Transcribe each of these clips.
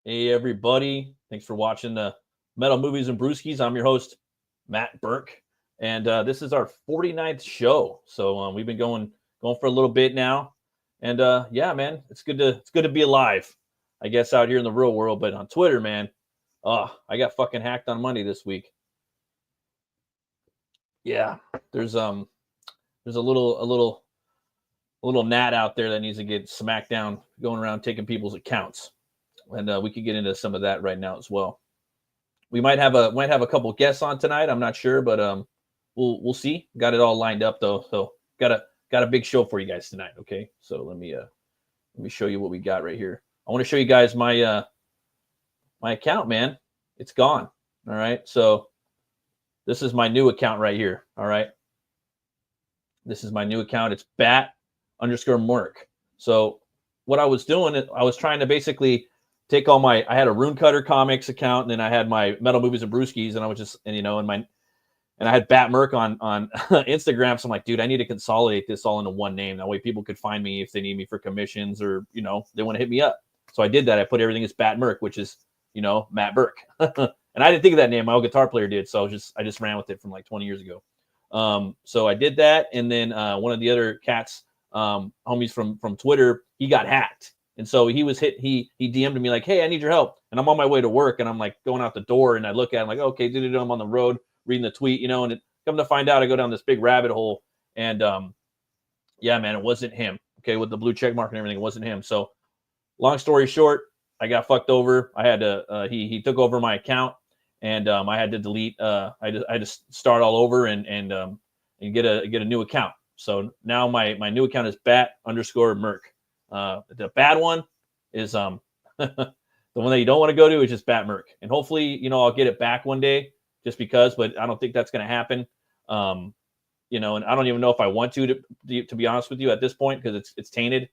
Hey, everybody. Thanks for watching the Metal Movies and Brewskis. I'm your host, Matt Burke. And this is our 49th show. So we've been going for a little bit now. And yeah, man, it's good to be alive, I guess, out here in the real world. But on Twitter, man, I got fucking hacked on Monday this week. Yeah, there's a little gnat out there that needs to get smacked down, going around taking people's accounts. And we could get into some of that right now as well. We might have a couple guests on tonight. I'm not sure, but we'll see. Got it all lined up though, so got a big show for you guys tonight. Okay, so let me show you what we got right here. I want to show you guys my my account, man. It's gone. All right, so this is my new account right here. All right, this is my new account. It's bat_merc. So what I was doing, I was trying to basically take all I had a Rune Cutter Comics account, and then I had my Metal Movies and Brewskis, and I was just, and I had Bat Merc on Instagram. So I'm like, dude, I need to consolidate this all into one name. That way people could find me if they need me for commissions or, they want to hit me up. So I did that. I put everything as Bat Merc, which is, Matt Burke. And I didn't think of that name. My old guitar player did. So I just ran with it from like 20 years ago. So I did that. And then one of the other cats, homies from Twitter, he got hacked. And so he DM'd me like, hey, I need your help. And I'm on my way to work, and I'm like going out the door, and I look at him like, okay, dude, I'm on the road reading the tweet, and come to find out, I go down this big rabbit hole. And yeah, man, it wasn't him. Okay, with the blue check mark and everything, it wasn't him. So long story short, I got fucked over. I had to he took over my account, and I had to delete I just start all over and get a new account. So now my new account is bat_merc. The bad one is the one that you don't want to go to is just Bat Merc. And hopefully, I'll get it back one day just because, but I don't think that's going to happen. And I don't even know if I want to be honest with you at this point, because it's tainted.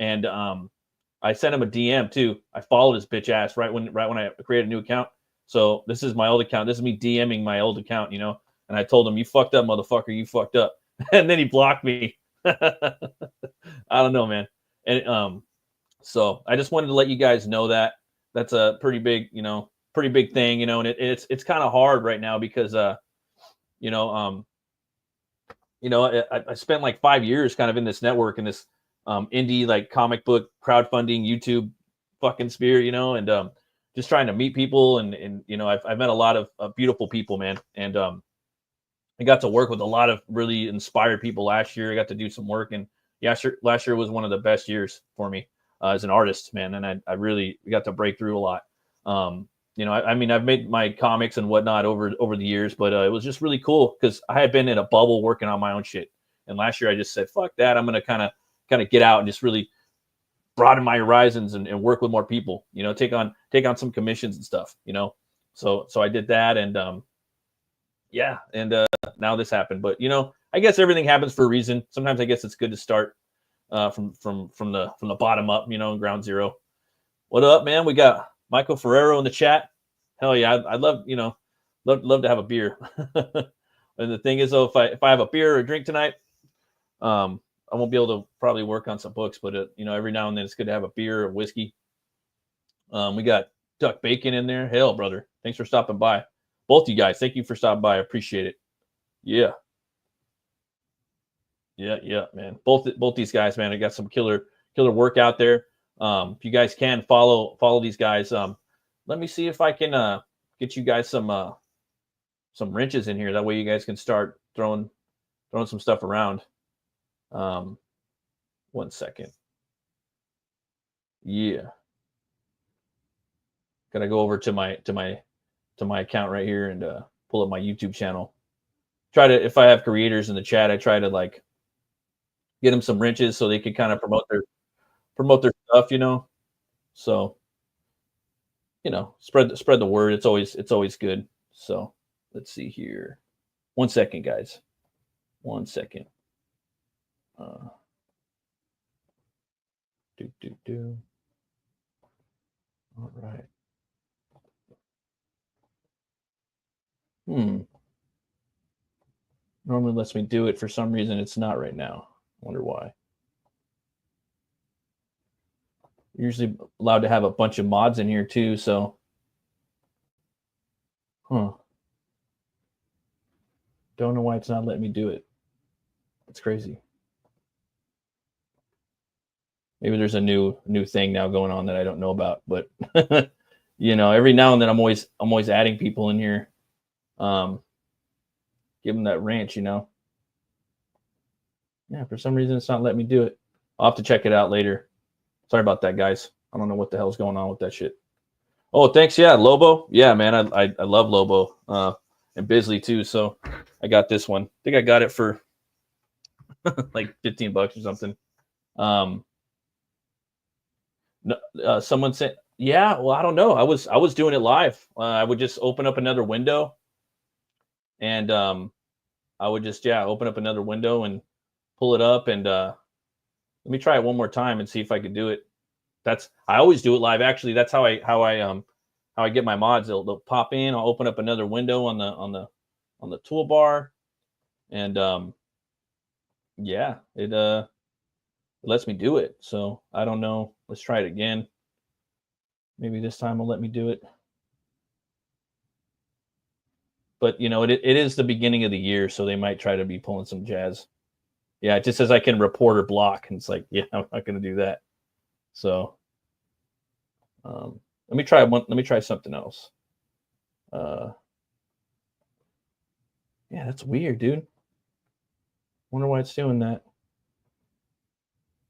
And I sent him a DM too. I followed his bitch ass right when I created a new account. So this is my old account. This is me DMing my old account, and I told him, you fucked up, motherfucker. You fucked up. And then he blocked me. I don't know, man. And so I just wanted to let you guys know that that's a pretty big thing, and it's kind of hard right now because I spent like 5 years kind of in this network, in this indie like comic book crowdfunding YouTube fucking sphere, and just trying to meet people, and I've met a lot of beautiful people, man, and I got to work with a lot of really inspired people last year. I got to do some work, and last year was one of the best years for me as an artist, man. And I really got to break through a lot. I've made my comics and whatnot over the years, but it was just really cool because I had been in a bubble working on my own shit. And last year I just said, fuck that. I'm going to kind of get out and just really broaden my horizons and work with more people, take on some commissions and stuff, So I did that. And yeah. And now this happened, but I guess everything happens for a reason. Sometimes I guess it's good to start from the bottom up, ground zero. What up, man? We got Michael Ferrero in the chat. Hell yeah, I'd love love to have a beer. And the thing is, though, if I have a beer or a drink tonight, I won't be able to probably work on some books. But every now and then it's good to have a beer or whiskey. We got Duck Bacon in there. Hell, brother, thanks for stopping by. Both you guys, thank you for stopping by. I appreciate it. Yeah. Yeah, man. Both these guys, man, I got some killer work out there. If you guys can follow these guys, let me see if I can get you guys some wrenches in here. That way you guys can start throwing some stuff around. 1 second. Yeah. Gotta go over to my account right here and pull up my YouTube channel. If I have creators in the chat, I try to like get them some wrenches so they can kind of promote their stuff, So, spread the word. It's always good. So let's see here. 1 second, guys. 1 second. All right. Normally lets me do it. For some reason, it's not right now. I wonder why. You're usually allowed to have a bunch of mods in here too, so. Huh. Don't know why it's not letting me do it. It's crazy. Maybe there's a new thing now going on that I don't know about, but you know, every now and then I'm always adding people in here. Give them that ranch, you know. Yeah, for some reason it's not letting me do it. I'll have to check it out later. Sorry about that, guys. I don't know what the hell's going on with that shit. Oh, thanks. Yeah, Lobo. Yeah, man, I love Lobo and Bisley too. So I got this one. I think I got it for like $15 or something. Someone said, yeah. Well, I don't know. I was doing it live. I would just open up another window, and I would just open up another window and pull it up, and let me try it one more time and see if I could do it. I always do it live. Actually, that's how I get my mods. They'll pop in. I'll open up another window on the toolbar, and it lets me do it. So I don't know. Let's try it again. Maybe this time will let me do it. But you know, it is the beginning of the year, so they might try to be pulling some jazz. Yeah, it just says I can report or block, and it's like, yeah, I'm not going to do that. So let me try one. Let me try something else. Yeah, that's weird, dude. Wonder why it's doing that.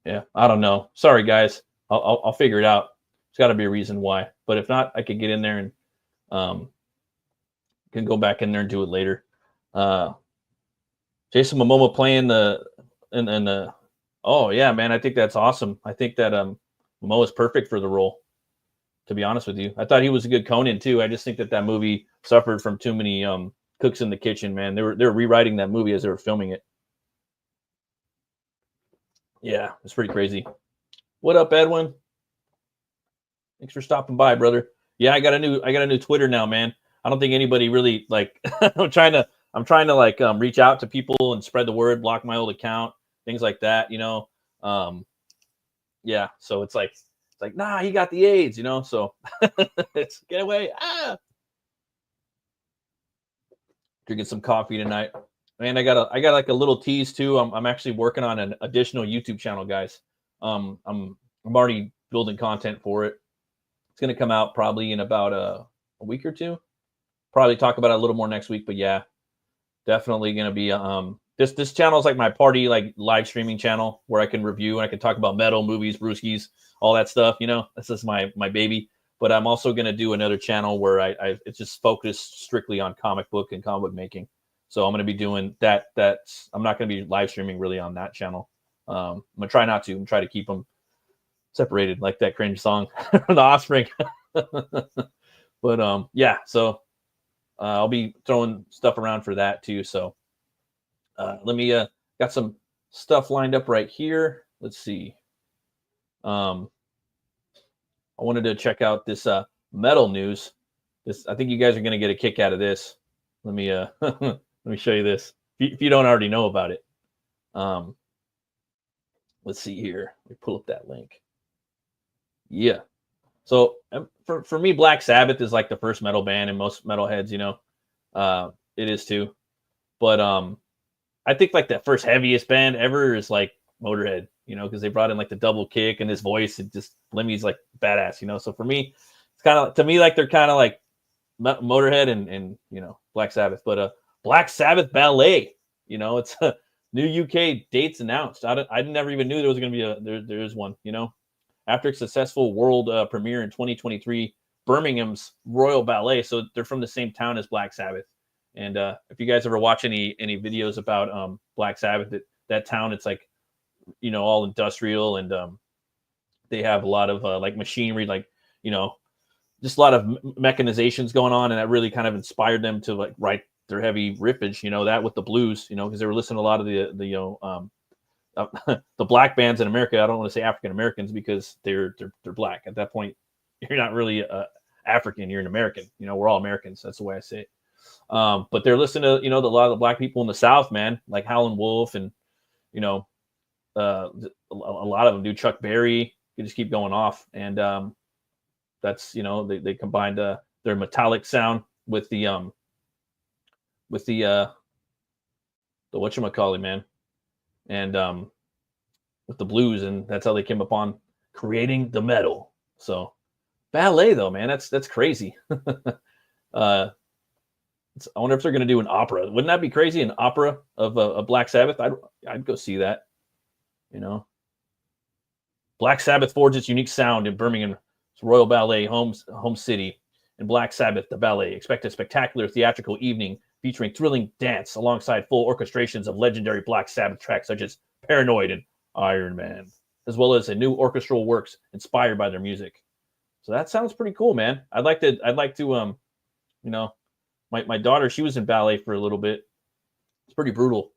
Yeah, I don't know. Sorry, guys. I'll figure it out. There's got to be a reason why. But if not, I could get in there and can go back in there and do it later. Jason Momoa playing the oh yeah, man, I think that's awesome. I think that Momoa is perfect for the role. To be honest with you, I thought he was a good Conan too. I just think that movie suffered from too many cooks in the kitchen. Man, they were rewriting that movie as they were filming it. Yeah, it's pretty crazy. What up, Edwin? Thanks for stopping by, brother. Yeah, I got a new Twitter now, man. I don't think anybody really like. I'm trying to like reach out to people and spread the word, block my old account, things like that, you know. Yeah, so it's like nah, he got the AIDS, you know. So it's get away. Drinking some coffee tonight, and I got like a little tease too. I'm actually working on an additional YouTube channel, guys. I'm already building content for it. It's gonna come out probably in about a week or two. Probably talk about it a little more next week, but yeah, definitely gonna be this channel is like my party like live streaming channel where I can review and I can talk about metal, movies, Brewsky'S, all that stuff. You know, this is my baby. But I'm also gonna do another channel where it's just focused strictly on comic book and comic book making. So I'm gonna be doing that. I'm not gonna be live streaming really on that channel. I'm gonna try not to. I'm try to keep them separated, like that cringe song, The Offspring. But yeah, so I'll be throwing stuff around for that too. So let me got some stuff lined up right here. Let's see. I wanted to check out this metal news. I think you guys are going to get a kick out of this. Let me let me show you this if you don't already know about it. Let's see here. Let me pull up that link. Yeah. So for me, Black Sabbath is like the first metal band, and most metalheads, you know, it is too. But I think like the first heaviest band ever is like Motorhead, you know, because they brought in like the double kick and his voice, and just Lemmy's like badass, you know. So for me, it's kind of, to me, like they're kind of like Motorhead and you know, Black Sabbath. But Black Sabbath Ballet, you know, it's a new UK dates announced. I never even knew there was going to be there is one, you know. After a successful world premiere in 2023, Birmingham's Royal Ballet. So they're from the same town as Black Sabbath. And if you guys ever watch any videos about Black Sabbath, that town, it's like, you know, all industrial, and they have a lot of like machinery, like, you know, just a lot of mechanizations going on, and that really kind of inspired them to like write their heavy riffage, you know, that with the blues, you know, because they were listening to a lot of the you know the black bands in America. I don't want to say African Americans because they're black at that point. You're not really African, you're an American. You know, we're all Americans. That's the way I say it. But they're listening to, you know, a lot of the black people in the South, man, like Howlin' Wolf, and, you know, a lot of them do, Chuck Berry, could just keep going off. And that's they combined their metallic sound with the whatchamacallit, man, and with the blues, and that's how they came upon creating the metal. So ballet, though, man, that's crazy. I wonder if they're going to do an opera. Wouldn't that be crazy? An opera of a Black Sabbath? I'd go see that. Black Sabbath forged its unique sound in Birmingham's Royal Ballet home city. And Black Sabbath, the ballet, expect a spectacular theatrical evening featuring thrilling dance alongside full orchestrations of legendary Black Sabbath tracks such as Paranoid and Iron Man, as well as a new orchestral works inspired by their music. So that sounds pretty cool, man. I'd like to my daughter, she was in ballet for a little bit. It's pretty brutal.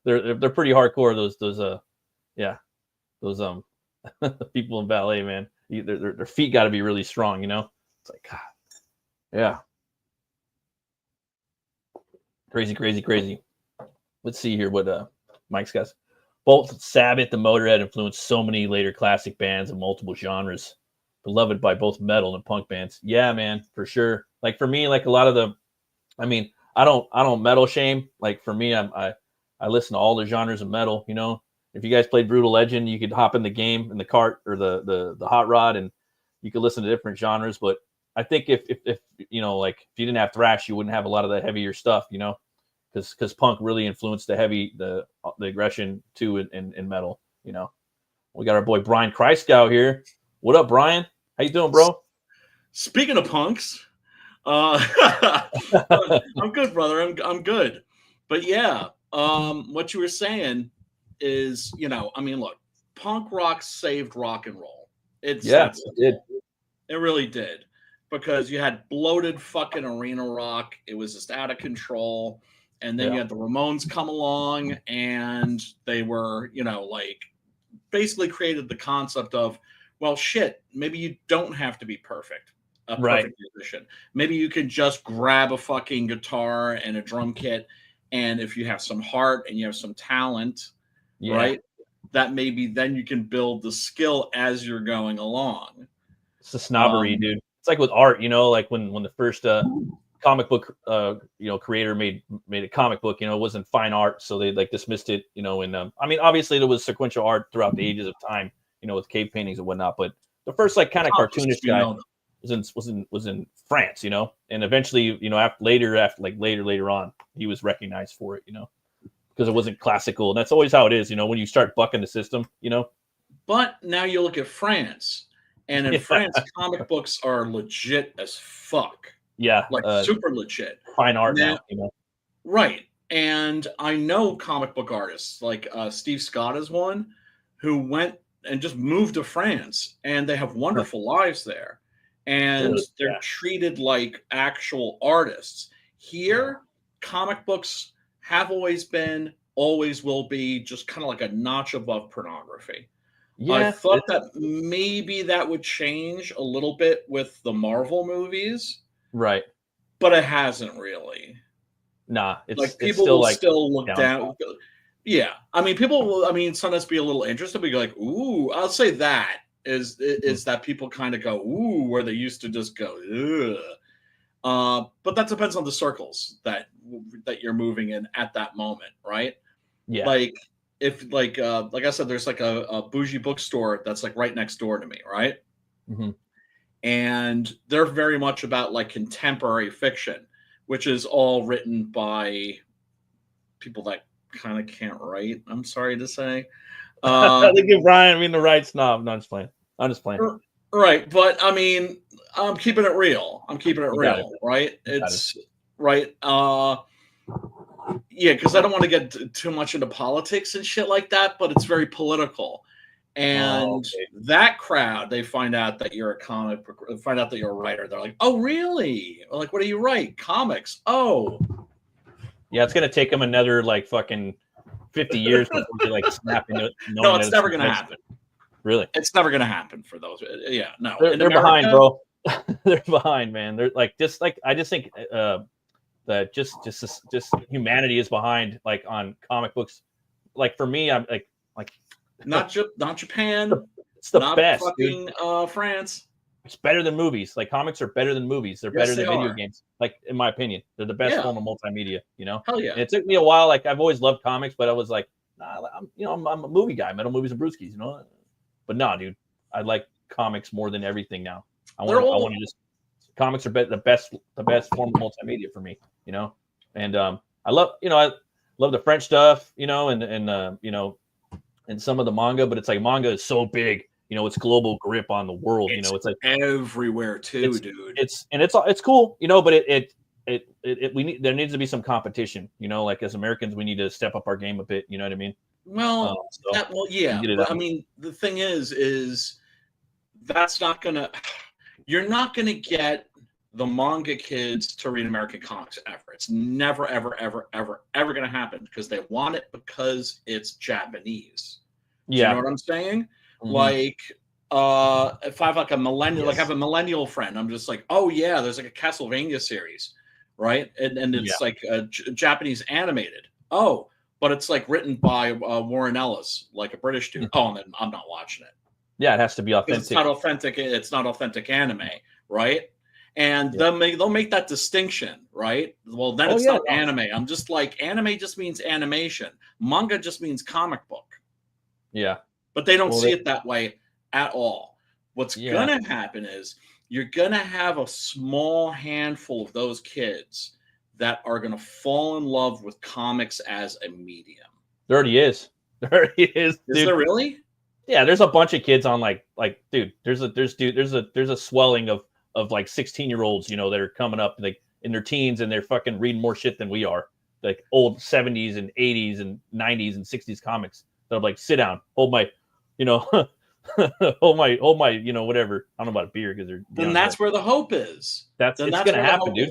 they're pretty hardcore. Those people in ballet, man. Their feet got to be really strong, It's like, God, yeah, crazy. Let's see here what Mike's got. Both Sabbath and Motorhead influenced so many later classic bands of multiple genres, beloved by both metal and punk bands. Yeah, man, for sure. Like for me, like a lot of I don't metal shame. Like for me, I listen to all the genres of metal. If you guys played Brutal Legend, you could hop in the game in the cart or the hot rod, and you could listen to different genres. But I think if you didn't have thrash, you wouldn't have a lot of the heavier stuff. Because punk really influenced the aggression too in metal. We got our boy Brian Kreisgau here. What up, Brian? How you doing, bro? Speaking of punks, I'm good, brother. I'm good. But yeah, what you were saying is, look, punk rock saved rock and roll. It did. It really did, because you had bloated fucking arena rock. It was just out of control. And then you had the Ramones come along, and they were, basically created the concept of, well, shit, maybe you don't have to be perfect. A perfect musician. Maybe you can just grab a fucking guitar and a drum kit, and if you have some heart and you have some talent, right, that maybe then you can build the skill as you're going along. It's the snobbery, dude. It's like with art, like when the first comic book creator made a comic book, it wasn't fine art, so they dismissed it, and obviously there was sequential art throughout the ages of time, with cave paintings and whatnot, but the first kind of cartoonish guy was in France, and eventually, later on, he was recognized for it, because it wasn't classical, and that's always how it is, when you start bucking the system, But now you look at France, and in France, comic books are legit as fuck. Yeah, super legit. Fine art now, Right. And I know comic book artists, like Steve Scott is one, who went and just moved to France, and they have wonderful lives there. And they're treated like actual artists. Here, comic books have always been, always will be, just kind of like a notch above pornography. Yeah, I thought that maybe that would change a little bit with the Marvel movies. Right. But it hasn't really. Nah, it's people will still look down. Yeah. People will, sometimes be a little interested, but like, ooh, I'll say that is that people kind of go, ooh, where they used to just go, ugh. But that depends on the circles that you're moving in at that moment, right? Yeah. Like if like I said, there's like a bougie bookstore that's like right next door to me, right? Mm-hmm. And they're very much about like contemporary fiction, which is all written by people that kind of can't write. I'm sorry to say. They give Brian the right snob. No, I'm just playing. Right, but I'm keeping it real. Right? It's right. Yeah, because I don't want to get too much into politics and shit like that, but it's very political. And that crowd, they find out that you're find out that you're a writer. They're like, "Oh, really? Like, what do you write? Comics? Oh, yeah." It's gonna take them another fucking 50 years before they snap into it. No, it's never gonna happen. Really, it's never gonna happen for those. Yeah, no, they're behind, bro. They're behind, man. They're I just think that just humanity is behind, on comic books. Like for me, I'm like. Not Japan. It's the not best, fucking dude. France. It's better than movies. Like comics are better than movies. They're Yes, better they than video are. games. Like in my opinion, they're the best Yeah. form of multimedia. You know. Hell yeah. And it took me a while. Like I've always loved comics, but I was like, nah, I'm a movie guy. Metal movies and Brewsky's. You know. But nah, dude, I like comics more than everything now. I want to just comics are the best form of multimedia for me. You know. And I love I love the French stuff. You know, and and some of the manga, but it's like manga is so big. You know, it's global grip on the world. It's it's like everywhere too, dude. It's cool, but there needs to be some competition. Like as Americans, we need to step up our game a bit. You know what I mean? Well, yeah. But, I mean, the thing is that's not gonna. You're not gonna get the manga kids to read American comics ever. It's never, ever, ever, ever, ever gonna happen because they want it because it's Japanese. Do you know what I'm saying? Mm-hmm. Like, if I have like a millennial, like I have a millennial friend, I'm just like, oh yeah, there's like a Castlevania series, right? And it's like Japanese animated. Oh, but it's like written by Warren Ellis, like a British dude. Oh, and then I'm not watching it. Yeah, it has to be authentic. It's not authentic. It's not authentic anime, right? And they'll make that distinction, right? Well, then it's not anime. I'm just like, anime just means animation. Manga just means comic book. Yeah. But they don't see it that way at all. What's going to happen is you're going to have a small handful of those kids that are going to fall in love with comics as a medium. There already is. There already is. Dude. Is there really? Yeah, there's a bunch of kids on like dude, there's a swelling of like 16-year-olds, that are coming up like in their teens and they're fucking reading more shit than we are. Like old 70s and 80s and 90s and 60s comics. So I'm like, sit down, hold my, hold my, whatever. I don't know about a beer because they're. Then that's where the hope is. It's gonna happen, dude.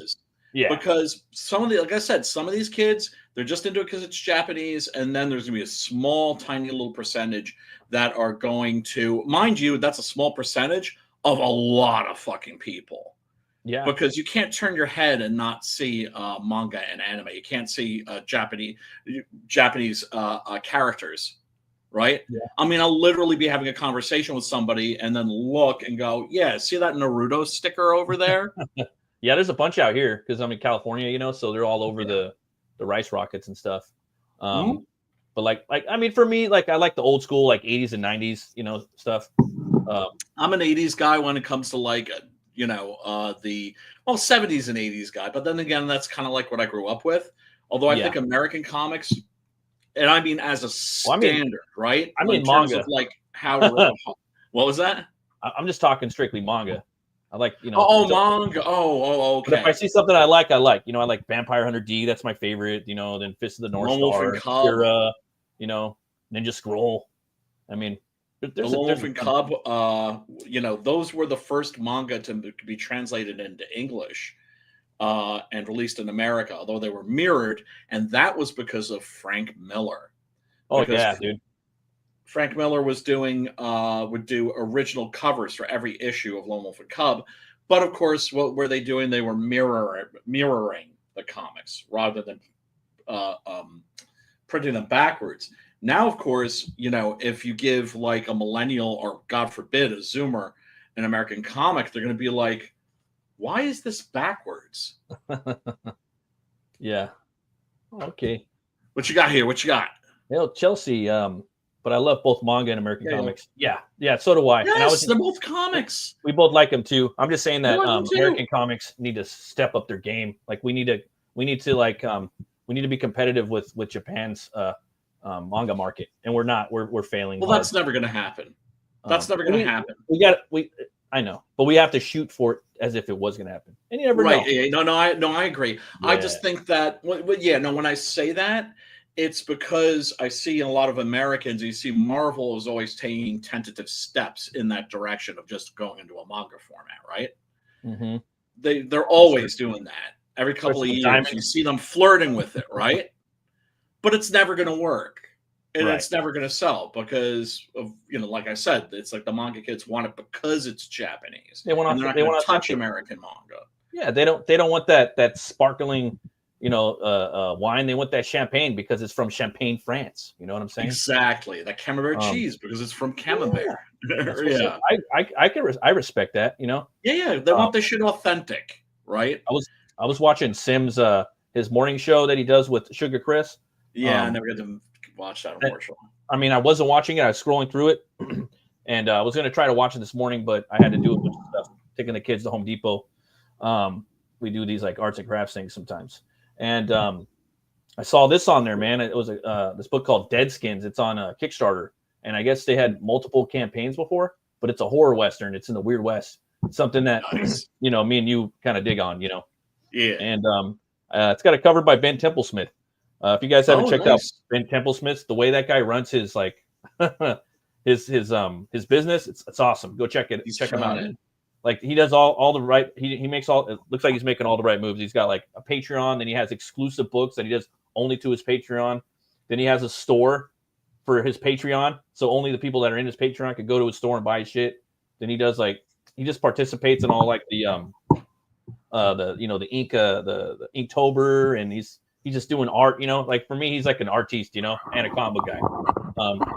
Yeah. Because like I said, some of these kids, they're just into it because it's Japanese, and then there's gonna be a small, tiny little percentage that are going to, mind you, that's a small percentage of a lot of fucking people. Yeah. Because you can't turn your head and not see manga and anime. You can't see Japanese characters. Right? Yeah. I mean, I'll literally be having a conversation with somebody and then look and go, yeah, see that Naruto sticker over there? Yeah, there's a bunch out here because I'm in California, so they're all over the rice rockets and stuff. But like I mean, for me, like I like the old school, like 80s and 90s, stuff. I'm an 80s guy when it comes to like, the 70s and 80s guy. But then again, that's kind of like what I grew up with. Although I think American comics. And I mean, as a standard, right? I mean, manga. Of like how. What was that? I'm just talking strictly manga. I like, manga. Oh, okay. But if I see something I like. I like Vampire Hunter D. That's my favorite. Then Fist of the North Star, Kira, Ninja Scroll. I mean, the Lone Wolf and Cub. Those were the first manga to be translated into English. And released in America, although they were mirrored, and that was because of Frank Miller. Oh yeah, dude. Frank Miller would do original covers for every issue of Lone Wolf and Cub, but of course, what were they doing? They were mirroring the comics rather than printing them backwards. Now, of course, if you give like a millennial or God forbid a Zoomer an American comic, they're going to be like, why is this backwards? Yeah. Okay. What you got here? What you got? Chelsea. But I love both manga and American comics. Yeah. So do I. Yes, they're both comics. We both like them too. I'm just saying that American comics need to step up their game. Like we need to be competitive with Japan's manga market, and we're not. We're failing. Well, that's never going to happen. That's never going to happen. I know, but we have to shoot for it as if it was going to happen, and you never know. Right? I agree. Yeah. I just think that. When I say that, it's because I see a lot of Americans. You see, Marvel is always taking tentative steps in that direction of just going into a manga format, right? Mm-hmm. They're always doing that. Every couple of years, you see them flirting with it, right? But it's never going to work. And it's never going to sell because of, like I said, it's like the manga kids want it because it's Japanese. They want to touch American manga. Yeah, they don't want that sparkling, wine, they want that champagne because it's from Champagne, France. You know what I'm saying? Exactly. That Camembert cheese because it's from Camembert. Yeah. I respect that. Yeah. They want this shit authentic, right? I was watching Sim's his morning show that he does with Sugar Chris. Yeah, I never get to watch that, unfortunately. I mean, I wasn't watching it. I was scrolling through it, and I was going to try to watch it this morning, but I had to do a bunch of stuff, taking the kids to Home Depot. We do these like arts and crafts things sometimes, and I saw this on there, man. It was this book called Dead Skins. It's on a Kickstarter, and I guess they had multiple campaigns before, but it's a horror western. It's in the Weird West. It's something that me and you kind of dig on, Yeah, and it's got a cover by Ben Templesmith. If you guys haven't checked out Ben Templesmith, the way that guy runs his like his business, it's awesome. Go check him out. Like he does all the right. He makes all. It looks like he's making all the right moves. He's got like a Patreon, then he has exclusive books that he does only to his Patreon. Then he has a store for his Patreon, so only the people that are in his Patreon could go to his store and buy his shit. Then he does he just participates in all like the Inca, the Inktober, and he's just doing art, like for me, he's like an artiste, and a comic book guy.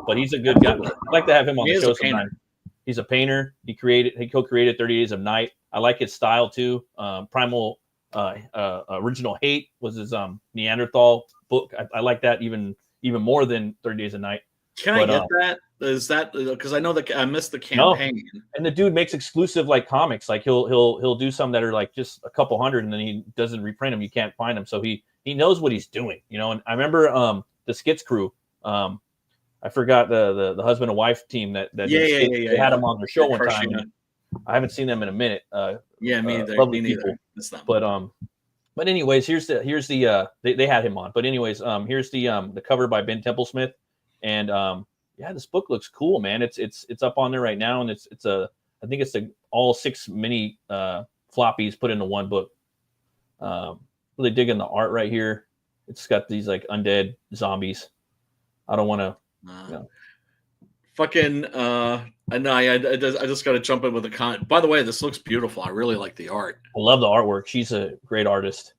But he's a good guy. I'd like to have him on the show sometime. He's a painter. He co-created 30 Days of Night. I like his style too. Primal Original Hate was his Neanderthal book. I like that even more than 30 Days of Night. Can I get that? Is that because I know that I missed the campaign? No. And the dude makes exclusive like comics. Like he'll do some that are like just a couple hundred, and then he doesn't reprint them. You can't find them. So he knows what he's doing, And I remember the Skits crew. I forgot the husband and wife team that they had them on their show one time. I haven't seen them in a minute. Me neither. Me neither. But anyways, here's the they had him on. But anyways, here's the cover by Ben Templesmith, and this book looks cool, man. It's up on there right now, and I think it's all 6 mini floppies put into one book. Really digging the art right here. It's got these like undead zombies. I don't want to. I know. I just got to jump in with a comment. By the way, this looks beautiful. I really like the art. I love the artwork. She's a great artist.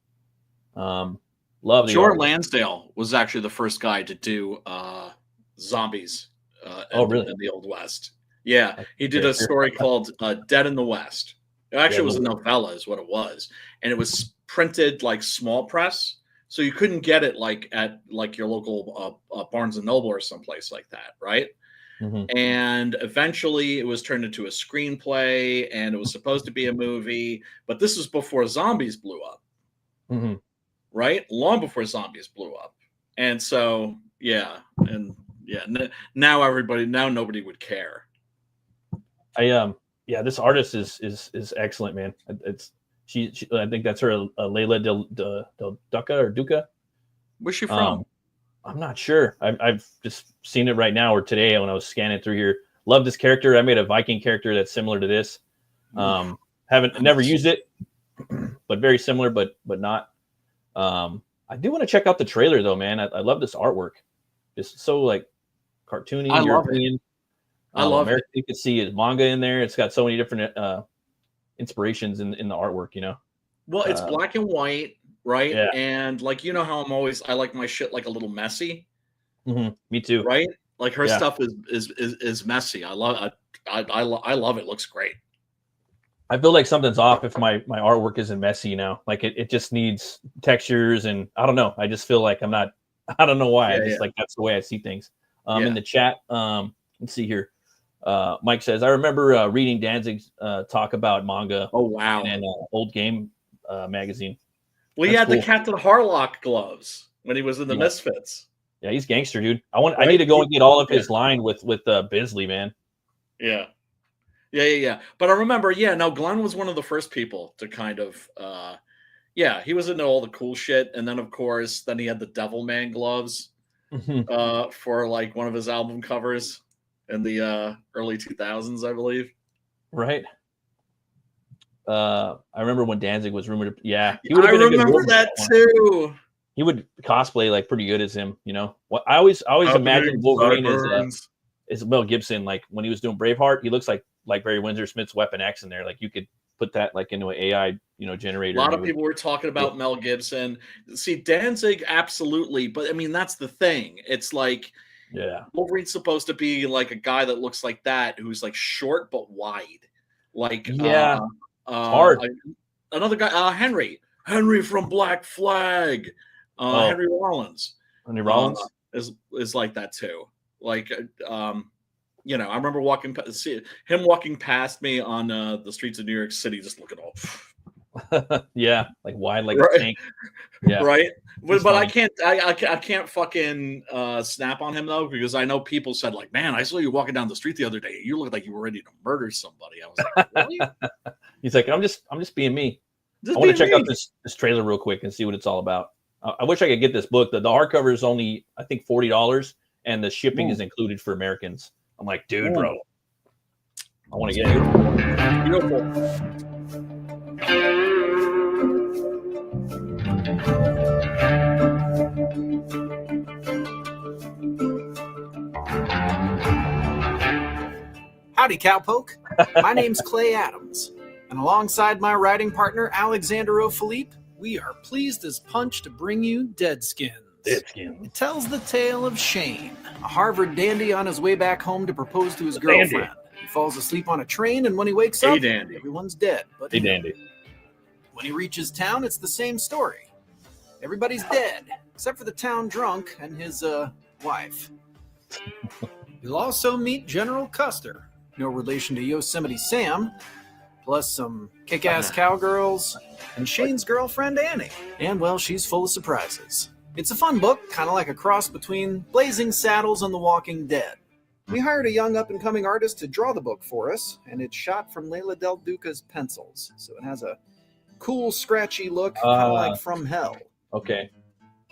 Love the George Lansdale was actually the first guy to do zombies. Really? In the Old West. Yeah, he did a story called "Dead in the West." Actually, it was a novella, is what it was, and it was printed like small press. So you couldn't get it like at like your local Barnes and Noble or someplace like that, right? Mm-hmm. And eventually it was turned into a screenplay, and it was supposed to be a movie. But this was before zombies blew up, right? Long before zombies blew up. And so, now nobody would care. This artist is excellent, man. She I think that's her, Layla Del Duca. Where's she from? I'm not sure. I've just seen it right now or today when I was scanning through here. Love this character. I made a Viking character that's similar to this. Never used it, but very similar, but not. I do want to check out the trailer though, man. I love this artwork. It's so like cartoony, European. I love it. You can see his manga in there. It's got so many different inspirations in the artwork, Well, it's black and white, right? Yeah. And like how I like my shit like a little messy. Mm-hmm. Me too. Right? Like her stuff is messy. I love it. It looks great. I feel like something's off if my artwork isn't messy, Like it just needs textures, and I don't know. I just feel like I don't know why. Like that's the way I see things. In the chat, let's see here. Mike says, I remember reading Danzig's talk about manga. Oh, wow. And Old Game magazine. Well, he had the Captain Harlock gloves when he was in the Misfits. Yeah, he's gangster, dude. I need to go and get all of his line with Bisley, man. Yeah. But I remember, Glenn was one of the first people to kind of, he was into all the cool shit. And then, of course, he had the Devilman gloves for like one of his album covers in the early 2000s, I believe. Right. I remember when Danzig was rumored to, I remember that too. He would cosplay like pretty good as him, What I always imagined Wolverine as Mel Gibson, like when he was doing Braveheart, he looks like Barry Windsor Smith's Weapon X in there. Like you could put that like into an AI, generator. A lot of people were talking about Mel Gibson. See, Danzig, absolutely. But I mean, that's the thing. It's like, Wolverine's supposed to be like a guy that looks like that, who's like short but wide. Like, hard. Another guy, Henry from Black Flag, Henry Rollins. Henry Rollins is like that too. Like, I remember walking past me on the streets of New York City, just looking all. Yeah, like wide, like a tank. Yeah, right. But I can't fucking snap on him though, because I know people said like, "Man, I saw you walking down the street the other day. You looked like you were ready to murder somebody." I was like, "Really?" He's like, "I'm just being me. I want to check out this trailer real quick and see what it's all about." I wish I could get this book. The hardcover is only, I think, $40, and the shipping is included for Americans. I'm like, dude, bro, I want to get it. Beautiful. Howdy, Cowpoke. My name's Clay Adams, and alongside my writing partner, Alexander O'Philippe, we are pleased as punch to bring you Deadskins. It tells the tale of Shane, a Harvard dandy on his way back home to propose to his girlfriend. He falls asleep on a train, and when he wakes up, everyone's dead. But dandy. When he reaches town, it's the same story. Everybody's dead, except for the town drunk and his wife. You'll also meet General Custer, no relation to Yosemite Sam, plus some kick-ass cowgirls, and Shane's girlfriend, Annie. And, well, she's full of surprises. It's a fun book, kind of like a cross between Blazing Saddles and The Walking Dead. We hired a young up-and-coming artist to draw the book for us, and it's shot from Leila Del Duca's pencils, so it has a cool, scratchy look, kind of like From Hell. Okay.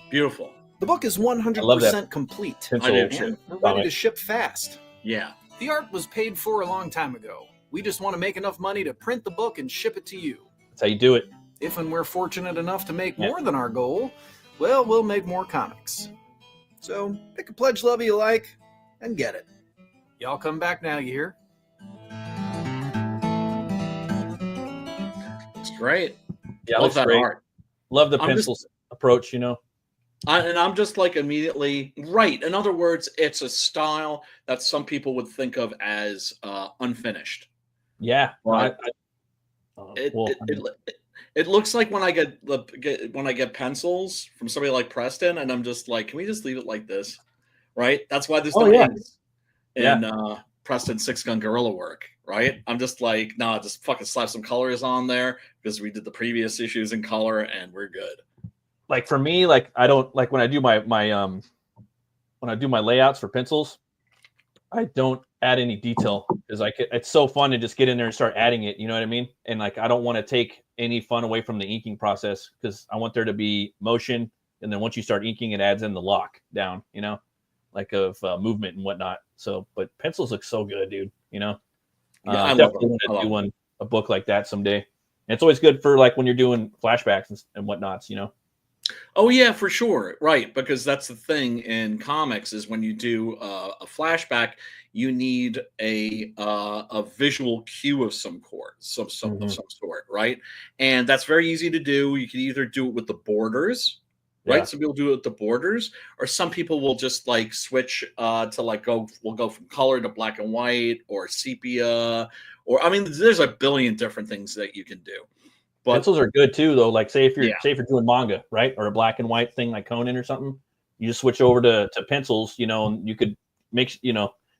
Beautiful. The book is 100% complete. I do too. We're ready to ship fast. Yeah. The art was paid for a long time ago. We just want to make enough money to print the book and ship it to you. That's how you do it. If and we're fortunate enough to make more than our goal, well, we'll make more comics. So pick a pledge level you like and get it. Y'all come back now, you hear? It's great. Yeah, love that great. art. Love the pencil approach, and I'm just like immediately right. In other words, it's a style that some people would think of as unfinished. Yeah. Right. It looks like when I get pencils from somebody like Preston, and I'm just like, can we just leave it like this? Right. That's why there's no inks in Preston 6-gun Gorilla work. Right. I'm just like, nah, just fucking slap some colors on there because we did the previous issues in color and we're good. Like for me, like I don't like when I do my when I do my layouts for pencils, I don't add any detail because it's so fun to just get in there and start adding it. You know what I mean? And like I don't want to take any fun away from the inking process because I want there to be motion, and then once you start inking, it adds in the lock down. Like of movement and whatnot. So, but pencils look so good, dude. I definitely want to do a book like that someday. And it's always good for like when you're doing flashbacks and whatnots. Oh yeah, for sure. Right. Because that's the thing in comics is when you do a flashback, you need a visual cue of some sort. Right. And that's very easy to do. You can either do it with the borders, right? Some people do it with the borders, or some people will just like switch to like we'll go from color to black and white or sepia, or I mean, there's a billion different things that you can do. But pencils are good too, though. Like, say if you're doing manga, right, or a black and white thing like Conan or something, you just switch over to pencils, and you could make,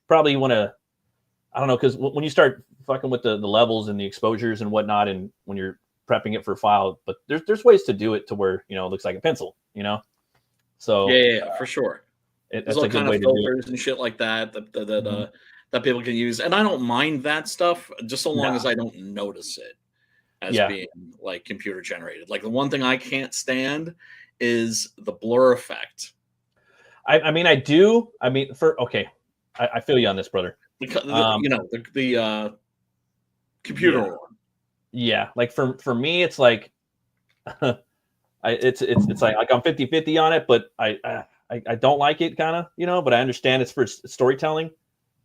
probably you want to, I don't know, because when you start fucking with the levels and the exposures and whatnot, and when you're prepping it for file, but there's ways to do it to where it looks like a pencil, So for sure. There's all kind of filters and shit like that that people can use, and I don't mind that stuff just so long as I don't notice it as being like computer generated. Like the one thing I can't stand is the blur effect. I mean, I do. I mean, I feel you on this, brother. Because the computer one. Yeah, like for me, it's like it's like I'm 50-50 on it, but I don't like it, kind of, but I understand it's for storytelling.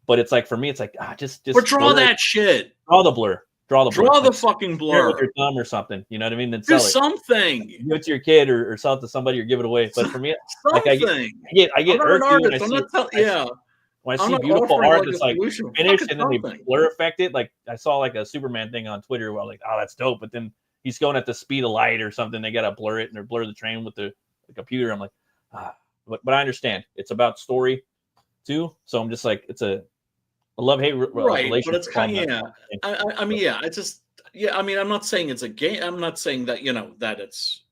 But it's like for me, it's like just or draw that shit. Draw the blur. Draw the fucking blur with your thumb or something. You know what I mean? Then do sell it. something. Give it to your kid or sell it to somebody or give it away. But for me, like I get I'm not hurt an artist. when I I'm see not beautiful offering, art like, a that's like solution. finished Fucking and then they something. blur affected. Like I saw like a Superman thing on Twitter where I was like, oh, that's dope. But then he's going at the speed of light or something. They got to blur it and they blur the train with the computer. I'm like, but I understand. It's about story too. So I'm just like, it's a love-hate relationship. But it's kind of, I mean, it's just, I mean, I'm not saying it's a game. I'm not saying that, that it's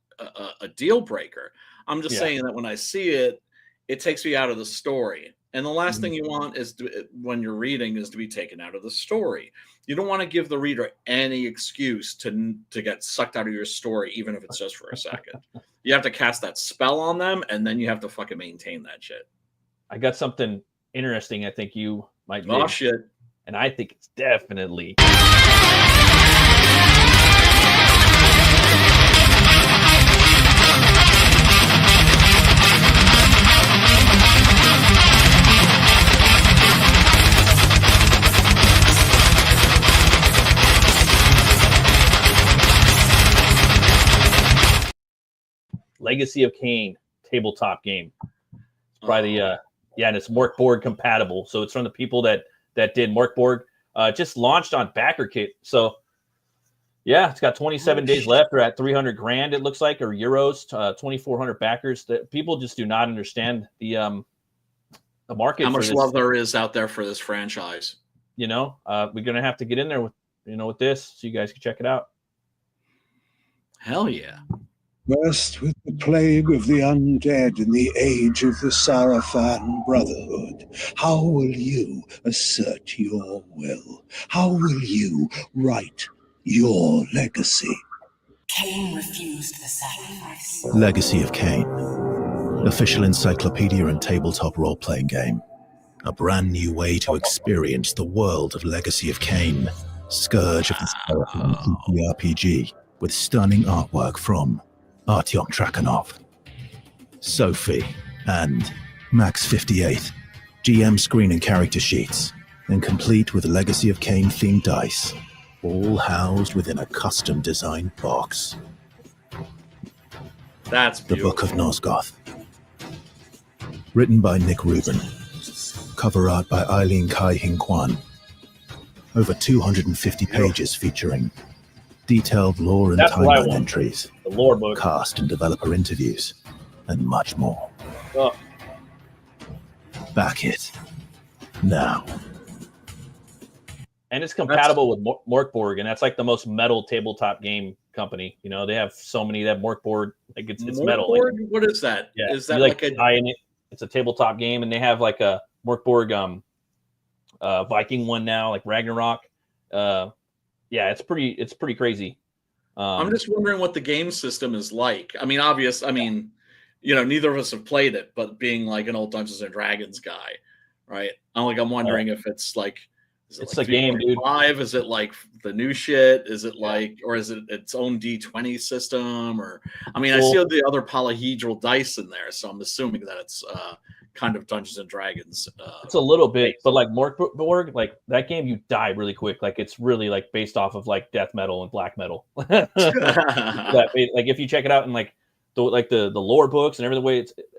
a deal breaker. I'm just saying that when I see it, it takes me out of the story. And the last thing you want is when you're reading is to be taken out of the story. You don't want to give the reader any excuse to get sucked out of your story, even if it's just for a second. You have to cast that spell on them, and then you have to fucking maintain that shit. I got something interesting I think you might dig. Oh, shit. And I think it's definitely... Legacy of Kain tabletop game. It's probably and it's Morkborg compatible. So it's from the people that did Morkborg. Just launched on BackerKit. So yeah, it's got 27 days left. We're at 300 grand, it looks like, or euros, 2,400 backers. That people just do not understand the market. How much love there is out there for this franchise. We're gonna have to get in there with with this so you guys can check it out. Hell yeah. First with the plague of the undead in the age of the Sarafan Brotherhood, how will you assert your will? How will you write your legacy? Kain refused the sacrifice. Legacy of Kain. Official encyclopedia and tabletop role-playing game. A brand new way to experience the world of Legacy of Kain. Scourge of the Sarafan RPG with stunning artwork from Artyom Trakhanov, Sophie, and Max 58. GM screen and character sheets, and complete with Legacy of Kain themed dice, all housed within a custom designed box. That's beautiful. The Book of Nosgoth. Written by Nick Rubin. Cover art by Eileen Kai Hing Kwan. Over 250 pages featuring detailed lore and timeline entries, the lore book, cast and developer interviews, and much more. Back it now. And it's compatible with Morkborg, and that's like the most metal tabletop game company. They have so many. They have Morkborg, like it's metal. Like, what is that? Yeah, is that like a die in it? It's a tabletop game, and they have like a Morkborg Viking one now, like Ragnarok. Yeah, it's pretty crazy. I'm just wondering what the game system is like. I mean, neither of us have played it, but being like an old Dungeons and Dragons guy, right? I'm wondering if it's like, it's a game, dude. Is it like the new shit? Is it like, or is it its own D20 system? Or, I mean, I see the other polyhedral dice in there, so I'm assuming that it's kind of Dungeons and Dragons. It's a little bit, but like Morkborg, like that game, you die really quick. Like it's really like based off of like death metal and black metal. Like if you check it out in like the lore books and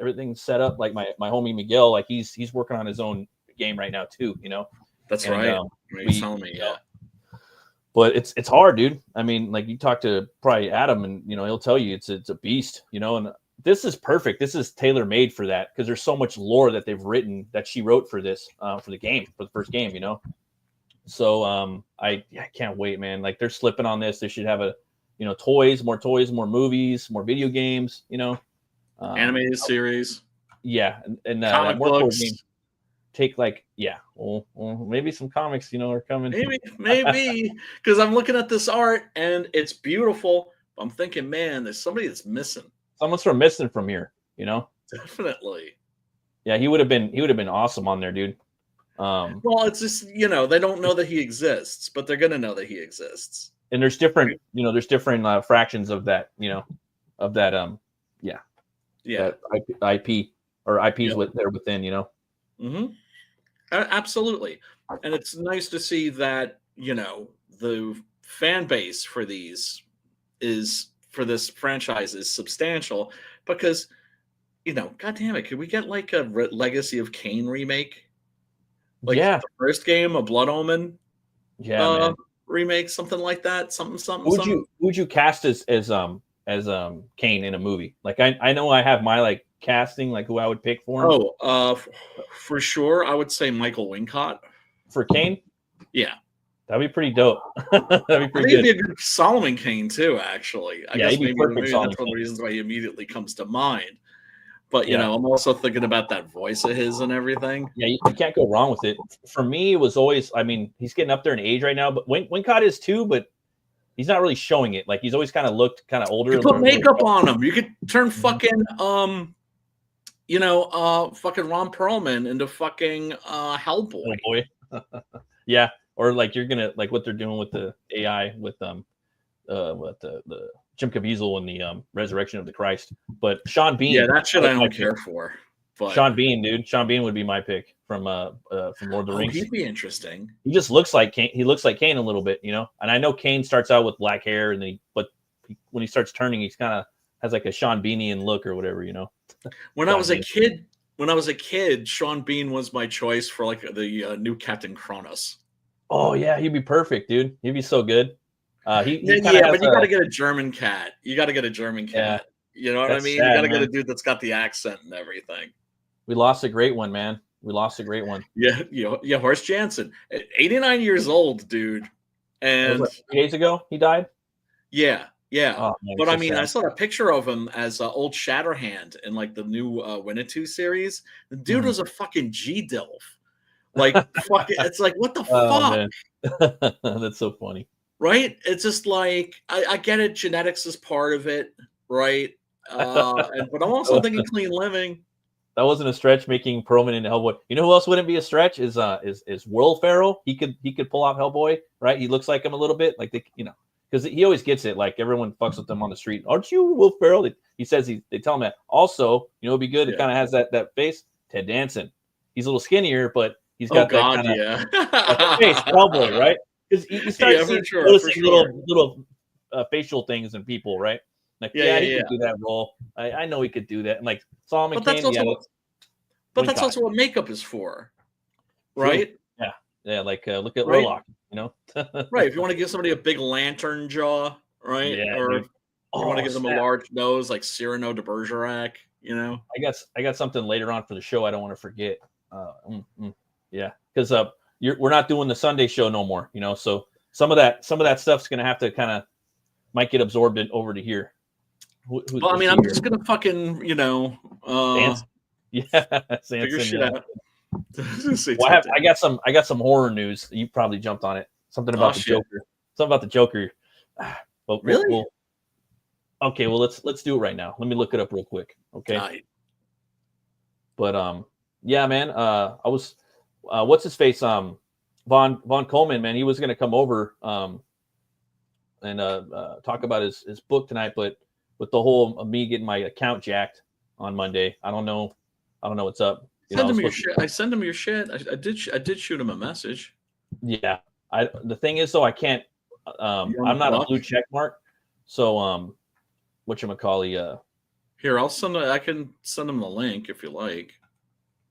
everything's set up. Like my homie Miguel, like he's working on his own game right now too. That's right. You're telling me, yeah. But it's hard, dude. I mean, like you talk to probably Adam, and he'll tell you it's a beast. And this is perfect. This is tailor made for that because there's so much lore that they've written that she wrote for this for the first game. So I can't wait, man. Like they're slipping on this. They should have more toys, more movies, more video games. Animated series. Yeah, and comic books. Take maybe some comics are coming, maybe because I'm looking at this art and it's beautiful. I'm thinking, man, there's somebody that's missing. Someone's missing from here, Definitely. Yeah, he would have been awesome on there, dude. Well, it's just they don't know that he exists, but they're gonna know that he exists. And there's different fractions of that, of that that IP or IPs within, Mm-hmm. Absolutely. And it's nice to see that, the fan base for this franchise is substantial because, God damn it, could we get like a Legacy of Kain remake? Like the first game, a Blood Omen, man. remake, something like that. Something. Who would you cast as Kain in a movie? Like I know I have my like casting, like who I would pick for him. For sure, I would say Michael Wincott for Kain. Yeah, that'd be pretty dope. That'd be pretty good. He'd be a good Solomon Kane too. Actually, I guess maybe that's one of the reasons why he immediately comes to mind. But I'm also thinking about that voice of his and everything. Yeah, you can't go wrong with it. For me, it was always. I mean, he's getting up there in age right now, but Wincott is too. But he's not really showing it. Like he's always kind of looked kind of older. You put makeup on him. You could turn fucking fucking Ron Perlman into fucking Hellboy. Hellboy. Yeah, or like you're gonna like what they're doing with the AI with the Jim Caviezel in the Resurrection of the Christ. But Sean Bean. Yeah, that shit I don't care for. But Sean Bean, dude. Sean Bean would be my pick from Lord of the Rings. He'd be interesting. He just looks like Kain. He looks like Kain a little bit, And I know Kain starts out with black hair, and then when he starts turning, he's kind of has like a Sean Beanian look or whatever, When I was a kid, Sean Bean was my choice for like the new Captain Kronos. Oh yeah, he'd be perfect, dude. He'd be so good. But you got to get a German cat. You got to get a German cat. Yeah, you know what I mean? Sad, you got to get a dude that's got the accent and everything. We lost a great one, man. We lost a great one. Yeah, Horst Jansen, 89 years old, dude. And 3 days ago he died. Yeah. Oh, man, but I mean, I saw a picture of him as old Shatterhand in like the new Winnetou series. The dude was a fucking G-Dilf. Like, it's like, what the fuck? That's so funny. Right? It's just like, I get it. Genetics is part of it. Right? But I'm also thinking clean living. That wasn't a stretch making Perlman into Hellboy. You know who else wouldn't be a stretch is Will Ferrell. He could pull off Hellboy, right? He looks like him a little bit, like because he always gets it. Like everyone fucks with him on the street. Aren't you Will Ferrell? He says they tell him that. Also, it'd be good. It kind of has that face. Ted Danson. He's a little skinnier, but he's got that kind of face. Hellboy, right? Because you start noticing little facial things in people, right? Like, he could do that role. I know he could do that. And like Solomon Kane, but that's also what makeup is for, right? Yeah. Like look at Rolock, Right. If you want to give somebody a big lantern jaw, right? Yeah, or you want to give them a large nose, like Cyrano de Bergerac, I got something later on for the show I don't want to forget. Yeah, because we're not doing the Sunday show no more, So some of that stuff's gonna have to might get absorbed over to here. I'm just gonna fucking dance. figure shit out. I got some horror news. You probably jumped on it. Something about the Joker. Something about the Joker. But really? Okay. Well, let's do it right now. Let me look it up real quick. Okay. Right. But yeah, man. I was what's his face? Von Coleman, man. He was gonna come over and talk about his book tonight, but with the whole of me getting my account jacked on Monday, I don't know what's up. Send him your shit. I send him your shit. I did shoot him a message. Yeah. The thing is though, I can't. I'm not a blue check mark. So whatchamacallit, here, I can send him the link if you like.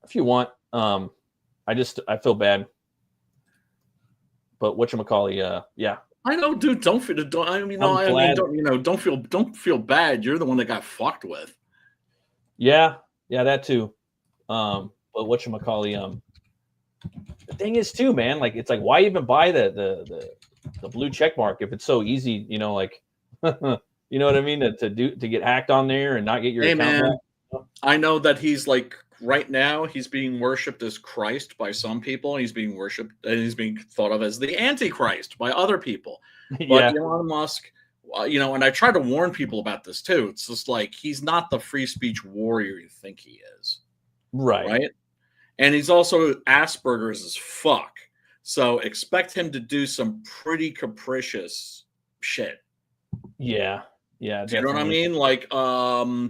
If you want. I feel bad. But whatchamacallit, yeah. I know, dude. Don't feel bad. You're the one that got fucked with. Yeah, that too. But whatchamacallit, the thing is too, man. Like it's like why even buy the blue check mark if it's so easy? Like you know what I mean to get hacked on there and not get your account man, back. I know that he's like right now he's being worshipped as Christ by some people. He's being worshipped and he's being thought of as the Antichrist by other people. But Elon Musk, and I try to warn people about this too. It's just like he's not the free speech warrior you think he is. Right. And he's also Asperger's as fuck. So expect him to do some pretty capricious shit. Yeah. Do you know what I mean? Like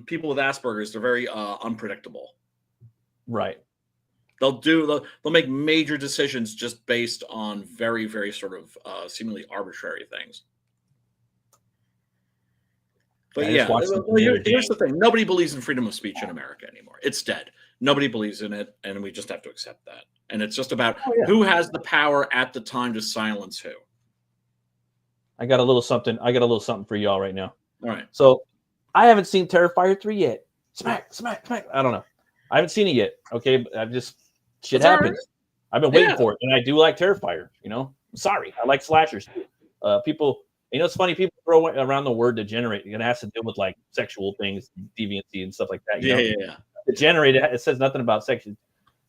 people with Asperger's, they're very unpredictable. Right. They'll make major decisions just based on very, very sort of seemingly arbitrary things. But here's the thing. Nobody believes in freedom of speech in America anymore. It's dead. Nobody believes in it, and we just have to accept that. And it's just about who has the power at the time to silence who. I got a little something for y'all right now. All right. So I haven't seen Terrifier 3 yet. Smack. I don't know. I haven't seen it yet. Okay, but I've just shit happens. Right. I've been waiting for it, and I do like Terrifier. You know, I'm sorry, I like slashers. People, you know, it's funny. People throw around the word degenerate. It has to deal with like sexual things, deviancy, and stuff like that. You know? Yeah. Degenerate. It says nothing about sex,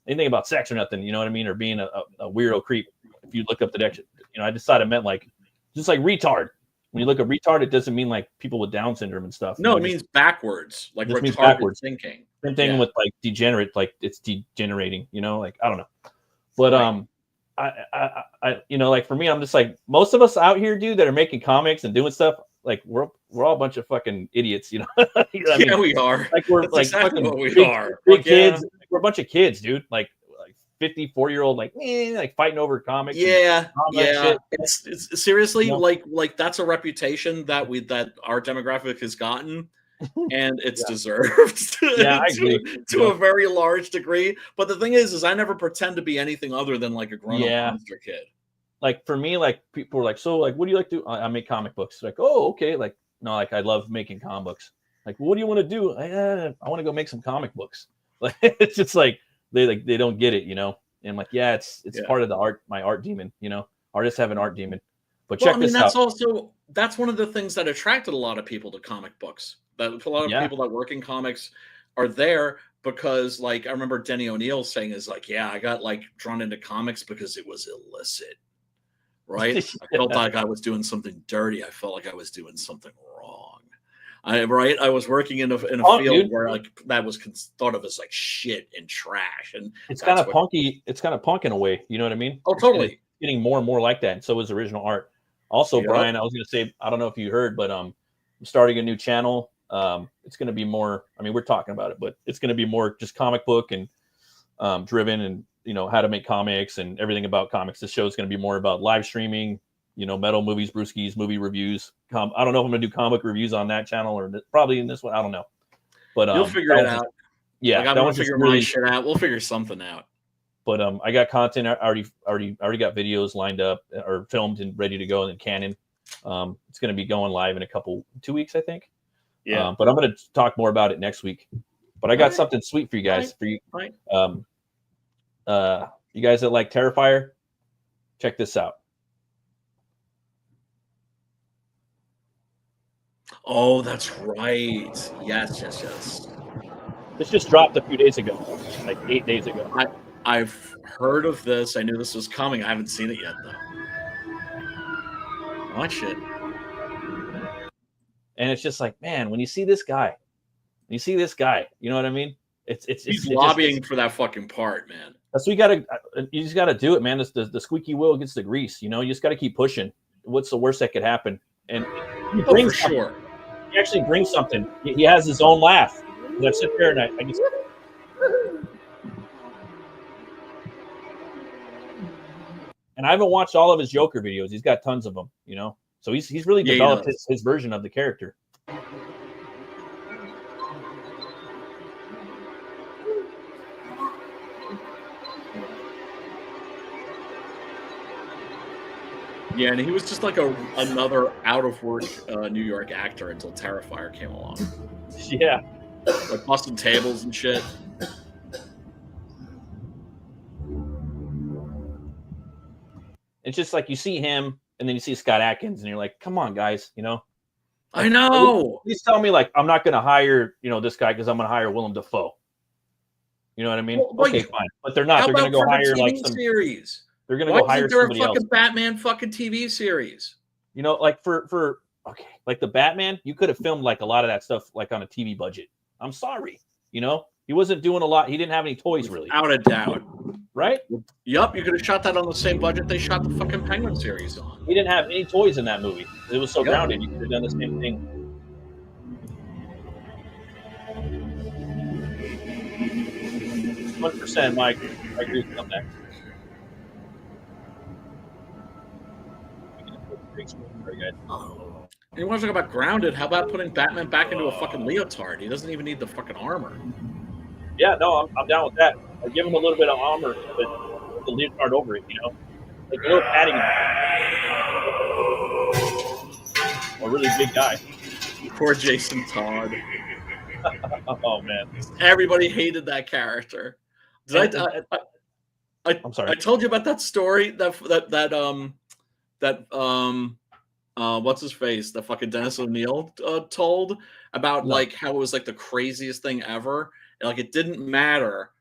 anything about sex or nothing. You know what I mean? Or being a weirdo creep. If you look up the dictionary, you know, I decided it meant like just like retard. When you look at retard, it doesn't mean like people with Down syndrome and stuff. No, it means backwards, like retarded thinking. Same thing with like degenerate, like it's degenerating, you know, like I don't know. But I you know, like for me, I'm just like most of us out here, dude, that are making comics and doing stuff, like we're all a bunch of fucking idiots, you know. You know yeah, we are. Like we're That's like exactly what we are. Big kids. We're a bunch of kids, dude. Like 54-year-old, like fighting over comics. Yeah. It's seriously, you know? like that's a reputation that our demographic has gotten, and it's deserved. Yeah, I agree. To a very large degree. But the thing is I never pretend to be anything other than like a grown-up monster kid. Like for me, like people are like, so like, what do you like to do? I make comic books. Like, oh, okay. Like, no, like I love making comic books. Like, well, what do you want to do? I want to go make some comic books. Like, it's just like they don't get it, you know. And I'm like, yeah, it's part of the my art demon, you know. Artists have an art demon. But check this out. That's one of the things that attracted a lot of people to comic books. That a lot of people that work in comics are there because, like, I remember Denny O'Neil saying is like, yeah, I got like drawn into comics because it was illicit, right? I felt like I was doing something dirty. I felt like I was doing something wrong. I was working in a field where like that was thought of as like shit and trash, and it's kind of punky. It's kind of punk in a way. You know what I mean? Oh, totally. It's getting more and more like that, and so is original art. Also, Brian, I was going to say, I don't know if you heard, but I'm starting a new channel. It's going to be more. I mean, we're talking about it, but it's going to be more just comic book and driven, and you know how to make comics and everything about comics. This show is going to be more about live streaming. You know, metal movies, Brewsky'S, movie reviews. I don't know if I'm going to do comic reviews on that channel or probably in this one. I don't know. But you'll figure it out. Yeah, like, I'm going to figure my shit out. We'll figure something out. But I got content. I already got videos lined up or filmed and ready to go in Canon. It's going to be going live in 2 weeks, I think. Yeah. But I'm going to talk more about it next week. But I got something sweet for you guys. For you, you guys that like Terrifier, check this out. Oh, that's right. Yes. This just dropped a few days ago, like 8 days ago. I've heard of this. I knew this was coming. I haven't seen it yet, though. Watch it. And it's just like, man, when you see this guy, you know what I mean? He's lobbying for that fucking part, man. That's what you just gotta do it, man. The squeaky wheel gets the grease, you know. You just gotta keep pushing. What's the worst that could happen? And he brings sure. He actually brings something. He has his own laugh. And I sit there and I just. And I haven't watched all of his Joker videos. He's got tons of them, you know. So he's really developed his version of the character. Yeah, and he was just like another out of work New York actor until Terrifier came along. Yeah, like busting tables and shit. It's just like you see him, and then you see Scott Adkins, and you're like, "Come on, guys," you know. I know. Please tell me, like, I'm not going to hire, you know, this guy because I'm going to hire Willem Dafoe. You know what I mean? Well, okay, fine, but they're not. They're going to go hire like some series. They're going to go hire somebody else. Why isn't there a fucking Batman fucking TV series? You know, like for like the Batman, you could have filmed like a lot of that stuff like on a TV budget. I'm sorry, you know, he wasn't doing a lot. He didn't have any toys really. Without a doubt. Right? Yup, you could have shot that on the same budget they shot the fucking Penguin series on. He didn't have any toys in that movie. It was so grounded. You could have done the same thing. 100%, Mike. I agree with you on that. You want to talk about grounded? How about putting Batman back into a fucking leotard? He doesn't even need the fucking armor. Yeah, no, I'm down with that. I give him a little bit of armor, but put the leotard over it, like a little padding. A really big guy. Poor Jason Todd. Oh man, everybody hated that character. I'm sorry. I told you about that story what's his face? The fucking Dennis O'Neil told about like how it was like the craziest thing ever. And, like it didn't matter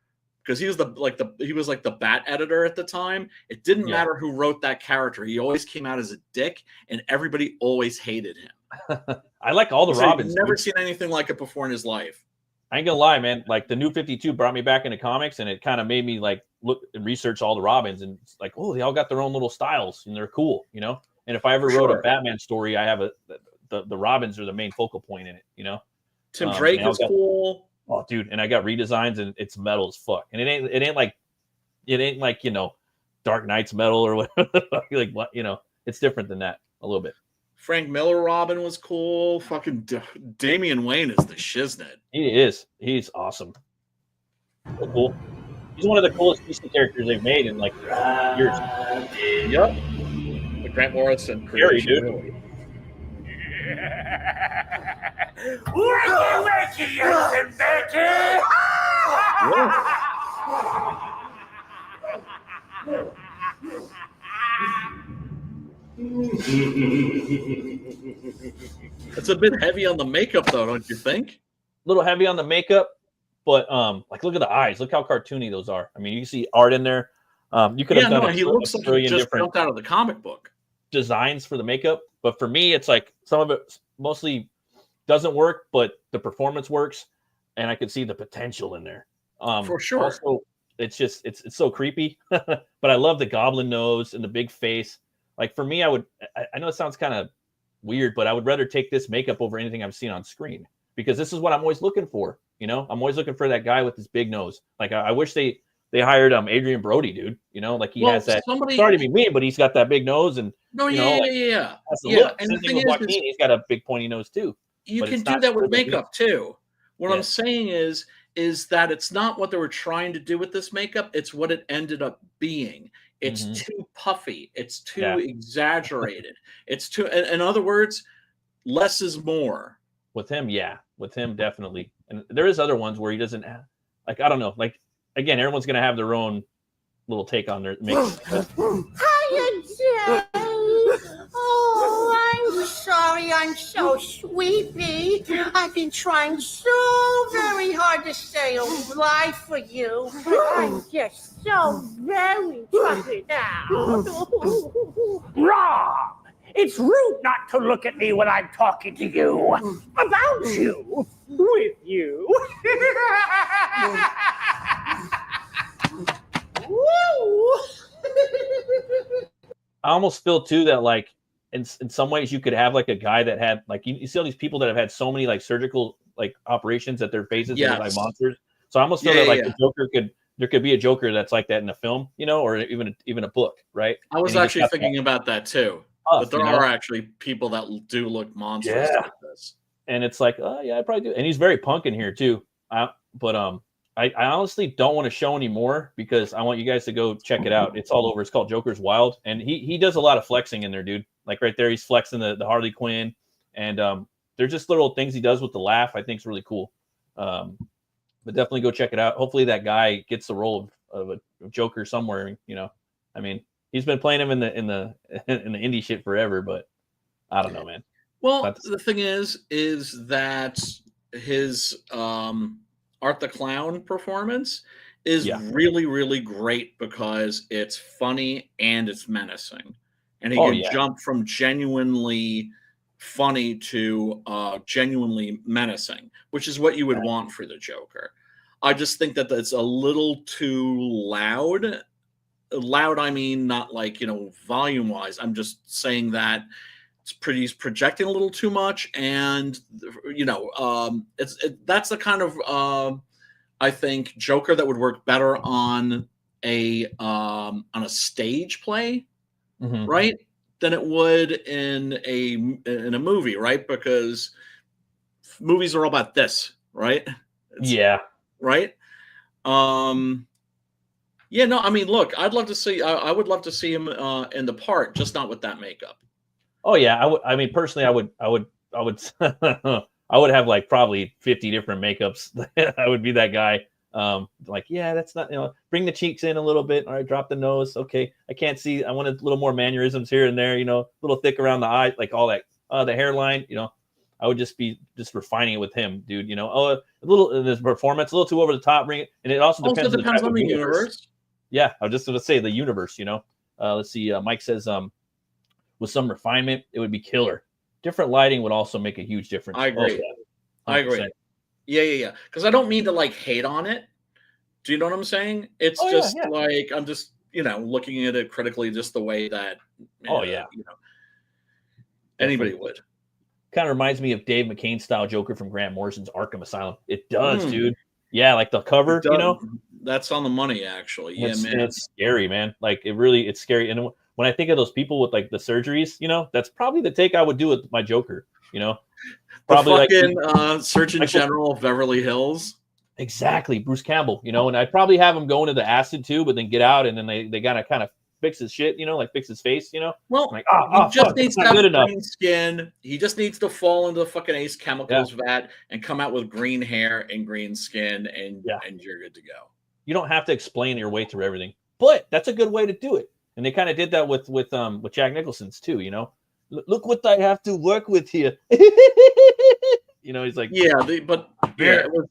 because he was the Bat editor at the time. It didn't matter who wrote that character. He always came out as a dick, and everybody always hated him. I like all the Robins. He's never seen anything like it before in his life. I ain't gonna lie, man. Like the New 52 brought me back into comics, and it kind of made me like look and research all the Robins, and it's like, oh, they all got their own little styles, and they're cool, And if I ever wrote a Batman story, I have the Robins are the main focal point in it, Tim Drake is cool. Oh, dude, and I got redesigns, and it's metal as fuck, and it ain't like Dark Knight's metal or whatever. Like what, it's different than that a little bit. Frank Miller Robin was cool. Fucking Damian Wayne is the shiznit. He is. He's awesome. So cool. He's one of the coolest DC characters they've made in like years. Yep. The Grant Morrison creation. Dude. Really. What you making, you Becky? It's a bit heavy on the makeup, though, don't you think? A little heavy on the makeup, but like look at the eyes. Look how cartoony those are. I mean, you see art in there. You could have done he looks like he just jumped out of the comic book. Designs for the makeup, but for me, it's like some of it mostly doesn't work, but the performance works, and I could see the potential in there. For sure. Also, it's just it's so creepy, but I love the goblin nose and the big face. Like for me, I know it sounds kind of weird, but I would rather take this makeup over anything I've seen on screen because this is what I'm always looking for. I'm always looking for that guy with his big nose. Like I wish they hired Adrian Brody, dude. Like he has that. Sorry to be mean, but he's got that big nose and yeah. Look. And the thing is, Joaquin, he's got a big pointy nose too. You can do that with makeup too. What I'm saying is that it's not what they were trying to do with this makeup. It's what it ended up being. It's too puffy. It's too exaggerated. It's too, in other words, less is more. With him, definitely. And there is other ones where he doesn't have, like, I don't know. Like, again, everyone's going to have their own little take on their makeup. Hiya, Jay. Oh, I'm sorry I'm so sleepy. I've been trying so very hard to stay alive for you. I'm just so very tired now. Rob, it's rude not to look at me when I'm talking to you. About you. With you. Woo! I almost feel too that like in some ways you could have like a guy that had like you see all these people that have had so many like surgical like operations at their faces and like monsters. So I almost feel that like the Joker there could be a Joker that's like that in a film, or even a book, right? I was actually thinking about that too. But there are actually people that do look monstrous like this. And it's like, oh yeah, I probably do. And he's very punk in here too. I honestly don't want to show anymore because I want you guys to go check it out. It's all over. It's called Joker's Wild. And he does a lot of flexing in there, dude. Like right there, he's flexing the Harley Quinn. And there's just little things he does with the laugh I think is really cool. But definitely go check it out. Hopefully that guy gets the role of a Joker somewhere. I mean, he's been playing him in the indie shit forever, but I don't know, man. Well, the thing is that his Art the Clown performance is really, really great because it's funny and it's menacing. And he can jump from genuinely funny to genuinely menacing, which is what you would want for the Joker. I just think that that's a little too loud. Loud, I mean, not like, volume-wise. I'm just saying that he's projecting a little too much, and that's the kind of I think, Joker that would work better on a stage play, right, than it would in a movie, right? Because movies are all about this, right? Right. Yeah, no, I mean, look, I'd love to see. I would love to see him in the part, just not with that makeup. Oh yeah, I would. I mean, personally, I would. I would have like probably 50 different makeups. I would be that guy. Like, yeah, that's not, bring the cheeks in a little bit. All right, drop the nose. Okay, I can't see. I want a little more mannerisms here and there. A little thick around the eye, like all that. The hairline. I would just be refining it with him, dude. A little in his performance, a little too over the top. Bring it, and it also depends on the universe. Yeah, I was just going to say the universe. Let's see. Mike says, with some refinement, it would be killer. Different lighting would also make a huge difference. I agree. Oh, yeah. I agree. Yeah. Because I don't mean to like hate on it. Do you know what I'm saying? It's like I'm just looking at it critically, just the way that. Anybody would. Kind of reminds me of Dave McCain style Joker from Grant Morrison's Arkham Asylum. It does, dude. Yeah, like the cover, That's on the money, actually. Yeah, man. It's scary, man. Like it's scary. And when I think of those people with like the surgeries, that's probably the take I would do with my Joker. Probably the Surgeon General of Beverly Hills. Exactly, Bruce Campbell. And I'd probably have him go into the acid tube, but then get out, and then they gotta kind of fix his shit, like fix his face, Well, like, he just needs to have green skin. He just needs to fall into the fucking Ace Chemicals vat and come out with green hair and green skin, and you're good to go. You don't have to explain your way through everything, but that's a good way to do it. And they kind of did that with Jack Nicholson's too. Look what I have to work with here. He's like, it was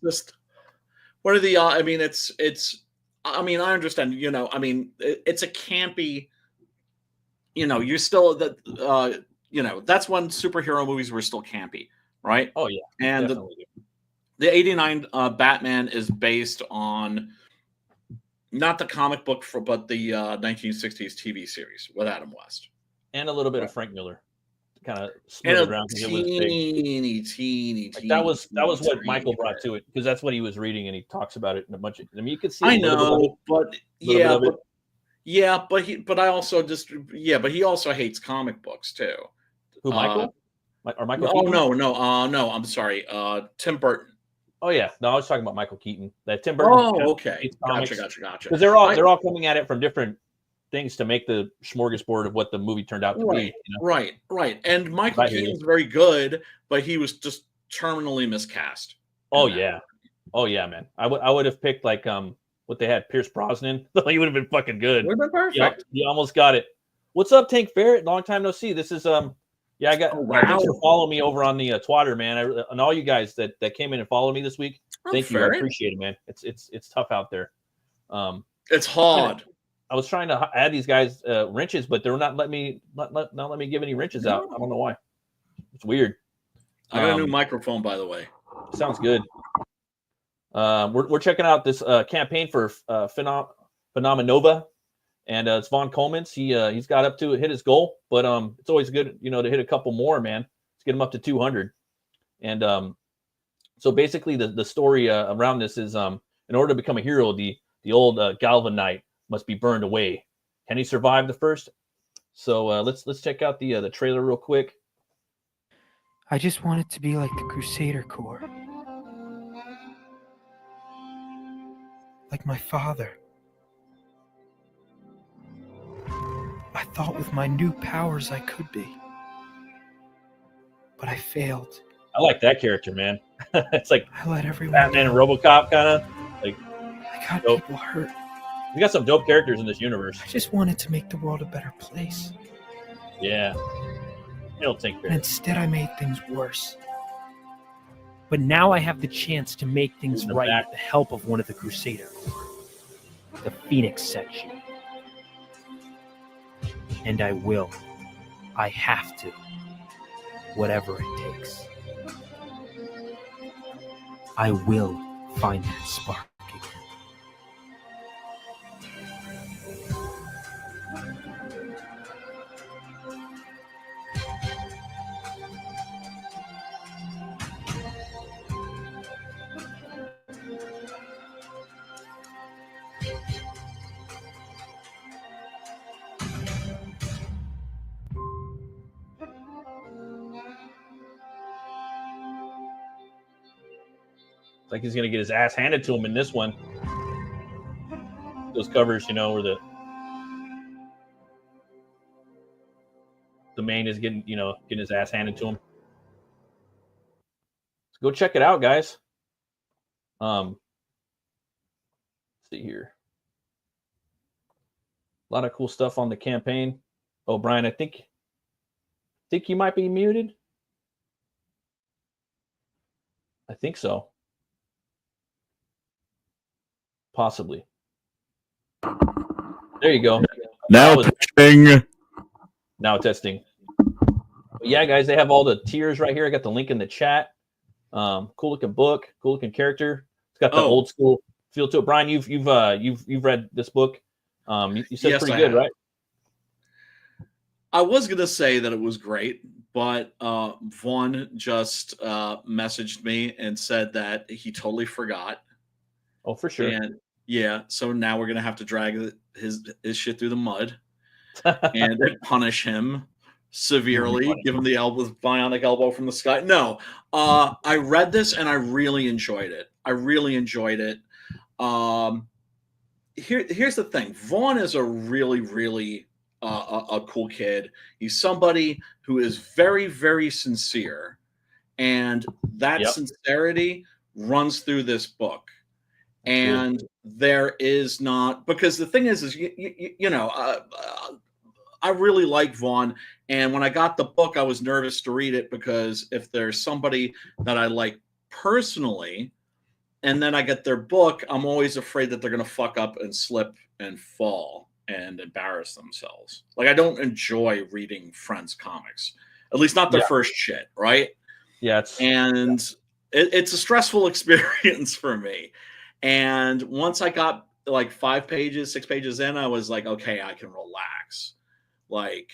just what are the? I mean, it's. I mean, I understand. I mean, it's a campy. You're still that. That's when superhero movies were still campy, right? Oh yeah, and the '89 Batman is based on not the comic book but the 1960s TV series with Adam West and a little bit of Frank Miller, kind of around. Teeny. Like that was what Michael brought to it, because that's what he was reading, and he talks about it in a bunch of. I mean, you could see. I know, but he also hates comic books too. Who, Michael? Or Michael? Oh no. I'm sorry. Tim Burton. Oh yeah, no, I was talking about Michael Keaton. That Tim Burton. Oh, okay. Gotcha. Because they're all coming at it from different things to make the smorgasbord of what the movie turned out to be. Right. And Michael Keaton's very good, but he was just terminally miscast. Oh yeah, man. I would have picked like what they had, Pierce Brosnan. He would have been fucking good. Would have been perfect. You almost got it. What's up, Tank Ferret? Long time no see. This is I got. Thanks for following me over on the Twitter, man. And all you guys that came in and followed me this week. Thank you. I appreciate it, man. It's tough out there. It's hard. I was trying to add these guys wrenches, but they're not letting me not let me give any wrenches out. I don't know why. It's weird. I got a new microphone, by the way. Sounds good. We're checking out this campaign for Phenomenova, and it's Von Coleman's. He's got up to hit his goal, but it's always good, to hit a couple more, man. Let's get him up to 200. And so basically, the story around this is in order to become a hero, the old Galvanite must be burned away. Can he survive the first? So let's check out the trailer real quick. I just want it to be like the Crusader Corps. Like my father. I thought with my new powers I could be. But I failed. I like that character, man. It's like I let everyone Batman and RoboCop kind of. Like, I got people hurt. We got some dope characters in this universe. I just wanted to make the world a better place. Yeah. I don't think and instead I made things worse. But now I have the chance to make things right with the help of one of the Crusader Corps. The Phoenix section. And I will. I have to. Whatever it takes. I will find that spark again. It's like he's gonna get his ass handed to him in this one. Those covers, you know, where the main is getting his ass handed to him. So go check it out, guys. Let's see here. A lot of cool stuff on the campaign. Oh, Brian, I think you might be muted. I think so. Possibly. There you go. Now testing. Now testing. But yeah, guys, they have all the tiers right here. I got the link in the chat. Cool looking book, cool looking character. It's got the old school feel to it. Brian, you've read this book. You said yes, pretty good, right? I was gonna say that it was great, but Vaughn just messaged me and said that he totally forgot. Oh, for sure. And yeah, so now we're gonna have to drag his shit through the mud and punish him severely, give him the bionic elbow from the sky. No, I read this and I really enjoyed it. Here's the thing. Vaughn is a really, really a cool kid. He's somebody who is very, very sincere, and that sincerity runs through this book. And there is not, because the thing is you know, I really like Vaughn, and when I got the book, I was nervous to read it because if there's somebody that I like personally, and then I get their book, I'm always afraid that they're going to fuck up and slip and fall and embarrass themselves. Like, I don't enjoy reading friends' comics, at least not their first shit, right? Yeah. It's a stressful experience for me. And once I got like 6 pages in, I was like, okay, I can relax. Like,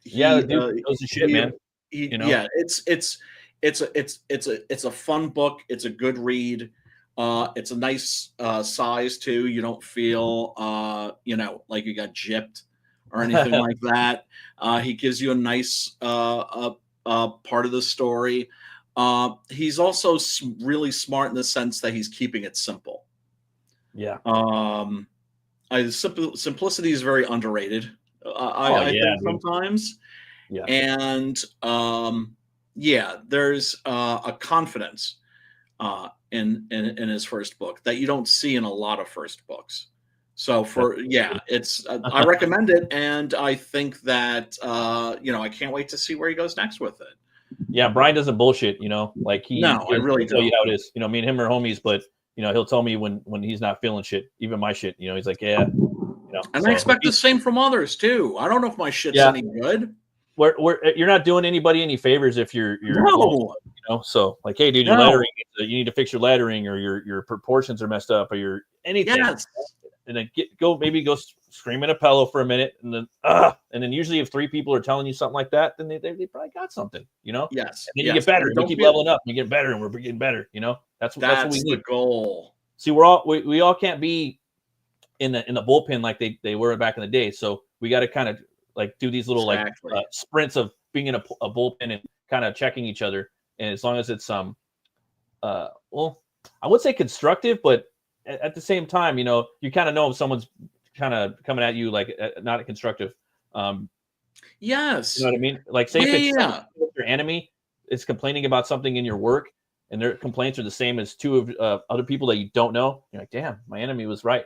dude knows the shit, man. You know? Yeah, it's a fun book. It's a good read. It's a nice size too. You don't feel like you got gypped or anything like that. He gives you a nice part of the story. He's also really smart in the sense that he's keeping it simple. Yeah. Simplicity is very underrated. I think sometimes. Yeah. And there's a confidence in his first book that you don't see in a lot of first books. So it's I recommend it, and I think that I can't wait to see where he goes next with it. Yeah, Brian doesn't bullshit, like I really tell you how it is. Me and him are homies, but he'll tell me when he's not feeling shit, even my shit. He's like, yeah. And I expect the same from others too. I don't know if my shit's any good. You're not doing anybody any favors if you're so like, hey dude, your lettering, you need to fix your lettering, or your proportions are messed up, or your anything. Yes. And then go scream in a pillow for a minute, and then usually if 3 people are telling you something like that, then they probably got something, Yes. And then you get better. You keep leveling up. You get better, and we're getting better. That's what we need. The goal. See, we all can't be in the bullpen like they were back in the day. So we got to kind of like do these little sprints of being in a bullpen and kind of checking each other. And as long as it's I would say constructive, but at the same time, you kind of know if someone's kind of coming at you like not constructive. Yes. You know what I mean? Like, say if your enemy is complaining about something in your work, and their complaints are the same as 2 of other people that you don't know, you're like, damn, my enemy was right.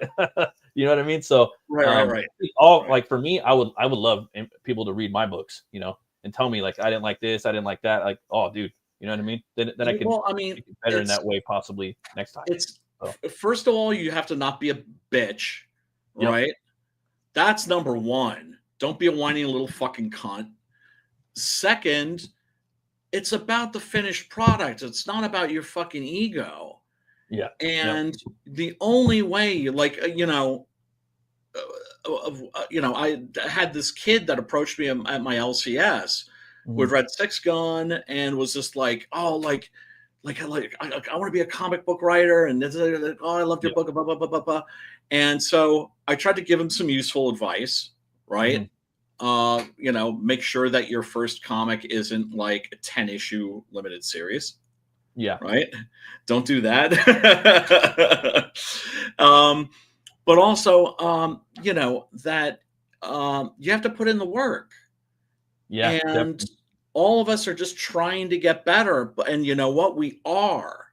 You know what I mean? So right. Like for me, I would love people to read my books, and tell me like, I didn't like this, I didn't like that. Like, oh, dude, you know what I mean? Then I can make it better in that way possibly next time. First of all, you have to not be a bitch, right? That's number 1. Don't be a whiny little fucking cunt. Second, it's about the finished product. It's not about your fucking ego. Yeah. And the only way, I had this kid that approached me at my LCS who had read Six Gun and was just like, oh, I want to be a comic book writer, and I loved your book, blah, blah, blah, blah, blah. And so I tried to give him some useful advice, right? Make sure that your first comic isn't like a 10-issue limited series. Yeah. Right. Don't do that. But also, you know, that you have to put in the work. Yeah. And Definitely. all of us are just trying to get better. And you know what? We are.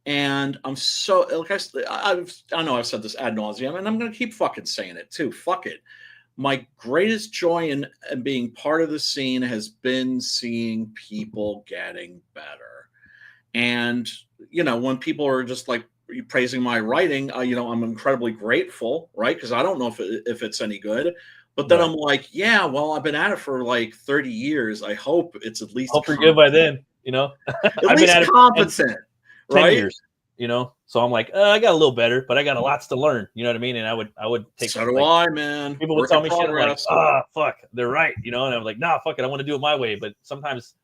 And I'm so, like I know I've said this ad nauseum, and I'm going to keep fucking saying it too. Fuck it. My greatest joy in being part of the scene has been seeing people getting better. And, you know, when people are just like praising my writing, you know, I'm incredibly grateful, right? Because I don't know if it's any good. But then Right. I'm like, yeah, well, I've been at it for like 30 years. I hope it's at least Hope you're good by then, you know. at I've least been at it competent, 10 right? years, you know. So I'm like, I got a little better, but I got a lots to learn. You know what I mean? And I would take So do like I, man. people would Work tell in me shit. I'm like, progress. fuck, they're right, you know. And I'm like, nah, fuck it, I want to do it my way. But sometimes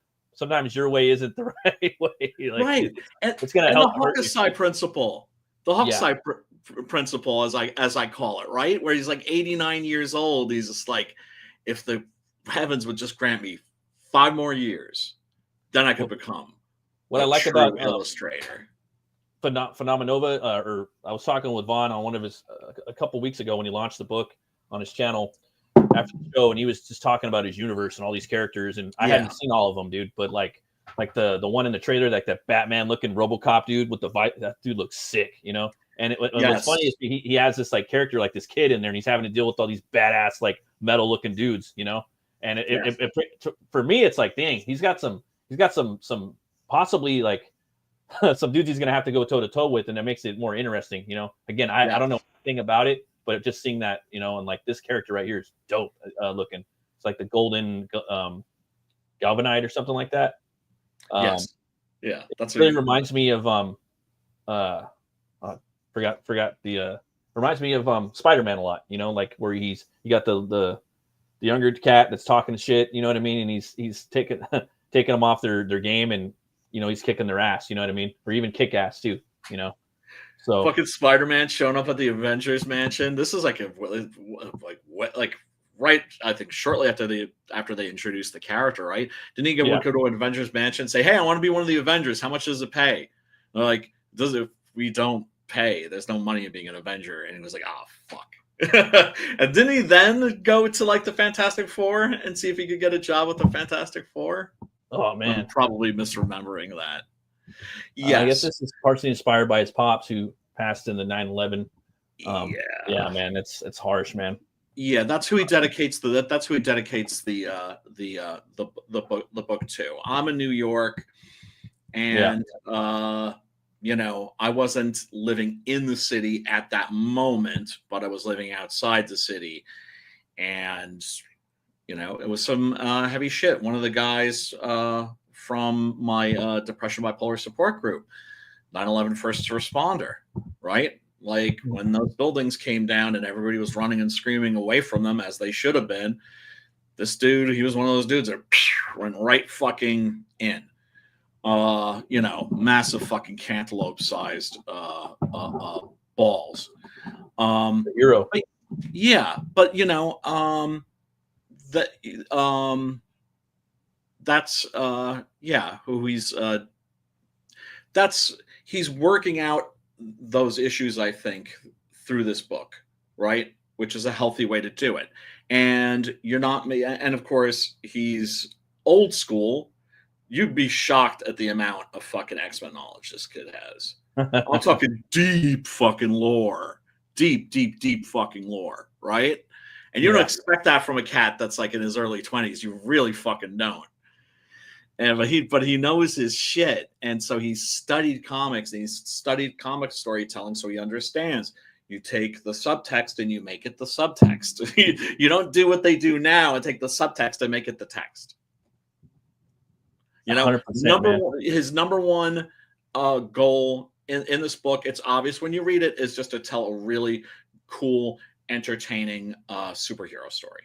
your way isn't the right way. Like Right. it's gonna And the help hurt you. Hokusai principle. The Yeah. Hokusai principle, as I call it, right? Where he's like 89 years old. He's just like, if the heavens would just grant me 5 more years, then I could become What I a like true about illustrator. Phenomenova, or I was talking with Vaughn on one of his a couple weeks ago when he launched the book on his channel after the show, and he was just talking about his universe and all these characters, and I hadn't seen all of them, dude, but like the one in the trailer, like that Batman looking RoboCop dude with that dude looks sick, you know. And what's funny is he has this like character, like this kid in there, and he's having to deal with all these badass like metal looking dudes, you know. And for me, it's like, dang, he's got some possibly like some dudes he's gonna have to go toe to toe with, and that makes it more interesting, you know. Again, I don't know anything about it, but just seeing that, you know, and like this character right here is dope looking. It's like the golden galvanite or something like that. Yes. Yeah. That's really reminds me of forgot the reminds me of Spider-Man a lot, you know, like where you got the younger cat that's talking shit, you know what I mean, and he's taking them off their game, and you know he's kicking their ass, you know what I mean, or even kick ass too, you know. So fucking Spider-Man showing up at the Avengers mansion. This is like right, I think shortly after they introduced the character, right? Didn't he go to an Avengers mansion and say, "Hey, I want to be one of the Avengers. How much does it pay?" And they're like, we don't pay. There's no money in being an Avenger. And he was like, "Oh, fuck." And didn't he then go to like the Fantastic Four and see if he could get a job with the Fantastic Four? Oh man, I'm probably misremembering that. Yeah, I guess this is partially inspired by his pops who passed in the 9/11. Yeah, man, it's harsh, man. Yeah, that's who he dedicates the book to. I'm in New York, and you know, I wasn't living in the city at that moment, but I was living outside the city, and you know, it was some heavy shit. One of the guys from my depression bipolar support group, 9/11 first responder, right? Like when those buildings came down and everybody was running and screaming away from them as they should have been, this dude, he was one of those dudes that went right fucking in. You know, massive fucking cantaloupe-sized balls. Hero. Yeah, but you know, that's who he's working out those issues, I think, through this book, right? Which is a healthy way to do it. And and of course he's old school. You'd be shocked at the amount of fucking X-Men knowledge this kid has. I'm talking deep fucking lore. Deep fucking lore, right? And you don't expect that from a cat that's like in his early 20s. You really fucking don't. But he knows his shit, and so he's studied comics and he's studied comic storytelling, so he understands. You take the subtext and you make it the subtext. You don't do what they do now and take the subtext and make it the text. You know, his number one goal in this book, it's obvious when you read it, is just to tell a really cool, entertaining superhero story.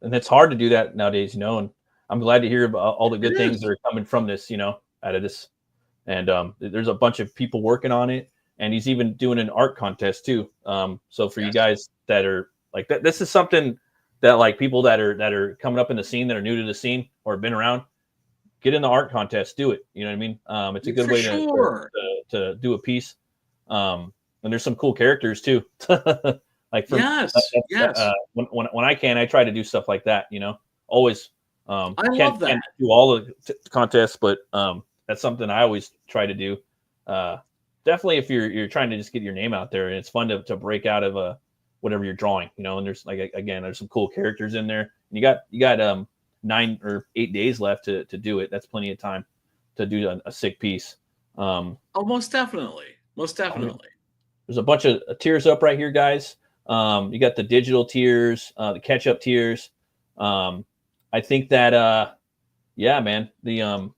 And it's hard to do that nowadays, you know, and I'm glad to hear about all the good things that are coming from this, you know, out of this. And there's a bunch of people working on it, and he's even doing an art contest too. So for you guys that are like that, this is something that like people that are coming up in the scene, that are new to the scene or have been around, get in the art contest, do it. You know what I mean? It's a good way to do a piece. And there's some cool characters too. Like when I can, I try to do stuff like that. Always. I love that. Can't do all the contests, but that's something I always try to do. Definitely, if you're trying to just get your name out there, and it's fun to break out of whatever you're drawing. And there's there's some cool characters in there. And you got 9 or 8 days left to do it. That's plenty of time to do a sick piece. Most definitely. There's a bunch of tiers up right here, guys. You got the digital tiers, the catch-up tiers. I think that man, the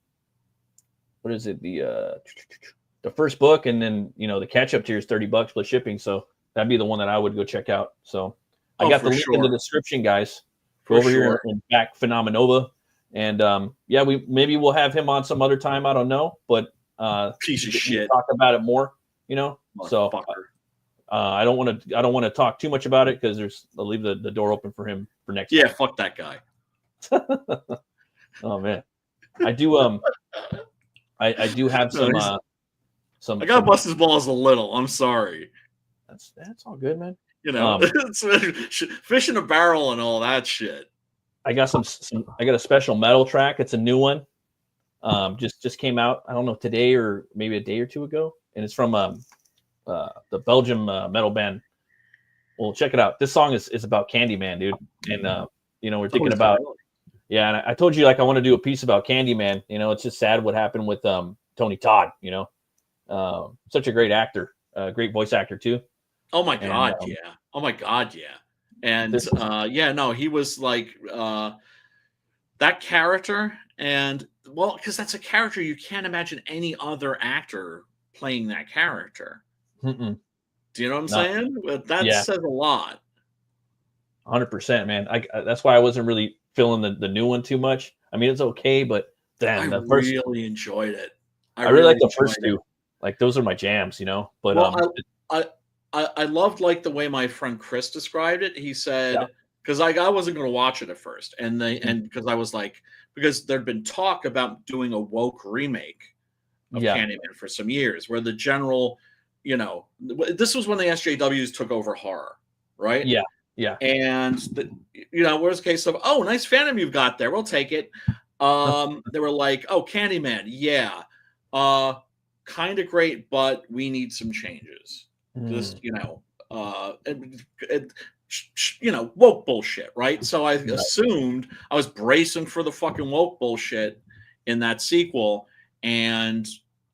what is it? The first book, and then the catch-up tier is $30 plus shipping. So that'd be the one that I would go check out. So I got the link in the description, guys. Go over here and back Phenomenova. And maybe we'll have him on some other time. I don't know, but piece of shit. Talk about it more, So I don't want to talk too much about it because I'll leave the door open for him for next time. Fuck that guy. Oh man. I do I do have some I gotta bust his balls a little. I'm sorry. That's all good, man. It's fish in a barrel and all that shit. I got I got a special metal track. It's a new one. Just came out. I don't know, today or maybe a day or two ago, and it's from the Belgium metal band. Well, check it out. This song is about Candyman, dude. And we're thinking about and I told you I want to do a piece about Candyman. It's just sad what happened with Tony Todd. Such a great actor, great voice actor too. Oh my god, yeah. Oh my god, yeah. And he was like that character, and because that's a character you can't imagine any other actor playing that character. Mm-mm. Do you know what I'm saying? That says a lot. 100%, man. That's why I wasn't really feeling the new one too much. I mean, it's okay, but damn, I really enjoyed it. I really like the first two. Like those are my jams, But I loved the way my friend Chris described it. He said, because I wasn't going to watch it at first, and because I was because there'd been talk about doing a woke remake of Candyman for some years, where the general, this was when the SJWs took over horror, right? Yeah. And worst case of, oh, nice Phantom you've got there, we'll take it. They were like, oh, Candyman, kind of great, but we need some changes. Just woke bullshit, right? So I assumed I was bracing for the fucking woke bullshit in that sequel, and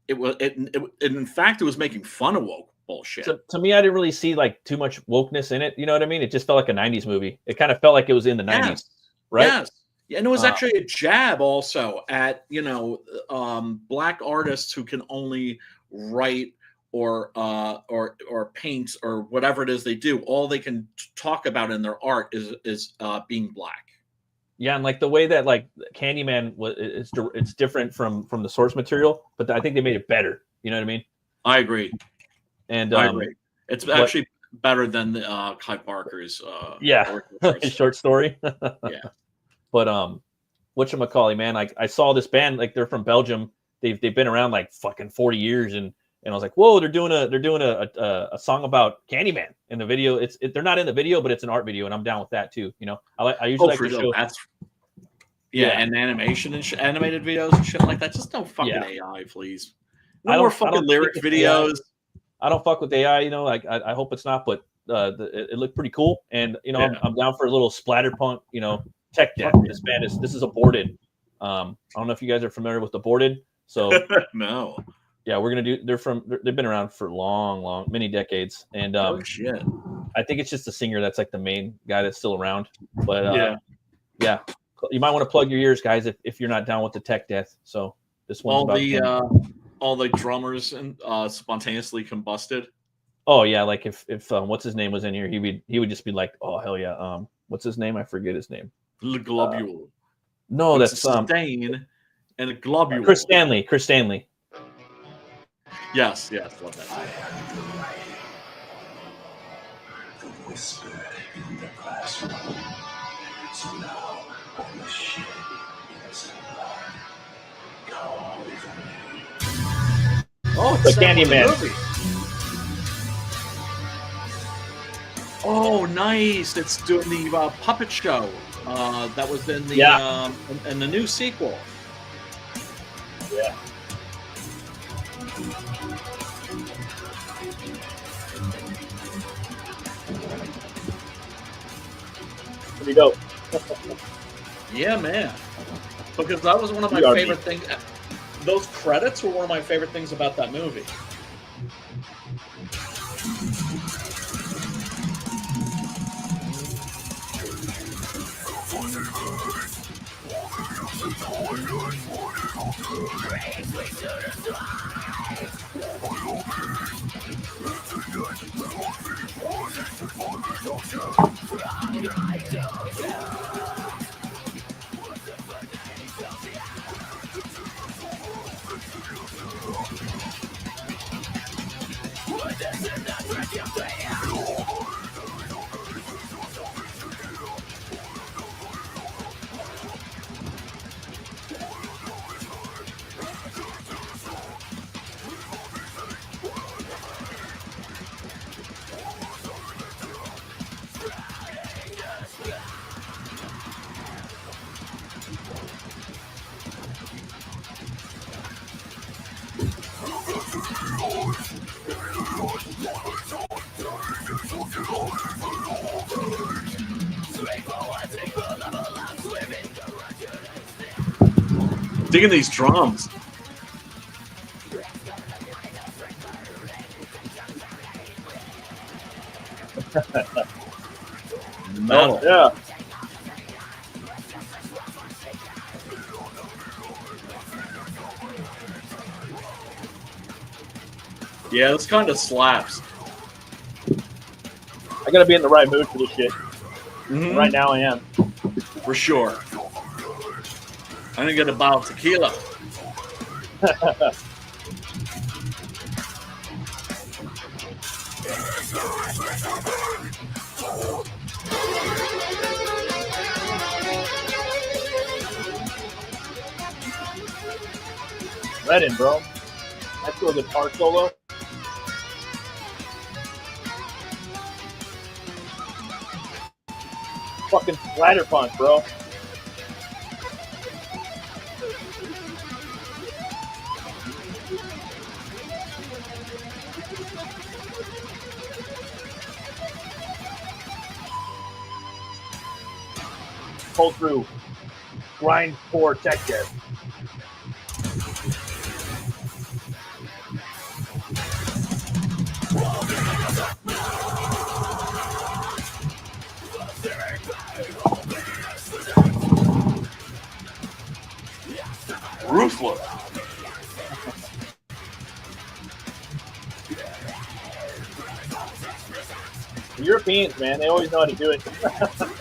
in fact it was making fun of woke bullshit. So, to me, I didn't really see too much wokeness in it. You know what I mean? It just felt like a 90s movie. It kind of felt like it was in the 90s, right? Yes. And it was actually a jab also at black artists who can only write or paint or whatever it is they do. All they can talk about in their art is being black. Yeah, and the way that Candyman it's different from the source material, but I think they made it better. You know what I mean? I agree. And I agree. It's actually better than the Clive Barker's short story. Yeah. But whatchamacallit, man, I saw this band, they're from Belgium. They've been around fucking 40 years, and I was like, whoa, they're doing a song about Candyman in the video. They're not in the video, but it's an art video, and I'm down with that too. I usually like to show. And animation and animated videos and shit like that. Just no fucking AI, please. No more fucking lyric videos. I don't fuck with AI. I hope it's not, but it looked pretty cool, and I'm down for a little splatterpunk. Tech death. This is aborted. I don't know if you guys are familiar with aborted. So no. Yeah, we're gonna do. They've been around for many decades, and shit. I think it's just the singer that's the main guy that's still around. But yeah, you might want to plug your ears, guys, if you're not down with the tech death. So this one's all the drummers and spontaneously combusted. Oh yeah, if what's his name was in here, he would just be like, oh hell yeah. What's his name? I forget his name. Le Globule. No, that's a stain and a globule. Chris Stanley. Yes, love that. I heard the writing, the whisper in the classroom. So now all the shit is blood. Oh, The it's that Candyman. movie. Oh, nice! It's doing the puppet show that was in the in the new sequel. Yeah. Pretty dope. Yeah, man. Because that was one of my BRB. favorite things. Those credits were one of my favorite things about that movie. Digging these drums. Metal. Yeah. Yeah, this kind of slaps. I gotta be in the right mood for this shit. Mhm. Right now I am. For sure. I'm gonna get a bottle of tequila. Let in, bro. That's still a good part solo. Fucking splatter punch, bro. Pull through. Grind for tech death. Ruthless. The Europeans, man, they always know how to do it.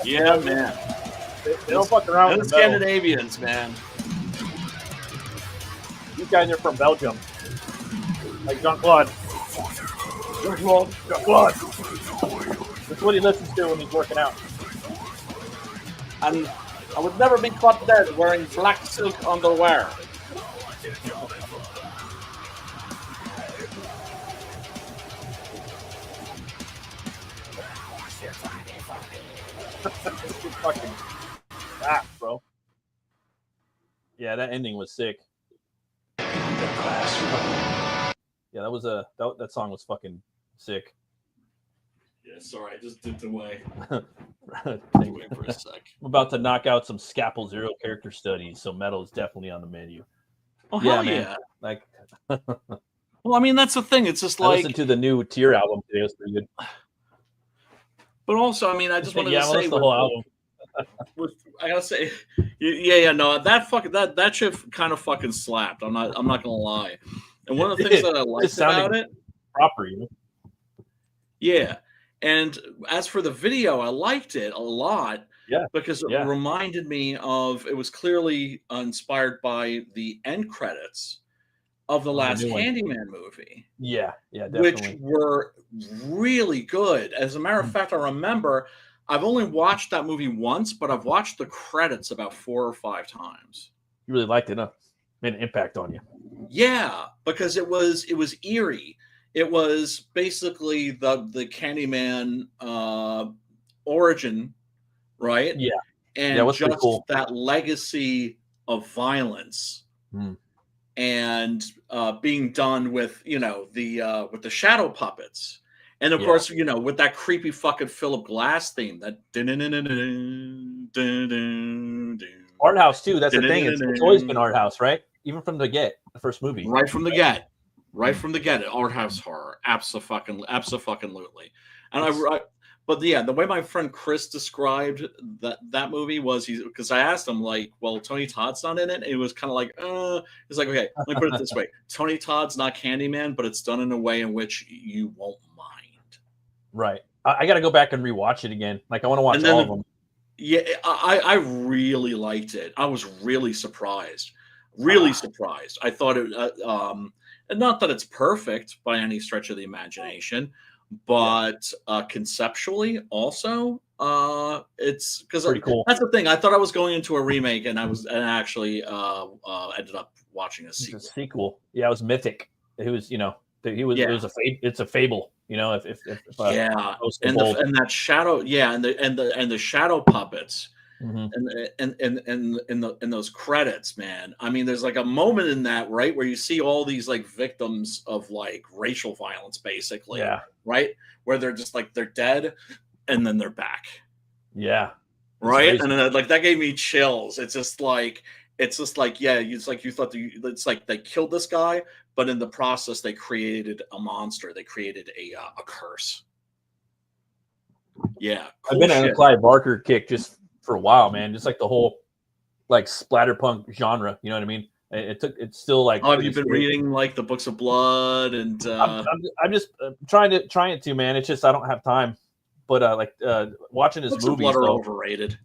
Yeah, man. They don't fuck around And with the the metal. Scandinavians, man. These guys are from Belgium. Like Jean-Claude. Jean-Claude. Jean-Claude. That's what he listens to when he's working out. And I would never be caught dead wearing black silk underwear. Fucking ah, bro. Yeah, that ending was sick. Yeah, that was that song was fucking sick. Yeah, sorry, I just dipped away. Wait for a sec. I'm about to knock out some Scalpel Zero character studies, so metal is definitely on the menu. Oh, Yeah, hell man. yeah. Like, Well, I mean, that's the thing. It's just I like. listened to the new Tear album today. It was pretty good. But also, I mean, I just wanted Yeah, to well, say. that's the whole album. I gotta say, yeah, no, that shit kind of fucking slapped. I'm not gonna lie. And one of the things that I liked about it, proper, you know. yeah. And as for the video, I liked it a lot. Yeah, because it reminded me of. It was clearly inspired by the end credits of the last new one. Candyman movie. Yeah, definitely. Which were really good. As a matter of fact, I remember I've only watched that movie once, but I've watched the credits about 4 or 5 times. You really liked it, huh? made an impact on you. Yeah, because it was eerie. It was basically the Candyman origin, right? Yeah. And Yeah, what's pretty just cool. that legacy of violence and being done with with the shadow puppets, and of course with that creepy fucking Philip Glass theme, that art house too. That's the thing. It's always been art house, right? Even from the first movie. Right from the get. Right from the get, art house horror, absolutely. And but yeah, the way my friend Chris described that movie was because I asked him like, well, Tony Todd's not in it. It was kind of like, he's like, okay, let me put it this way: Tony Todd's not Candyman, but it's done in a way in which you won't mind. Right. I got to go back and rewatch it again. Like I want to watch all of them. Yeah, I really liked it. I was really surprised. Really surprised. I thought it. And not that it's perfect by any stretch of the imagination, but conceptually also it's because pretty cool. That's the thing. I thought I was going into a remake, and I actually ended up watching a sequel. It's a sequel. Yeah, it was mythic. It was it was it's a fable. If and that shadow, and the shadow puppets. And those credits, man. I mean, there's like a moment in that, right, where you see all these like victims of like racial violence, basically, right, where they're just like they're dead, and then they're back, right, and then like that gave me chills. It's just like it's like you thought it's like they killed this guy, but in the process they created a monster. They created a curse. Yeah, cool. I've been on a Clive Barker kick just for a while, man. Just like the whole like splatterpunk genre, you know what I mean? It's still like. Oh, have you been reading like the books of blood and? I'm just trying to, man. It's just I don't have time. But watching his movies, blood are overrated.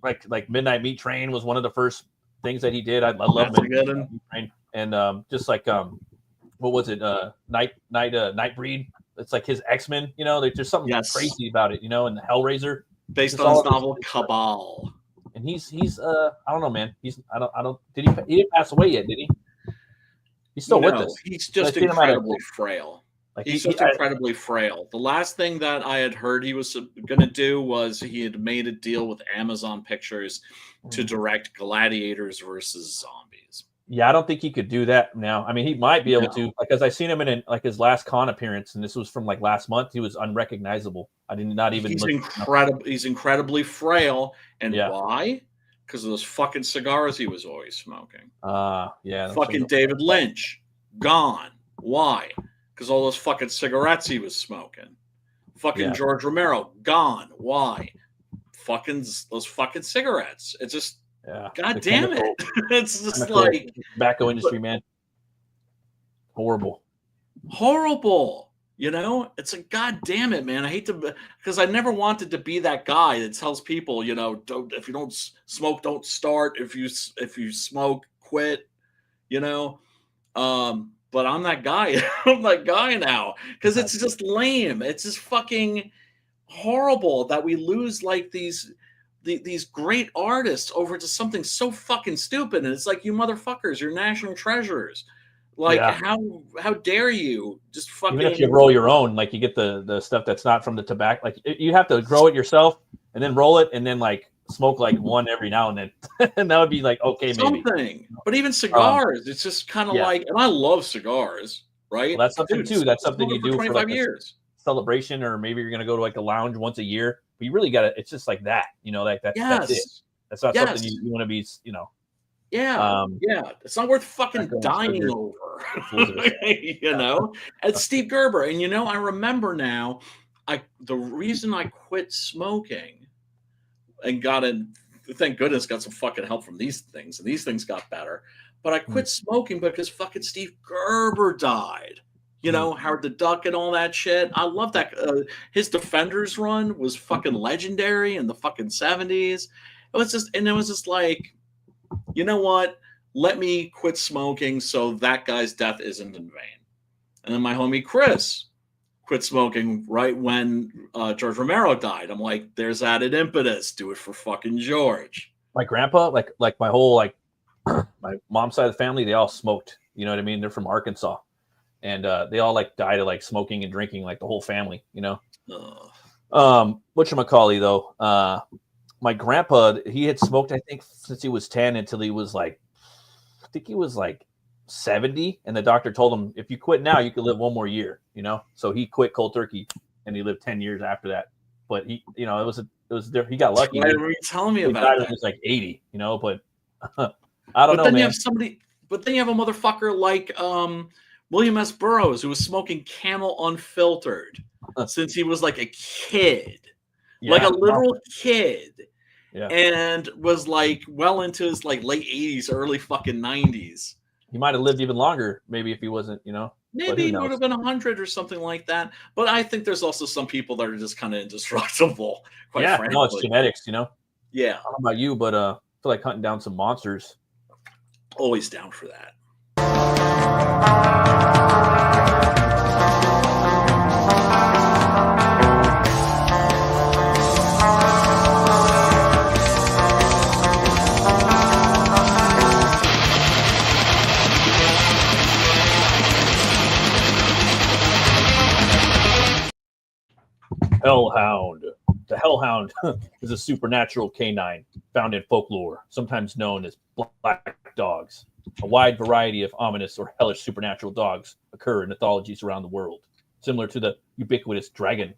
Like Midnight Meat Train was one of the first things that he did. I love Midnight Meat Train, and just like what was it? Nightbreed. It's like his X-Men. There's something crazy about it. And the Hellraiser. Based on his novel Cabal, and he's I don't know, man. He didn't pass away yet, did he? He's still with us. He's just incredibly frail. He's just incredibly frail. The last thing that I had heard he was going to do was he had made a deal with Amazon Pictures to direct Gladiators versus Zombies. Yeah, I don't think he could do that now. I mean, he might be able to, because I seen him in his last con appearance, and this was from like last month. He was unrecognizable. I did not even. He's incredible. He's incredibly frail, and why? Because of those fucking cigars he was always smoking. Yeah. Fucking David Lynch, gone. Why? Because all those fucking cigarettes he was smoking. Fucking George Romero, gone. Why? Those fucking cigarettes. It's just. Yeah. God damn it. It's just like tobacco industry, man. Horrible. It's a god damn it, man. I hate to, because I never wanted to be that guy that tells people, if you don't smoke, don't start. If you smoke, quit. But I'm that guy. I'm that guy now, because it's just lame. It's just fucking horrible that we lose like these great artists over to something so fucking stupid. And it's like, you motherfuckers, you're national treasures. Like, how dare you just fucking. Even if you roll your own, like you get the stuff that's not from the tobacco, like you have to grow it yourself and then roll it and then like smoke like one every now and then. And that would be like, okay, maybe. Something. But even cigars, it's just kind of like, and I love cigars, right? Well, that's something too. That's something you do for 25 like years. Celebration, or maybe you're going to go to like a lounge once a year. But you really got to, it's just like that, like that's it. That's not something you want to be, Yeah. It's not worth fucking dying over, It's Steve Gerber. And, I remember now, the reason I quit smoking and thank goodness, got some fucking help from these things, and these things got better. But I quit smoking because fucking Steve Gerber died. Howard the Duck and all that shit. I love that. His Defenders run was fucking legendary in the fucking 70s. It was just like, you know what? Let me quit smoking so that guy's death isn't in vain. And then my homie Chris quit smoking right when George Romero died. I'm like, there's added impetus. Do it for fucking George. My grandpa, like my whole my mom's side of the family, they all smoked. You know what I mean? They're from Arkansas, and they all like died of like smoking and drinking, like the whole family. You know. Whatchamacallit though? My grandpa, he had smoked, I think, since he was 10 until he was like, I think he was like 70, and the doctor told him, if you quit now, you could live one more year. You know, so he quit cold turkey, and he lived 10 years after that. But he, you know, it was he got lucky. Why were you telling me he about died that? when he was like 80. You know, but I don't know, then man. you have somebody. But then you have a motherfucker like William S. Burroughs, who was smoking Camel Unfiltered since he was like a kid, like a literal kid, and was like well into his like late 80s, early fucking 90s. He might have lived even longer, maybe, if he wasn't, you know. Maybe he would have been 100 or something like that. But I think there's also some people that are just kind of indestructible. Quite frankly. No, it's genetics, you know. Yeah. I don't know about you, but I feel like hunting down some monsters. Always down for that. Hellhound. The hellhound is a supernatural canine found in folklore, sometimes known as black dogs. A wide variety of ominous or hellish supernatural dogs occur in mythologies around the world. Similar to the ubiquitous dragon,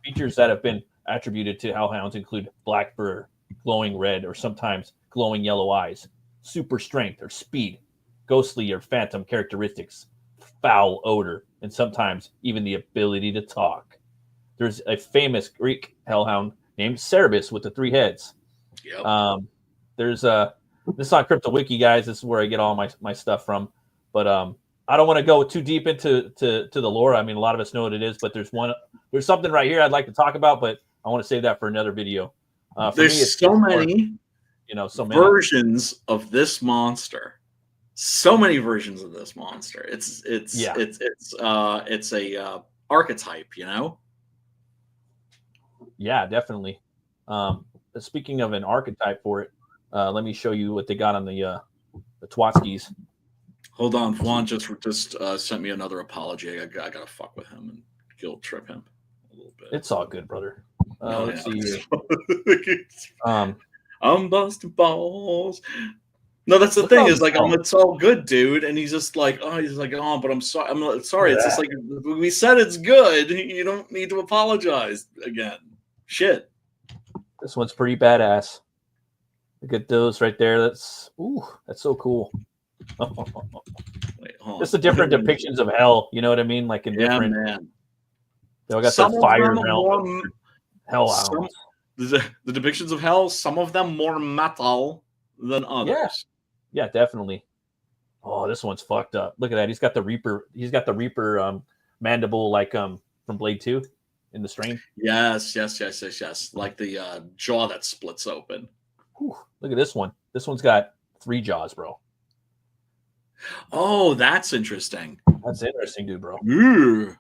features that have been attributed to hellhounds include black fur, glowing red or sometimes glowing yellow eyes, super strength or speed, ghostly or phantom characteristics, foul odor, and sometimes even the ability to talk. There's a famous Greek hellhound named Cerberus with the 3 heads. Yep. There's this is on CryptoWiki, guys. This is where I get all my stuff from. But I don't want to go too deep into the lore. I mean, a lot of us know what it is, but there's something right here I'd like to talk about, but I want to save that for another video. There's so many, so many versions of this monster. So many versions of this monster. It's a archetype, you know. Yeah, definitely. Speaking of an archetype for it, let me show you what they got on the Twatskys. Hold on, Juan just sent me another apology. I gotta fuck with him and guilt trip him a little bit. It's all good, brother. Let's see here. I'm busting balls. No, that's the thing. Is like, it's all good, dude. And he's like, but I'm sorry. I'm sorry. It's just like we said, it's good. You don't need to apologize again. Shit. This one's pretty badass. Look at those right there. That's so cool. Just the different depictions of hell. You know what I mean? Like in different. Man. They all got that fire realm. Hell. The depictions of hell. Some of them more metal than others. Yeah, definitely. Oh, this one's fucked up. Look at that. He's got the Reaper. Mandible like from Blade 2 in the strain. Yes. Like the jaw that splits open. Whew. Look at this one. This one's got 3 jaws, bro. Oh, that's interesting. That's interesting, dude, bro. Ooh.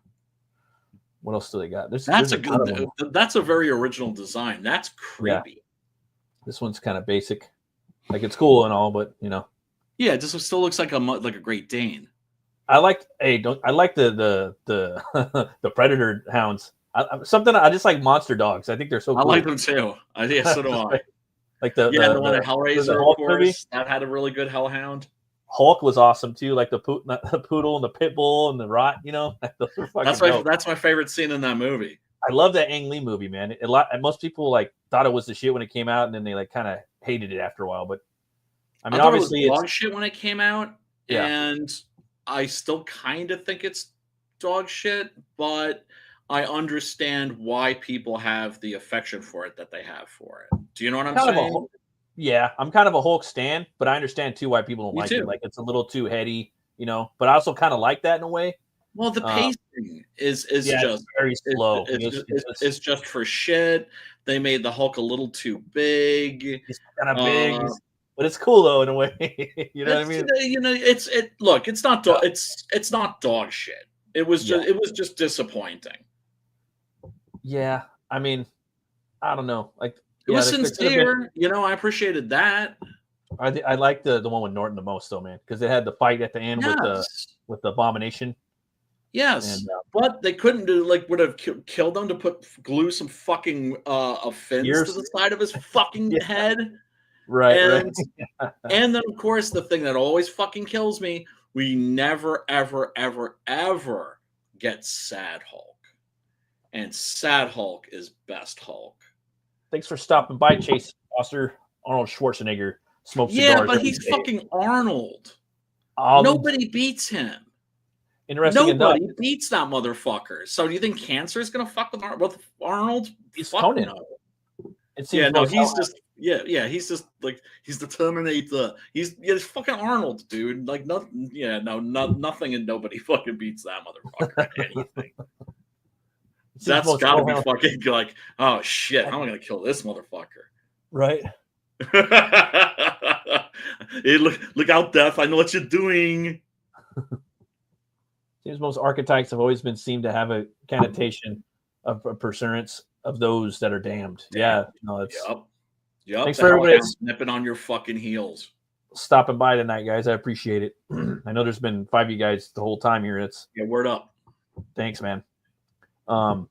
What else do they got? That's a very original design. That's creepy. Yeah. This one's kind of basic. Like it's cool and all, but you know. Yeah, it just still looks like a Great Dane. I like the the Predator hounds. I just like monster dogs. I think they're so cool. I like them too. So do I. Like the one in Hellraiser, of course. That had a really good hellhound. Hulk was awesome too, like the poodle and the pit bull and the rot. You know, that's my favorite scene in that movie. I love that Ang Lee movie, man. Most people like thought it was the shit when it came out, and then they like kind of hated it after a while. But I mean, obviously, it was dog shit when it came out, and I still kind of think it's dog shit. But I understand why people have the affection for it that they have for it. Do you know what I'm saying? I'm kind of a Hulk stan, but I understand too why people don't like it. Like it's a little too heady, you know. But I also kind of like that in a way. Well, the pacing is just very slow. It's just for shit. They made the Hulk a little too big. He's kind of big, but it's cool though in a way. You know what I mean? You know, it's not dog shit. It was just disappointing. Yeah, I mean, I don't know. Like it was sincere. You know, I appreciated that. I like the one with Norton the most, though, man, because they had the fight at the end with the Abomination. Yes, And, but they couldn't do would have killed him to glue some fucking a fence to the side of his fucking head. Right, and, right. And then of course the thing that always fucking kills me, we never ever ever ever get Sad Hulk, and Sad Hulk is best Hulk. Thanks for stopping by, Chase Foster. Arnold Schwarzenegger smokes cigars. Yeah, but he's fucking Arnold. Nobody beats him. Interesting Nobody enough, beats that motherfucker. So do you think Cancer is gonna fuck with Arnold? He's Fuck Conan. no. It seems Yeah, no, most he's just he's just like he's the Terminator. He's fucking Arnold, dude. Like nothing. Yeah, nothing and nobody fucking beats that motherfucker at anything. That's got to be fucking like, oh shit, how am I gonna kill this motherfucker? Right. Hey, look out, Death! I know what you're doing. Seems most archetypes have always been seen to have a connotation of a pursuance of those that are damned. Yeah, no, it's. Yep. Thanks for everybody nipping on your fucking heels. Stopping by tonight, guys. I appreciate it. I know there's been 5 of you guys the whole time here. It's word up. Thanks, man. I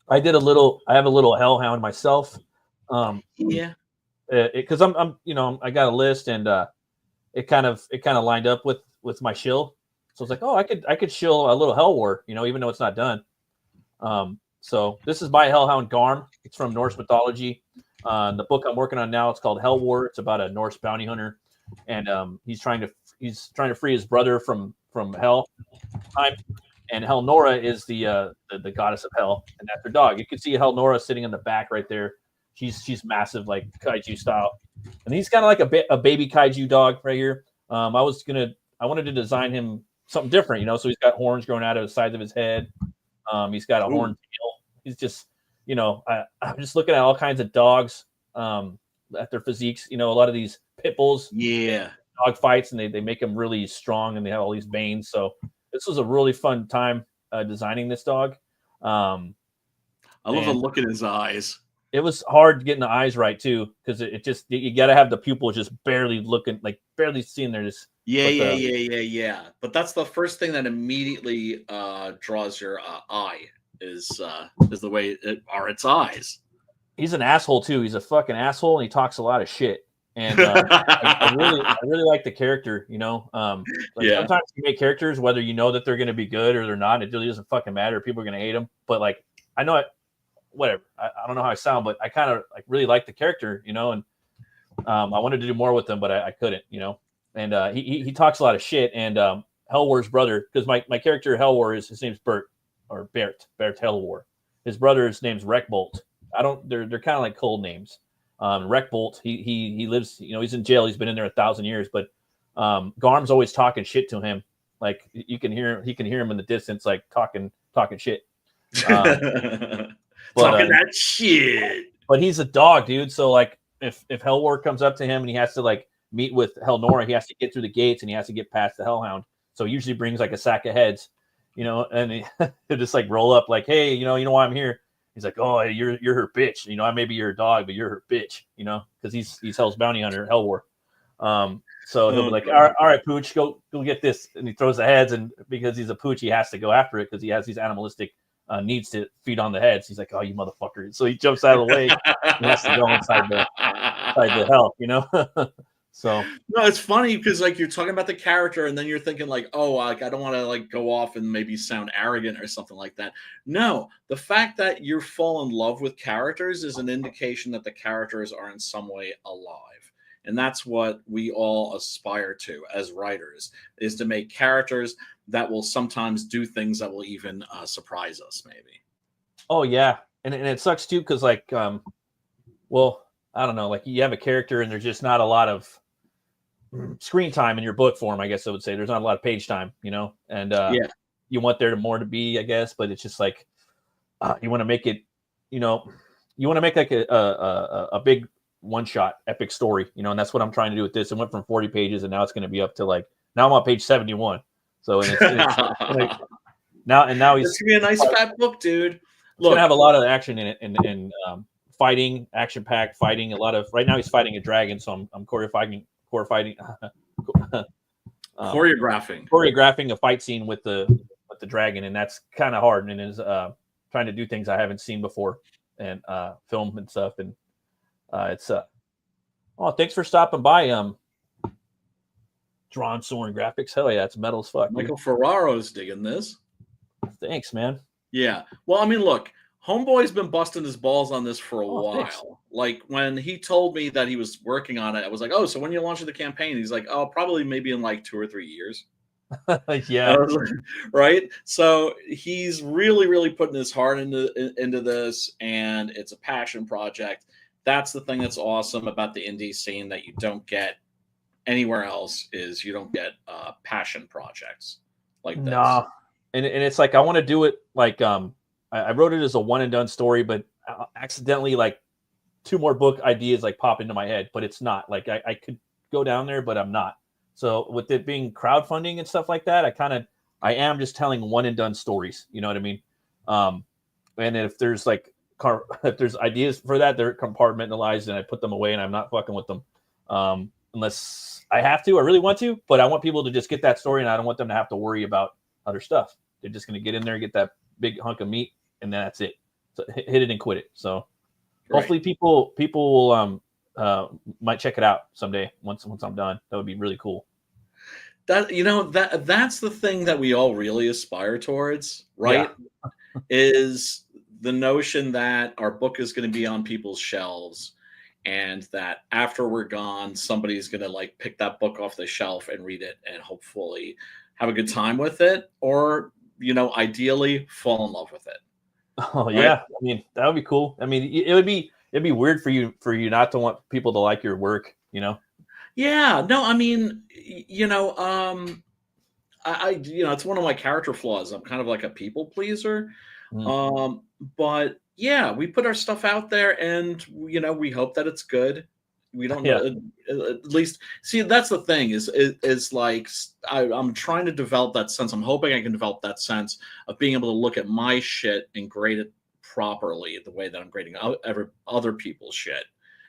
have a little hellhound myself. Because I'm I got a list, and it kind of lined up with my shill. So it's like, oh, I could shill a little Hell War, even though it's not done. So this is by Hellhound Garm. It's from Norse mythology. The book I'm working on now, it's called Hell War. It's about a Norse bounty hunter, and he's trying to free his brother from hell time. And Hell Nora is the goddess of hell, and that's her dog. You can see Hell Nora sitting in the back right there. She's massive, like kaiju style, and he's kind of like a baby kaiju dog right here. I wanted to design him something different, so he's got horns growing out of the sides of his head. He's got a horn tail. He's just, I'm just looking at all kinds of dogs at their physiques. A lot of these pit bulls, dog fights, and they make them really strong, and they have all these veins. So this was a really fun time designing this dog. I love the look in his eyes. It was hard getting the eyes right too, because you got to have the pupil just barely looking, like barely seeing there. Just yeah. But that's the first thing that immediately draws your eye is the way its eyes. He's an asshole too. He's a fucking asshole, and he talks a lot of shit. And I really like the character. Sometimes you make characters, whether you know that they're going to be good or they're not, it really doesn't fucking matter. People are going to hate them, but like I know it. Whatever. I don't know how I sound, but I kind of really like the character, and I wanted to do more with him, but I couldn't, And he talks a lot of shit. And Hell War's brother, because my character Hell War his name's Bert Hell War. His brother's name's Wreckbolt. They're kind of like cold names. Wreckbolt, he lives, he's in jail. He's been in there 1,000 years, but Garm's always talking shit to him. Like he can hear him in the distance, like talking shit. Talking that shit. But he's a dog, dude. So like if Hell War comes up to him and he has to like meet with Hell Nora, he has to get through the gates and he has to get past the Hellhound. So he usually brings like a sack of heads, and he'll just like roll up like, hey, you know why I'm here? He's like, oh, you're her bitch. I may be your dog, but you're her bitch, because he's Hell's bounty hunter, Hell War. So he'll be like, all right, Pooch, go get this. And he throws the heads, and because he's a Pooch, he has to go after it because he has these animalistic needs to feed on the heads. He's like, oh, you motherfucker. So he jumps out of the way. He has to go inside the hell, So no, it's funny because like you're talking about the character and then you're thinking like, oh, like I don't want to like go off and maybe sound arrogant or something like that. No, the fact that you fall in love with characters is an indication that the characters are in some way alive. And that's what we all aspire to as writers, is to make characters that will sometimes do things that will even surprise us, maybe. Oh, yeah. And it sucks, too, because, like, well, I don't know. Like, you have a character and there's just not a lot of screen time in your book form, I guess I would say. There's not a lot of page time, And you want there more to be, I guess. But it's just like you want to make it, you want to make like a big one-shot epic story, and that's what I'm trying to do with this. It went from 40 pages and now it's going to be up to like, now I'm on page 71. So it's like, now he's it's gonna be a nice fat book, dude. It's gonna have a lot of action in it and fighting, action-packed fighting. A lot of right now he's fighting a dragon, so I'm choreographing choreographing a fight scene with the dragon, and that's kind of hard, and is trying to do things I haven't seen before, and film and stuff, and it's oh, thanks for stopping by. Drawn Soren Graphics, hell yeah, it's metal as fuck. Michael Ferraro's digging this. Thanks, man. Yeah, well, I mean, look, Homeboy's been busting his balls on this for a while. Thanks. Like when he told me that he was working on it, I was like, "Oh, so when you launching the campaign?" He's like, "Oh, probably maybe in like 2 or 3 years." Yeah, right. So he's really putting his heart into this, and it's a passion project. That's the thing that's awesome about the indie scene that you don't get anywhere else, is you don't get passion projects like this. Nah. And it's like I want to do it like I wrote it as a one and done story, but accidentally like 2 more book ideas like pop into my head, but it's not. Like I could go down there, but I'm not. So with it being crowdfunding and stuff like that, I am just telling one and done stories. You know what I mean? And if there's like if there's ideas for that, they're compartmentalized and I put them away and I'm not fucking with them unless I have to. I really want to, but I want people to just get that story, and I don't want them to have to worry about other stuff. They're just going to get in there, get that big hunk of meat, and that's it. So hit it and quit it. So hopefully people will might check it out someday once I'm done. That would be really cool. That's the thing that we all really aspire towards, right? Yeah. Is the notion that our book is going to be on people's shelves, and that after we're gone, somebody's going to like pick that book off the shelf and read it and hopefully have a good time with it, or, ideally fall in love with it. Oh, yeah. Right? I mean, that would be cool. I mean, it'd be weird for you not to want people to like your work, Yeah, no, I mean, I it's one of my character flaws. I'm kind of like a people pleaser. But yeah, we put our stuff out there, and we hope that it's good. We don't know, at least see, that's the thing is like I'm trying to develop that sense. I'm hoping I can develop that sense of being able to look at my shit and grade it properly the way that I'm grading other people's shit.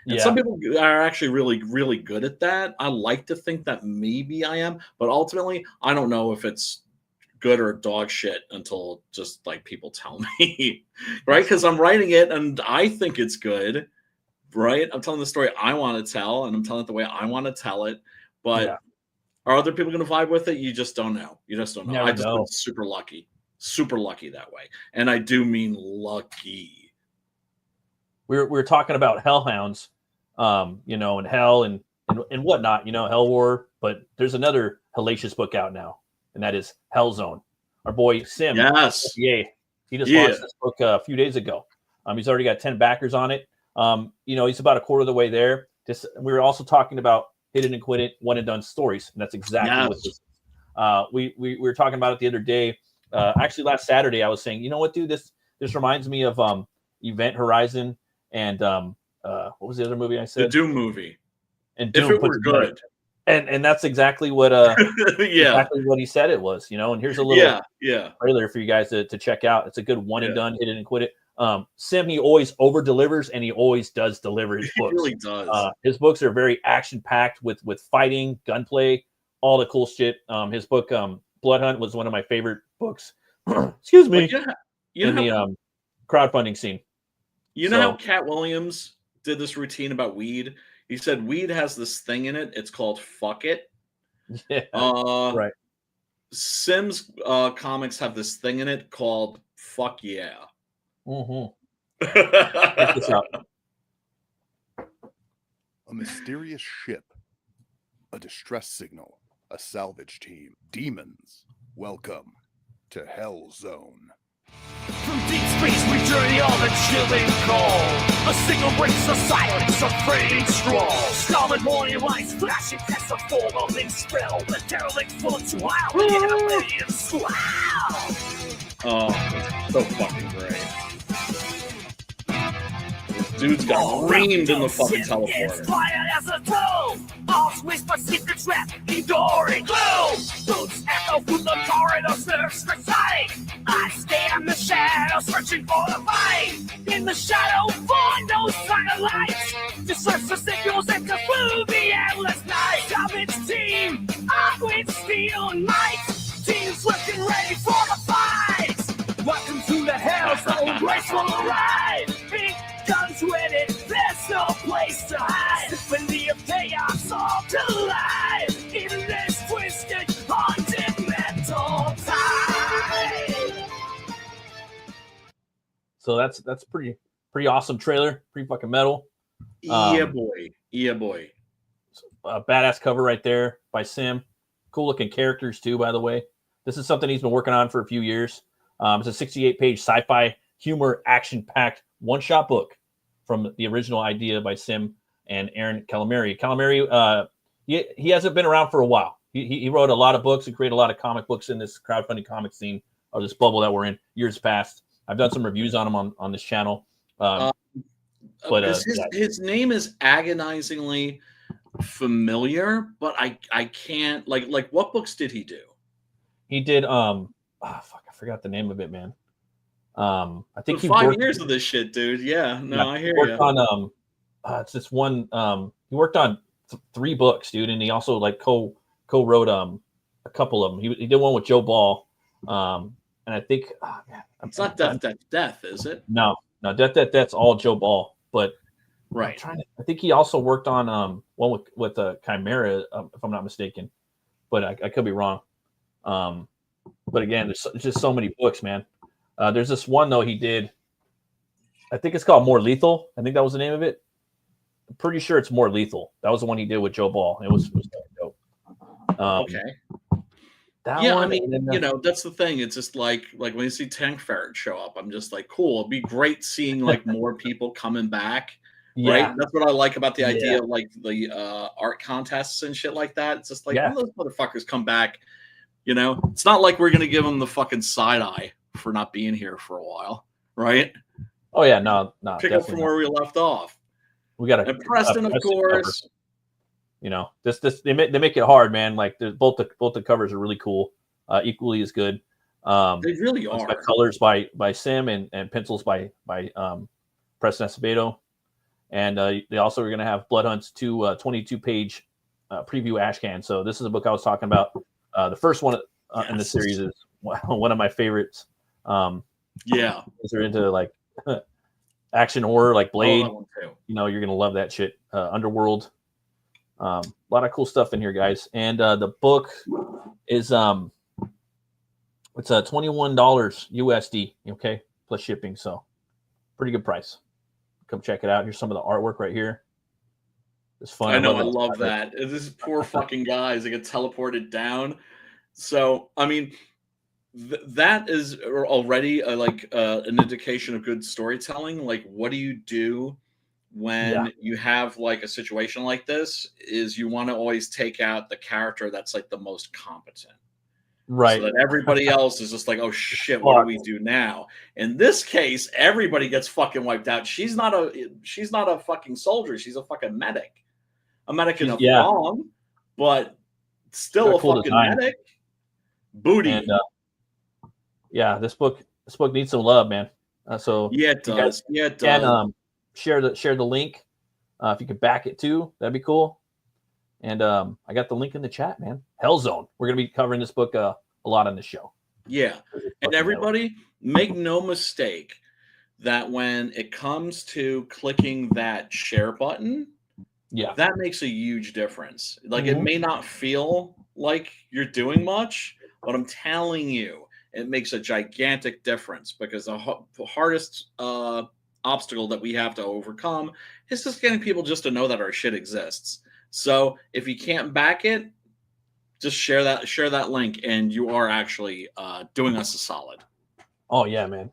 And some people are actually really, really good at that. I like to think that maybe I am, but ultimately I don't know if it's good or dog shit until just like people tell me, right? Because I'm writing it and I think it's good. Right, I'm telling the story I want to tell, and I'm telling it the way I want to tell it. But are other people going to vibe with it? You just don't know. You just don't know. I just been super lucky that way, and I do mean lucky. We're talking about hellhounds, and hell and whatnot, Hell War. But there's another hellacious book out now, and that is Hell Zone. Our boy Sim, he just launched this book a few days ago. He's already got 10 backers on it. He's about a quarter of the way there. We were also talking about hit it and quit it, one and done stories, and that's exactly what this is. We were talking about it the other day. Actually, last Saturday, I was saying, you know what, dude, this reminds me of Event Horizon and what was the other movie I said? The Doom movie. And Doom, if it were good. And that's exactly what exactly what he said it was. And here's a little trailer for you guys to check out. It's a good one and done, hit it and quit it. Sim, he always over delivers, and he always does deliver his books. He really does. His books are very action packed with fighting, gunplay, all the cool shit. His book Blood Hunt was one of my favorite books. Excuse me. In the crowdfunding scene. You know how Cat Williams did this routine about weed? He said weed has this thing in it. It's called fuck it. Yeah. Right. Sim's comics have this thing in it called fuck yeah. Check this out. A mysterious ship, a distress signal, a salvage team, demons. Welcome to Hell Zone. From deep space we journey on the chilling cold. A signal breaks the silence of fading strolls. Scarlet morning lights flashing past the foremothing spell. The derelict floats wild in a million swell. Oh, that's so fucking great. Dude's got reamed in the fucking teleporter. Quiet as a tomb. All's whisper secrets wrapped in gory gloom. Boots echo through the corridors, search for sight. I stay in the shadow, searching for the fight. In the shadow, find no sign of light. To search for signals and to through the endless night. feeling might. Teams looking ready for the fight. Welcome to the Hell Zone, graceful ride. Big guns with it, there's no place to hide. Symphony of chaos, all collide in this twisted, haunted mental tide. So that's pretty awesome trailer. Pretty fucking metal. Yeah, boy. Yeah, boy. Badass cover right there by Sim. Cool looking characters too, by the way. This is something he's been working on for a few years. It's a 68-page sci-fi humor action-packed one-shot book from the original idea by Sim and Aaron Calamari. Calamari, he hasn't been around for a while. He wrote a lot of books and created a lot of comic books in this crowdfunding comic scene, or this bubble that we're in, years past. I've done some reviews on him on this channel. His name is agonizingly familiar, but I can't like what books did he do? He did I forgot the name of it, man. I think he 5 years of this shit, dude. Yeah, no, I hear you. On it's this one. He worked on 3 books, dude, and he also like co-wrote a couple of them. He did one with Joe Ball, and I think it's not Death, is it? No, Death's all Joe Ball, but right. I think he also worked on one with Chimera, if I'm not mistaken, but I could be wrong. But again, there's just so many books, man. There's this one though he did. I think it's called More Lethal. I think that was the name of it. I'm pretty sure it's More Lethal. That was the one he did with Joe Ball. It was dope. Okay. I mean, that's the thing. It's just like when you see Tank Ferret show up, I'm just like, cool. It'd be great seeing like more people coming back. Yeah. Right. That's what I like about the idea of like the art contests and shit like that. It's just like when those motherfuckers come back, it's not like we're gonna give them the fucking side eye for not being here for a while, right? Oh yeah, no. Pick up from where we left off. We got and Preston, of course. This they make it hard, man. Like both the covers are really cool, equally as good. They really are. Got colors by Sim and pencils by Preston Acevedo, and they also are going to have Blood Hunt's 22-page preview ash can. So this is a book I was talking about. The first one in the series is one of my favorites. Those are into like action horror, like Blade. You're gonna love that shit. Underworld. A lot of cool stuff in here, guys. And the book is it's $21 USD, okay, plus shipping. So pretty good price. Come check it out. Here's some of the artwork right here. It's fun. I know, I love that. This poor fucking guys that get teleported down. So I mean, that is already an indication of good storytelling. Like, what do you do when you have like a situation like this? Is you want to always take out the character that's like the most competent, right? So that everybody else is just like, oh shit, what do we do now? In this case, everybody gets fucking wiped out. She's not a fucking soldier. She's a fucking medic. A medic in a bomb, but still a fucking medic. Booty. And, this book needs some love, man. So it does. It does. And share the link if you could back it too. That'd be cool. And I got the link in the chat, man. Hellzone. We're gonna be covering this book a lot on this show. Yeah, and everybody, make no mistake that when it comes to clicking that share button, that makes a huge difference. Like it may not feel like you're doing much, but I'm telling you, it makes a gigantic difference because the hardest obstacle that we have to overcome is just getting people just to know that our shit exists. So if you can't back it, just share that link, and you are actually doing us a solid. Oh yeah, man.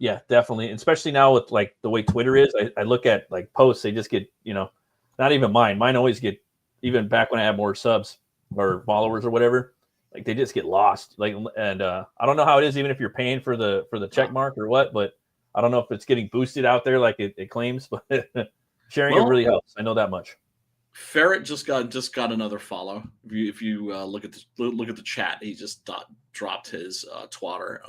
Yeah, definitely. Especially now with like the way Twitter is, I look at like posts, they just get, not even mine. Mine always get, even back when I had more subs or followers or whatever, like they just get lost. Like, and I don't know how it is, even if you're paying for the check mark or what, but I don't know if it's getting boosted out there like it claims, but sharing it really helps. I know that much. Ferret just got another follow. If you look at the chat, he just dropped his twatter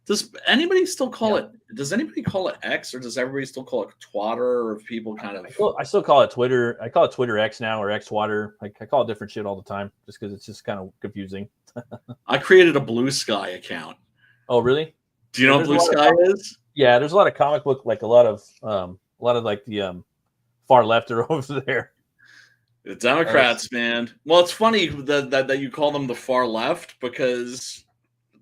Does anybody still call it? Does anybody call it X, or does everybody still call it Twatter? Or if people kind of, I still call it Twitter. I call it Twitter X now, or X Twatter. Like I call it different shit all the time, just because it's just kind of confusing. I created a Blue Sky account. Oh, really? Do you know what Blue Sky is? Yeah, there's a lot of comic book, like a lot of like the far left are over there. The Democrats, man. Well, it's funny that you call them the far left because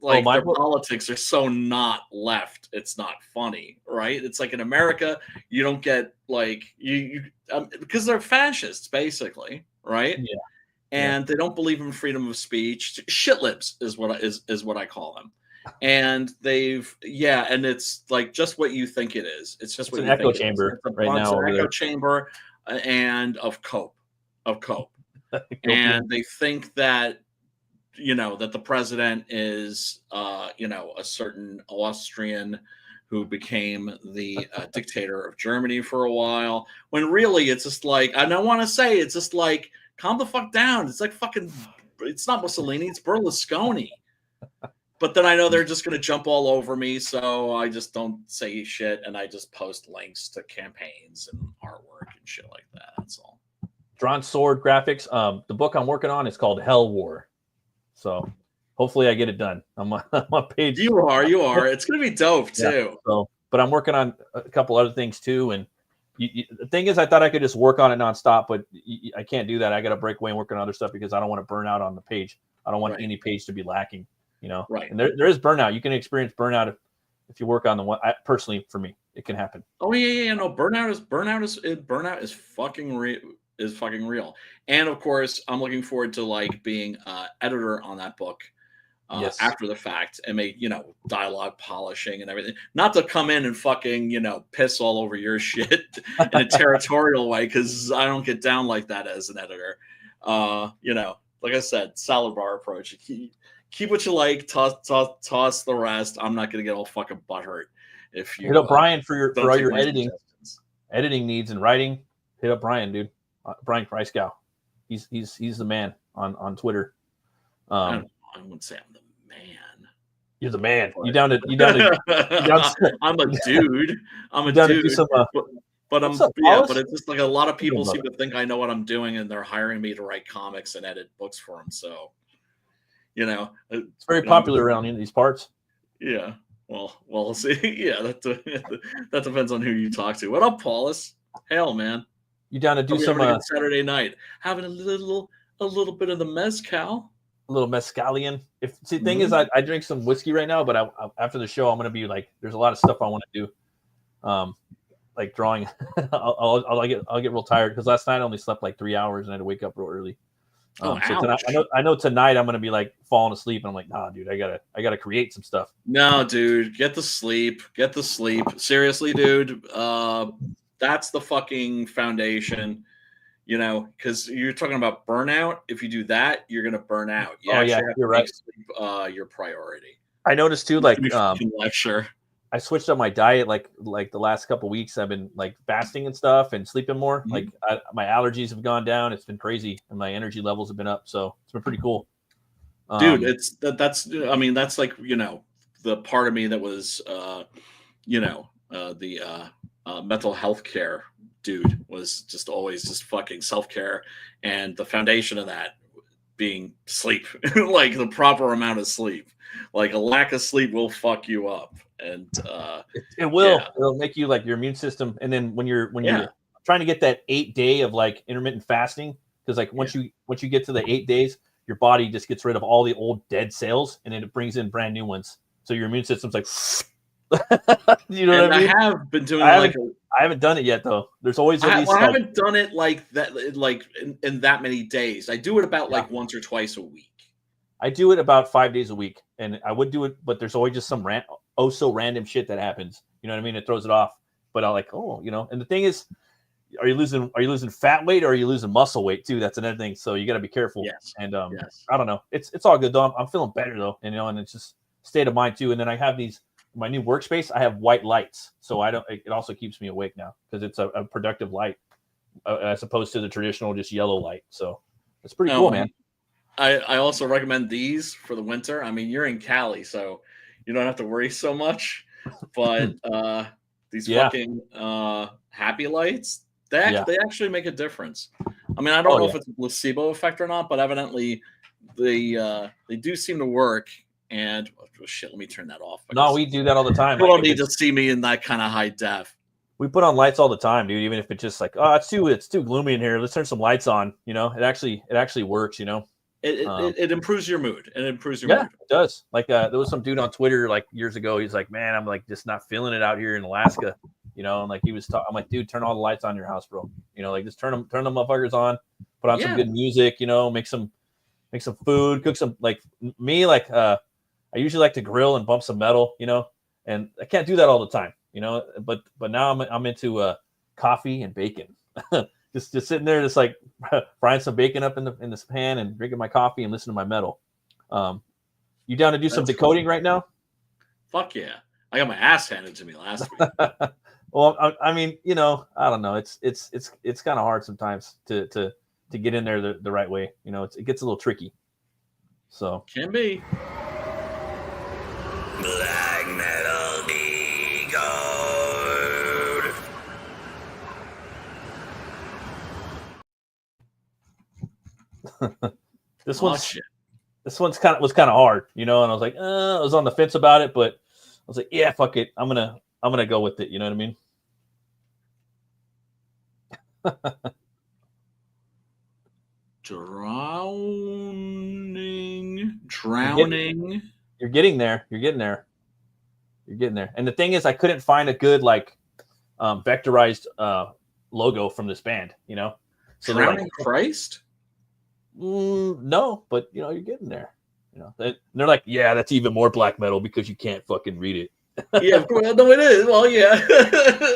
like their politics are so not left. It's not funny, right? It's like in America, you don't get like you because they're fascists, basically, right? Yeah. And they don't believe in freedom of speech. Shitlibs is what I call them. And and it's like just what you think it is. It's just what an you echo think chamber it's right now. An echo chamber and of cope. And they think that that the president is a certain Austrian who became the dictator of Germany for a while, when really it's just like, and I want to say it's just like, calm the fuck down. It's like fucking, it's not Mussolini, it's Berlusconi. But then I know they're just going to jump all over me, so I just don't say shit, and I just post links to campaigns and artwork and shit like that. That's all. Drawn sword graphics. The book I'm working on is called Hell War, so hopefully I get it done. I'm on page. You are. It's gonna be dope too. Yeah, so, but I'm working on a couple other things too. And the thing is, I thought I could just work on it nonstop, but I can't do that. I got to break away and work on other stuff because I don't want to burn out on the page. I don't want any page to be lacking. Right. And there is burnout. You can experience burnout if you work on the one. Personally, for me, it can happen. Oh yeah. No, burnout is fucking real. Is fucking real. And of course, I'm looking forward to like being editor on that book after the fact and make dialogue polishing and everything. Not to come in and fucking piss all over your shit in a territorial way, because I don't get down like that as an editor. Like I said, salad bar approach. Keep what you like, toss the rest. I'm not gonna get all fucking butthurt if you hit up Brian for all your editing needs and writing. Hit up Brian, dude. Brian Kreisgau. He's the man on Twitter. I wouldn't say I'm the man. You're the man. You down to I'm a dude. I'm a dude. To do some, but it's just like a lot of people seem to think I know what I'm doing, and they're hiring me to write comics and edit books for them. So, it's very popular around in these parts. Yeah. Well, see. Yeah, that depends on who you talk to. What up, Paulus? Hell, man. You down to do some Saturday night, having a little bit of the mezcal, a little mezcalian. The thing is, I drink some whiskey right now, but after the show, I'm gonna be like, there's a lot of stuff I want to do, like drawing. I'll get real tired because last night I only slept like 3 hours and I had to wake up real early. So tonight, I know tonight I'm gonna be like falling asleep, and I'm like, nah, dude, I gotta create some stuff. No, dude, get the sleep. Seriously, dude. That's the fucking foundation, because you're talking about burnout. If you do that, you're going to burn out. You're right. Sleep, your priority. I noticed too, like, lecture. I switched up my diet, like the last couple of weeks. I've been like fasting and stuff and sleeping more. Mm-hmm. Like my allergies have gone down. It's been crazy. And my energy levels have been up. So it's been pretty cool. Dude, that's like, the part of me that was, mental health care dude was just always just fucking self-care, and the foundation of that being sleep, like the proper amount of sleep. Like a lack of sleep will fuck you up, and it will. Yeah. It'll make you like your immune system, and then when you're trying to get that 8 day of like intermittent fasting, because like once you get to the 8 days, your body just gets rid of all the old dead cells, and then it brings in brand new ones. So your immune system's like you know what I mean? I have been doing I haven't done it yet though. There's always I haven't done it like that, like in that many days. I do it about like once or twice a week. I do it about 5 days a week, and I would do it, but there's always just some so random shit that happens. You know what I mean? It throws it off. But I'm like, and the thing is, are you losing fat weight or are you losing muscle weight too? That's another thing. So you got to be careful. Yes. And I don't know. It's all good though. I'm feeling better though, and it's just state of mind too. And then I have my new workspace. I have white lights, so it also keeps me awake now because it's a productive light as opposed to the traditional just yellow light. So it's pretty cool, man. I also recommend these for the winter. I mean, you're in Cali, so you don't have to worry so much. But these fucking happy lights, they actually make a difference. I mean, I don't know if it's a placebo effect or not, but evidently they do seem to work. And shit, let me turn that off. No, we do that all the time. You don't need to see me in that kind of high def. We put on lights all the time, dude. Even if it's just like, oh, it's too gloomy in here. Let's turn some lights on. You know, it actually works. You know, it improves your mood. It improves your mood. It does. Like there was some dude on Twitter like years ago. He's like, man, I'm like just not feeling it out here in Alaska. You know, and like he was talking. I'm like, dude, turn all the lights on in your house, bro. You know, like just turn them motherfuckers on. Put on some good music. You know, make some food. Cook some like me like I usually like to grill and bump some metal, you know, and I can't do that all the time, you know, but now I'm into coffee and bacon, just sitting there, just like frying some bacon up in this pan and drinking my coffee and listening to my metal. You down to do some decoding right now? Fuck yeah. I got my ass handed to me last week. Well, I mean, you know, I don't know. It's kind of hard sometimes to get in there the right way. You know, it gets a little tricky. So can be. Black Metal Decode. This one's kind of hard, you know, and I was like, I was on the fence about it, but I was like, yeah, fuck it, I'm gonna go with it. You know what I mean? Drowning. You're getting there. And the thing is, I couldn't find a good like vectorized logo from this band, you know. So Drowning Christ? No, but you know, you're getting there. You know, they're like, yeah, that's even more black metal because you can't fucking read it. Yeah, well, no, it is. Well, yeah,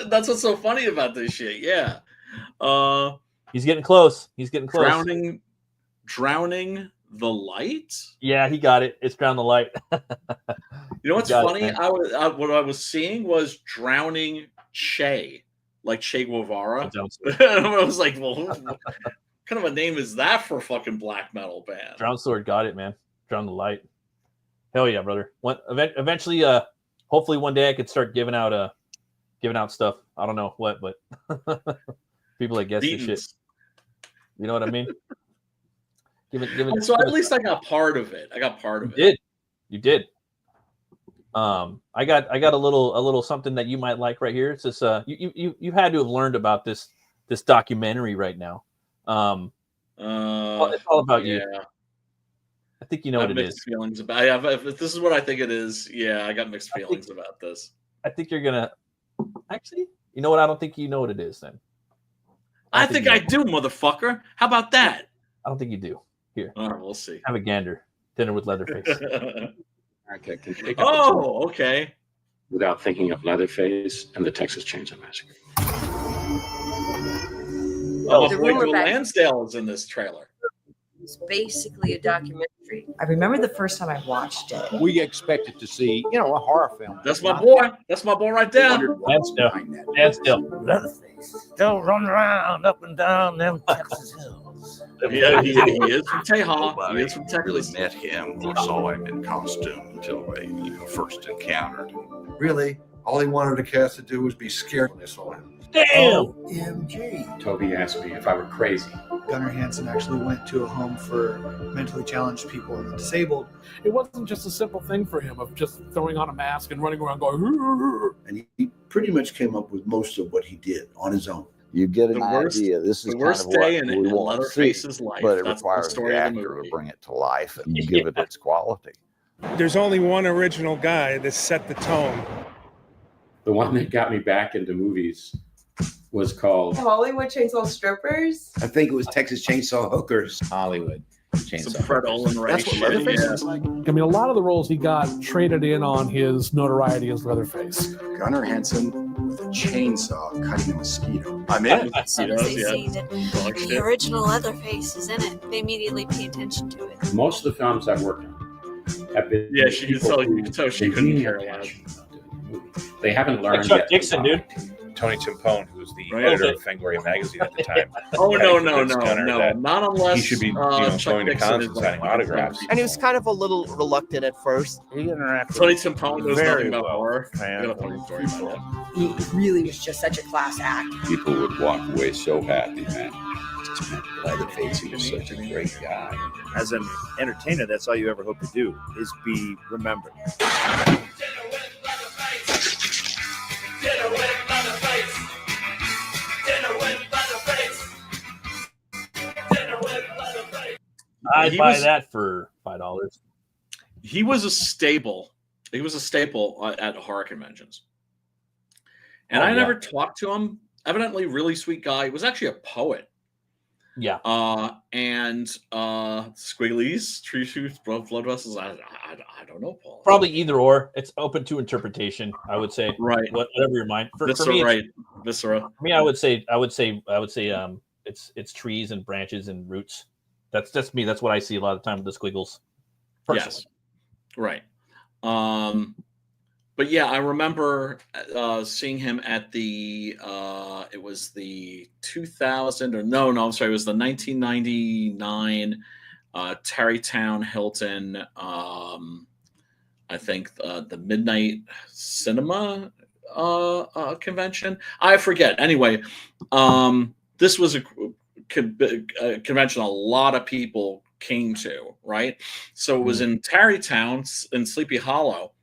that's what's so funny about this shit. Yeah, he's getting close. Drowning the light. Yeah, he got it. It's Drown the Light. You know what's funny? What I was seeing was Drowning Che, like Che Guevara. And I was like, well, what kind of a name is that for a fucking black metal band? Drown Sword got it, man. Drown the Light. Hell yeah, brother. Eventually, hopefully one day I could start giving out stuff. I don't know what, but people that guess this shit. You know what I mean? So at least I got part of it. You did. I got a little something that you might like right here. It's this. You had to have learned about this documentary right now. It's all about you. I think you know what it is. Feelings about. If this is what I think it is, yeah, I got mixed feelings about this. I think you're gonna. Actually, you know what? I don't think you know what it is. Then. I think I do, motherfucker. How about that? I don't think you do. Here. All right, we'll see. Have a gander. Dinner with Leatherface. Okay. Without thinking of Leatherface and the Texas Chainsaw Massacre. Michael Lansdale is in this trailer. It's basically a documentary. I remember the first time I watched it. We expected to see, a horror film. That's my boy. That's my boy right there. That's still. Leatherface still running around up and down them Texas hills. Yeah, he is from Tejas. He is from Texas. Really met him or saw him in costume until they first encountered him. Really, all he wanted the cast to do was be scared when they saw him. Damn! OMG. Toby asked me if I were crazy. Gunnar Hansen actually went to a home for mentally challenged people and the disabled. It wasn't just a simple thing for him of just throwing on a mask and running around going, and he pretty much came up with most of what he did on his own. You get an idea. This is the worst kind of day what in we want to see, Leatherface's life. but it That's requires the actor to bring it to life and give it its quality. There's only one original guy that set the tone. The one that got me back into movies was called Hollywood Chainsaw Strippers? I think it was Texas Chainsaw Hookers. Hollywood Chainsaw. Fred Olin, right? That's what Leatherface is like. I mean, a lot of the roles he got traded in on his notoriety as Leatherface. Gunnar Hansen with a chainsaw cutting a mosquito. I'm in. As soon as they see that the original Leatherface is in it, they immediately pay attention to it. Most of the films I've worked on have been. Yeah, you can tell she couldn't care less. They haven't learned Chuck yet. Dixon, dude. Tony Timpone, who was the Right. editor of Fangoria magazine at the time. Oh, had no, convinced Gunner that not unless he should be Chuck going to Dixon cons is, and like, signing fucking autographs. killing And he was kind of a little reluctant at first. He interacted Tony Timpone knows very nothing about well horror. with I fans got a funny and story about that. He really was just such a class act. People would walk away so happy, man. Just meant Leatherface, he was such a great guy. As an entertainer, that's all you ever hope to do is be remembered. I'd buy that for $5. He was a staple. He was a staple at horror conventions. And I never talked to him. Evidently, really sweet guy. He was actually a poet. Yeah. And Squigglies, Tree Shoots, Blood Vessels. I don't know, Paul. Probably either or. It's open to interpretation, I would say. Right. Whatever your mind. For Viscera, me, right. Viscera. For me, I would say it's trees and branches and roots. That's me. That's what I see a lot of time with the Squiggles. Personally. Yes. Right. But yeah, I remember seeing him at the it was the 2000 or no, I'm sorry, it was the 1999 Tarrytown Hilton I think the Midnight Cinema convention. I forget. Anyway, this was a convention a lot of people came to, right? So it was in Tarrytown in Sleepy Hollow.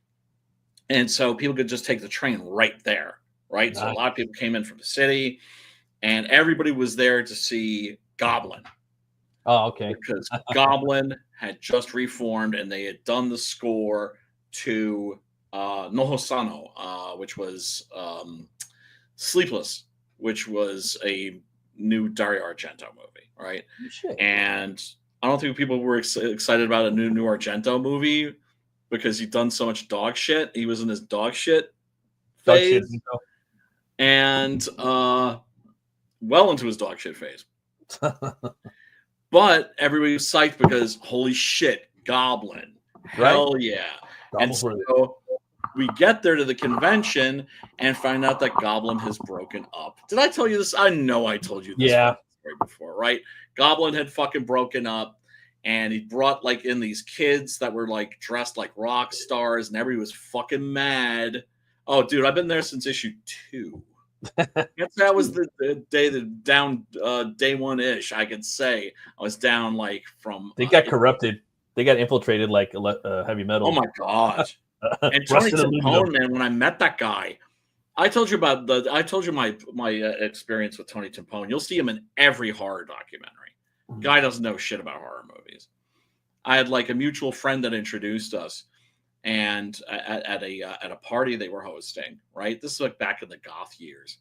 And so people could just take the train right there, right? So a lot of people came in from the city and everybody was there to see Goblin. Oh, okay. Because Goblin had just reformed and they had done the score to Nohosano, which was Sleepless, which was a new Dario Argento movie, right? Shit. And I don't think people were excited about a new Argento movie because he'd done so much dog shit. He was in his dog shit phase. And well into his dog shit phase. But everybody was psyched because holy shit, Goblin. Hell yeah. And so we get there to the convention and find out that Goblin has broken up. Did I tell you this? I know I told you this story before, right? Goblin had fucking broken up and he brought like in these kids that were like dressed like rock stars and everybody was fucking mad. Oh, dude, I've been there since issue 2. That was the day down day one-ish, I could say. I was down like from... They got corrupted. They got infiltrated like heavy metal. Oh my God. And Tony Timpone, man, when I met that guy, I told you my experience with Tony Timpone. You'll see him in every horror documentary. Guy doesn't know shit about horror movies. I had like a mutual friend that introduced us, and at a party they were hosting. Right, this is like back in the goth years,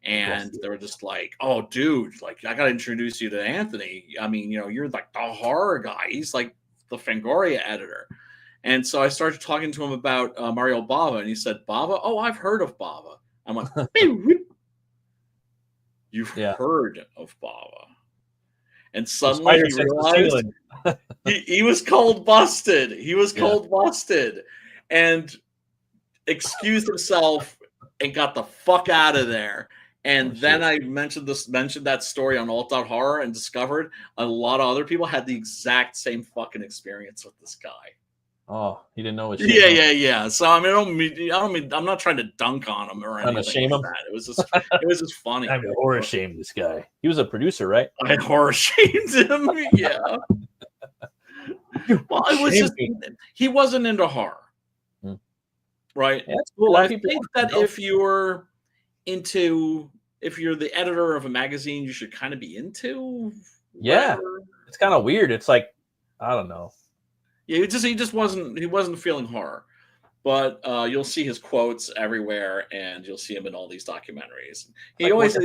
and they were just like, "Oh, dude, like I gotta introduce you to Anthony. I mean, you know, you're like the horror guy. He's like the Fangoria editor." And so I started talking to him about Mario Bava, and he said, "Bava? Oh, I've heard of Bava." I'm like, "You've heard of Bava?" And suddenly he realized he was cold busted. He was cold busted, and excused himself and got the fuck out of there. And then I mentioned that story on Alt Out Horror and discovered a lot of other people had the exact same fucking experience with this guy. Oh, he didn't know what. Yeah. So I mean, I'm not trying to dunk on him or anything. Shame like him. that. It was just funny. I horror shamed this guy. He was a producer, right? I horror shamed him. Yeah. Well, it was just he wasn't into horror, right? Yeah, that's cool. I think that if you're the editor of a magazine, you should kind of be into. Yeah, it's kind of weird. It's like I don't know. Yeah, he wasn't feeling horror, but you'll see his quotes everywhere, and you'll see him in all these documentaries. He's always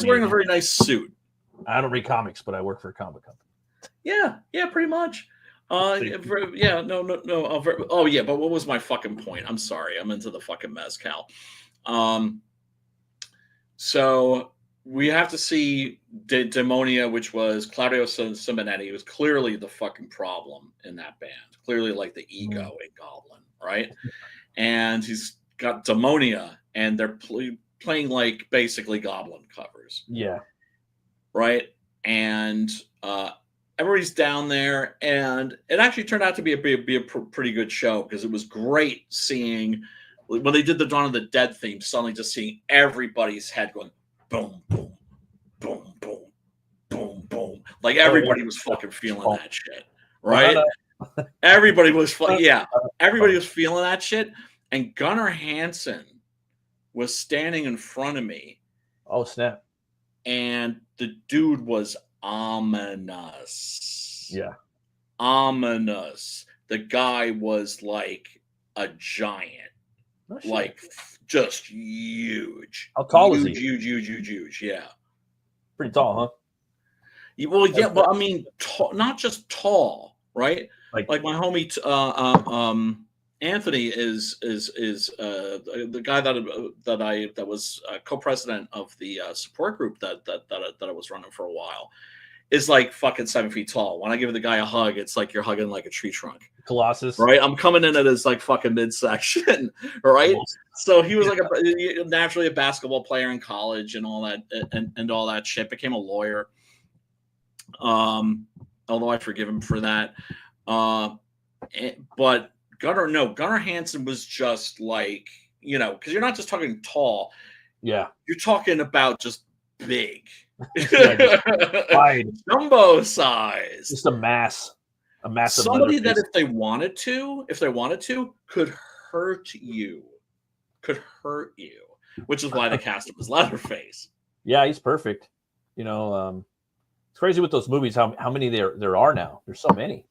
wearing a very nice suit. I don't read comics, but I work for a comic company. Yeah, pretty much. No. Oh yeah, but what was my fucking point? I'm sorry, I'm into the fucking mezcal. So we have to see Demonia, which was Claudio Simonetti. He was clearly the fucking problem in that band. Clearly like the ego in Goblin, right? And he's got Demonia, and they're playing like basically Goblin covers. Yeah. Right. And everybody's down there, and it actually turned out to be a pretty good show, because it was great seeing when they did the Dawn of the Dead theme, suddenly just seeing everybody's head going boom, boom, boom, boom, boom, boom. Like everybody was fucking feeling that shit, right? Everybody was everybody was feeling that shit. And Gunnar Hansen was standing in front of me. Oh snap! And the dude was ominous. Yeah. Ominous. The guy was like a giant. Oh, like just huge. How tall is he? Huge. Yeah. Pretty tall, huh? Well, yeah, but I mean, not just tall, right? Like my homie Anthony is the guy that was co-president of the support group that I was running for a while, is like fucking 7 feet tall. When I give the guy a hug, it's like you're hugging like a tree trunk. Colossus, right? I'm coming in at his like fucking midsection, right? So he was like naturally a basketball player in college and all that and all that shit. Became a lawyer. Although I forgive him for that. But Gunnar Hansen was just like, because you're not just talking tall. Yeah. You're talking about just big. Wide. Jumbo size. Just a massive somebody that if they wanted to, could hurt you. Which is why they cast him as Leatherface. Yeah, he's perfect. It's crazy with those movies how many there are now. There's so many.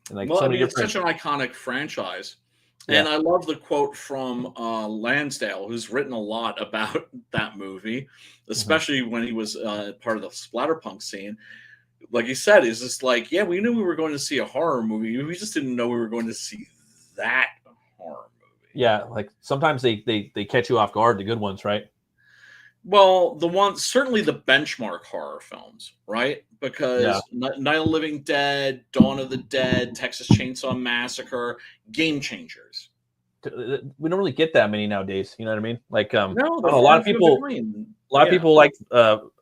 And like so many it's such an iconic franchise. Yeah. And I love the quote from Lansdale, who's written a lot about that movie, especially when he was part of the splatterpunk scene. Like he said, is just like, yeah, we knew we were going to see a horror movie. We just didn't know we were going to see that horror movie. Yeah, like sometimes they catch you off guard, the good ones, right? Well, certainly the benchmark horror films, right? Because Night of the Living Dead, Dawn of the Dead, Texas Chainsaw Massacre, game changers. We don't really get that many nowadays. You know what I mean? Like, no, a lot of people like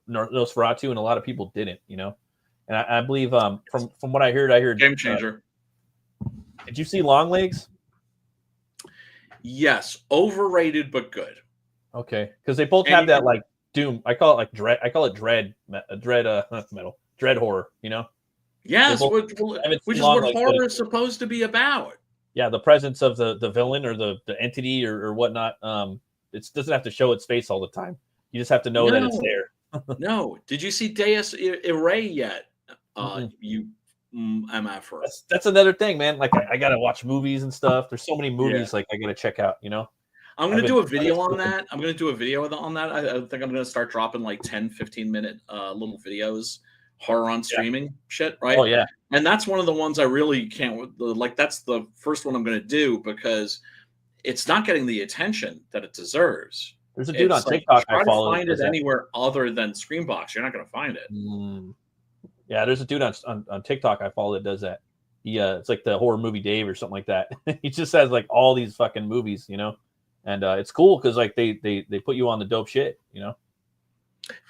Nosferatu, and a lot of people didn't. And I believe from what I heard game changer. Did you see Longlegs? Yes, overrated but good. Okay, because they both have that like Doom. I call it like dread. I call it dread metal, dread horror. Yes, which is what horror is supposed to be about. Yeah, the presence of the villain or the entity or whatnot. It doesn't have to show its face all the time. You just have to know that it's there. No, did you see Deus Irae yet? You MFer. That's another thing, man. Like I gotta watch movies and stuff. There's so many movies like I gotta check out. I'm going to do a video on that. I think I'm going to start dropping like 10, 15-minute little videos, horror on streaming shit, right? Oh, yeah. And that's one of the ones I really can't, like, that's the first one I'm going to do because it's not getting the attention that it deserves. There's a dude on TikTok I follow. Try to find it anywhere other than Screambox. You're not going to find it. Yeah, there's a dude on TikTok I follow that does that. It's like the Horror Movie Dave or something like that. He just has like all these fucking movies, And it's cool because like they put you on the dope shit,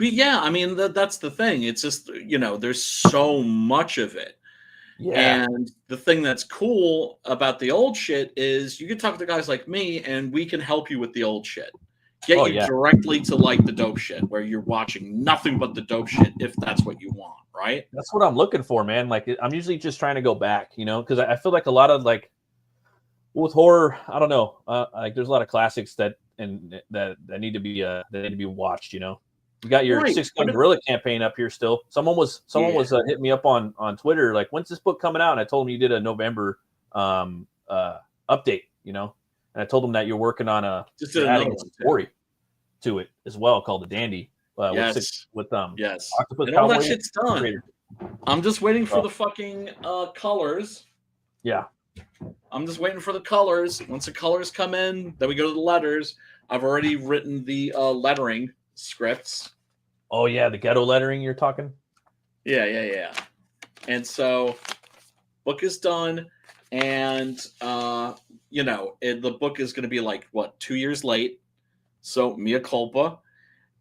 Yeah, I mean that's the thing. It's just there's so much of it. Yeah. And the thing that's cool about the old shit is you can talk to guys like me, and we can help you with the old shit. Get you directly to like the dope shit, where you're watching nothing but the dope shit if that's what you want, right? That's what I'm looking for, man. Like I'm usually just trying to go back, because I feel like a lot of like. With horror, I don't know. Like there's a lot of classics that need to be watched. You got your 6 Gun Gorilla campaign up here still. Someone was hitting me up on Twitter like, when's this book coming out? And I told him you did a November update. And I told him that you're working on adding a story to it as well called The Dandy. With Octopus and all that Cowboy shit's done. Creator. I'm just waiting for the fucking colors. Yeah. I'm just waiting for the colors. Once the colors come in, then we go to the letters. I've already written the lettering scripts. Oh yeah, the ghetto lettering you're talking? Yeah. And so book is done, and the book is going to be like 2 years late. So mea culpa.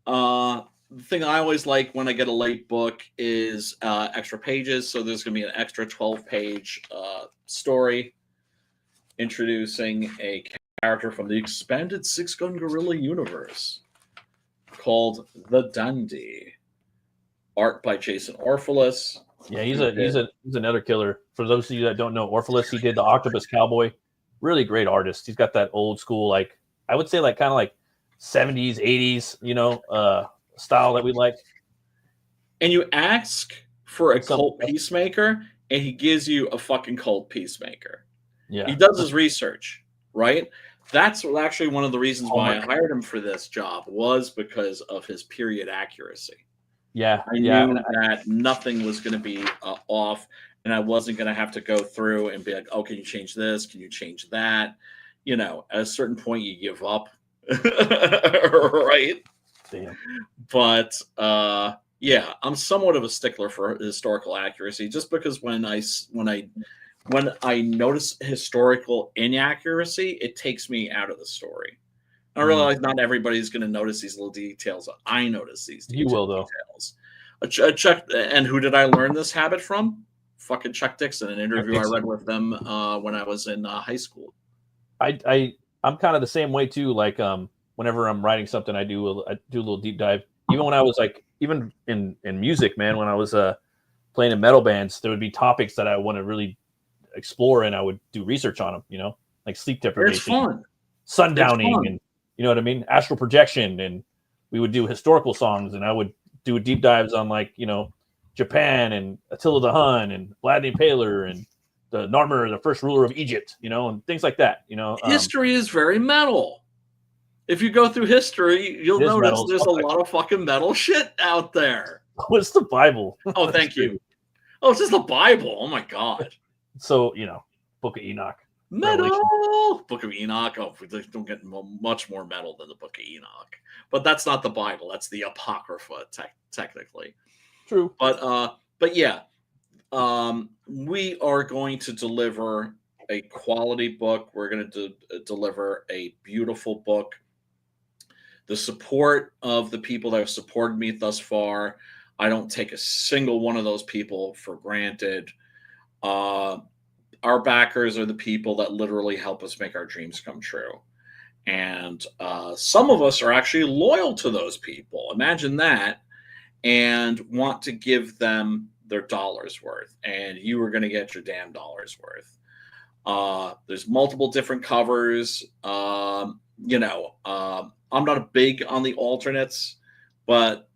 The thing I always like when I get a late book is extra pages. So there's going to be an extra 12-page story introducing a character from the expanded Six Gun Gorilla universe called the Dandy. Art by Jason Orpheus. Yeah, he's another killer. For those of you that don't know, Orpheus, he did the Octopus Cowboy. Really great artist. He's got that old school, like I would say, like kind of like 70s, 80s, style that we like. And you ask for a cult peacemaker, and he gives you a fucking cult peacemaker. Yeah, he does his research, right? That's actually one of the reasons why I hired him for this job, was because of his period accuracy. Yeah, I knew that nothing was going to be off, and I wasn't going to have to go through and be like, "Oh, can you change this? Can you change that?" At a certain point, you give up, right? Damn. But yeah, I'm somewhat of a stickler for historical accuracy, just because when I notice historical inaccuracy, it takes me out of the story. I realize not everybody's going to notice these little details. I notice these details. You will, though. Chuck, and who did I learn this habit from? Fucking Chuck Dixon, an interview I read with them when I was in high school. I'm kind of the same way too. Like whenever I'm writing something, I do a little deep dive. Even when I was even in music, man, when I was playing in metal bands, there would be topics that I want to really explore, and I would do research on them. Like sleep deprivation, it's fun, sundowning, it's fun. and you know what I mean, astral projection, and we would do historical songs, and I would do deep dives on Japan and Attila the Hun and Vlad the Impaler and the Narmer, the first ruler of Egypt, and things like that. History is very metal. If you go through history, you'll notice there's a lot of fucking metal shit out there. What's the Bible? Oh, thank you. Oh, it's just the Bible. Oh my God. So, Book of Enoch. Metal! Book of Enoch. Oh, we don't get much more metal than the Book of Enoch. But that's not the Bible. That's the Apocrypha, technically. True. But yeah, we are going to deliver a quality book. We're going to deliver a beautiful book. The support of the people that have supported me thus far, I don't take a single one of those people for granted. Our backers are the people that literally help us make our dreams come true. And some of us are actually loyal to those people. Imagine that. And want to give them their dollar's worth. And you are going to get your damn dollar's worth. There's multiple different covers. I'm not big on the alternates, but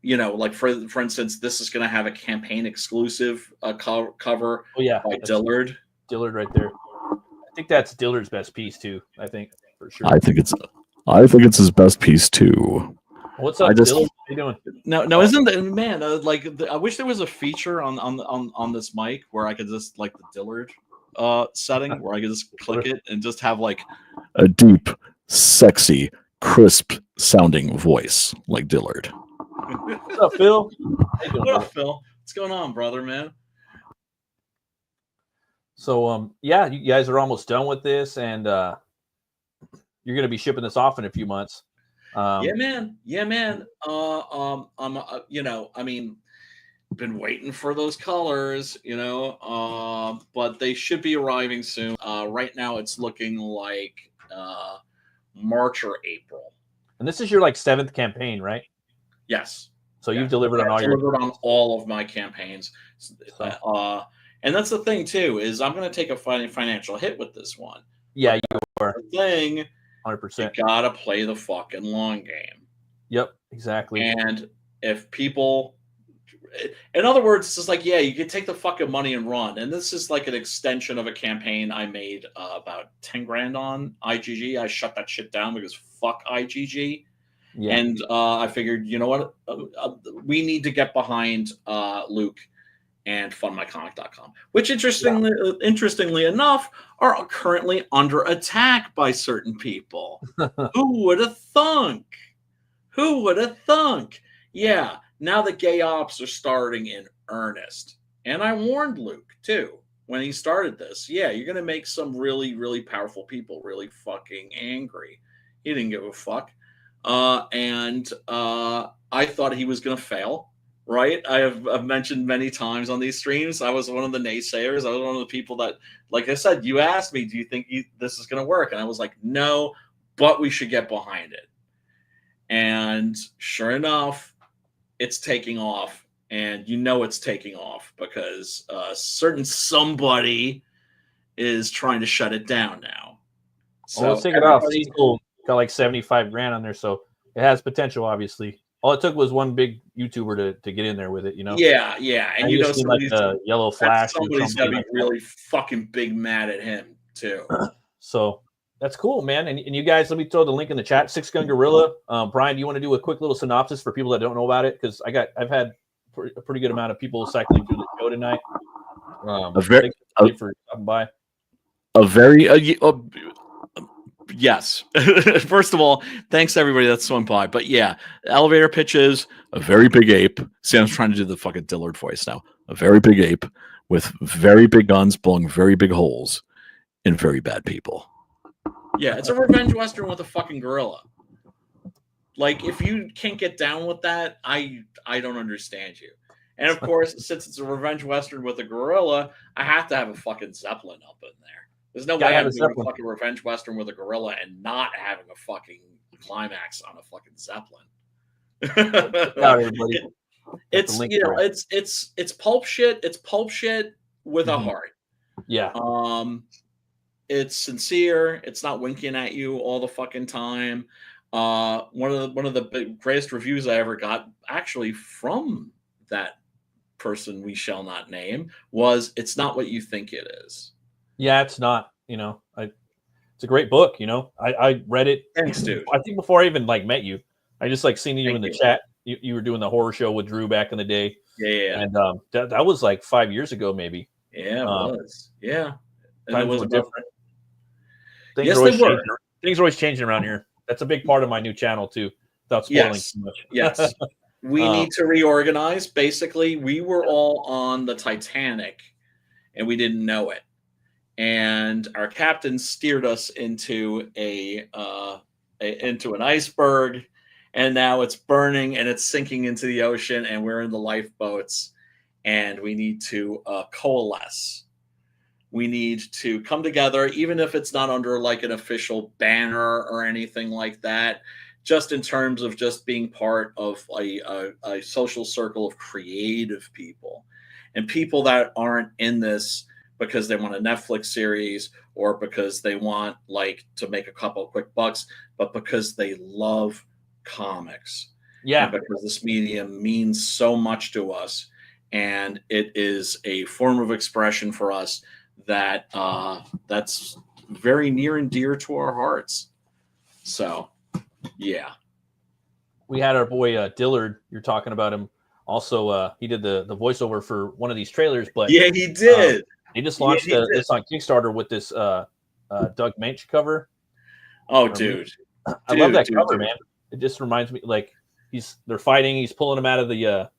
like for instance, this is going to have a campaign exclusive cover. Oh yeah, by Dillard. Dillard right there. I think that's Dillard's best piece too. I think for sure. I think it's his best piece too. What's up, Dillard? How you doing? No, isn't that, man? I wish there was a feature on this mic where I could just like the Dillard setting where I could just click it and just have like a deep, sexy, crisp sounding voice like Dillard. What's up, Phil? What up, Phil? What's going on, brother, man? So yeah, you guys are almost done with this, and you're going to be shipping this off in a few months. Yeah, man. Been waiting for those colors, but they should be arriving soon. Right now, it's looking like March or April. And this is your 7th campaign, right? Yes. So you've delivered on all of my campaigns. And that's the thing too, is I'm going to take a financial hit with this one. Yeah, you are. The thing, 100%. You gotta play the fucking long game. Yep, exactly. And if people, in other words, it's just like, yeah, you can take the fucking money and run. And this is like an extension of a campaign I made about 10 grand on IGG. I shut that shit down because fuck IGG. Yeah. And I figured, you know what? We need to get behind Luke and fundmycomic.com, which interestingly enough are currently under attack by certain people. Who would have thunk? Yeah, now the gay ops are starting in earnest. And I warned Luke too when he started this. Yeah, you're going to make some really, really powerful people really fucking angry. He didn't give a fuck. and I thought he was going to fail. Right, I've mentioned many times on these streams. I was one of the naysayers. I was one of the people that, like I said, you asked me, "Do you think this is going to work?" And I was like, "No, but we should get behind it." And sure enough, it's taking off, and it's taking off because certain somebody is trying to shut it down now. So let's take it off. Cecil got like 75 grand on there, so it has potential. Obviously, all it took was one big YouTuber to get in there with it. Yeah, yeah, and like a yellow flash. Somebody's got to be really fucking big mad at him too. So that's cool, man. And you guys, let me throw the link in the chat. Six Gun Gorilla. Brian, do you want to do a quick little synopsis for people that don't know about it? Because I've had a pretty good amount of people cycling through the show tonight. For stopping by. Yes. First of all, thanks to everybody that's swung by. But yeah, elevator pitches. A very big ape. See, I'm trying to do the fucking Dillard voice now. A very big ape with very big guns blowing very big holes in very bad people. Yeah, it's a revenge western with a fucking gorilla. Like, if you can't get down with that, I don't understand you. And of course, since it's a revenge western with a gorilla, I have to have a fucking Zeppelin up in there. There's no way I'm doing a fucking revenge western with a gorilla and not having a fucking climax on a fucking Zeppelin. It's pulp shit. It's pulp shit with a heart. Yeah. It's sincere. It's not winking at you all the fucking time. One of the greatest reviews I ever got, actually from that person we shall not name, was "It's not what you think it is." Yeah, it's not. It's a great book. I read it. Thanks, dude. I think before I even met you, I just seen you in the chat. You were doing the horror show with Drew back in the day. Yeah. And that was like 5 years ago, maybe. Yeah, it was. Yeah. And times were different. Yes, they were. Things are always changing around here. That's a big part of my new channel too. Without spoiling too much. Yes. We need to reorganize. Basically, we were all on the Titanic, and we didn't know it. And our captain steered us into into an iceberg, and now it's burning and it's sinking into the ocean, and we're in the lifeboats, and we need to coalesce. We need to come together, even if it's not under like an official banner or anything like that, just in terms of just being part of a social circle of creative people and people that aren't in this because they want a Netflix series or because they want to make a couple of quick bucks, but because they love comics. Yeah. And because this medium means so much to us, and it is a form of expression for us that that's very near and dear to our hearts. So, yeah. We had our boy Dillard. You're talking about him. Also, he did the voiceover for one of these trailers. But yeah, he did. They just launched this on Kickstarter with this Doug Mensch cover. Oh, dude. I love that cover, man. It just reminds me, they're fighting. He's pulling him out of the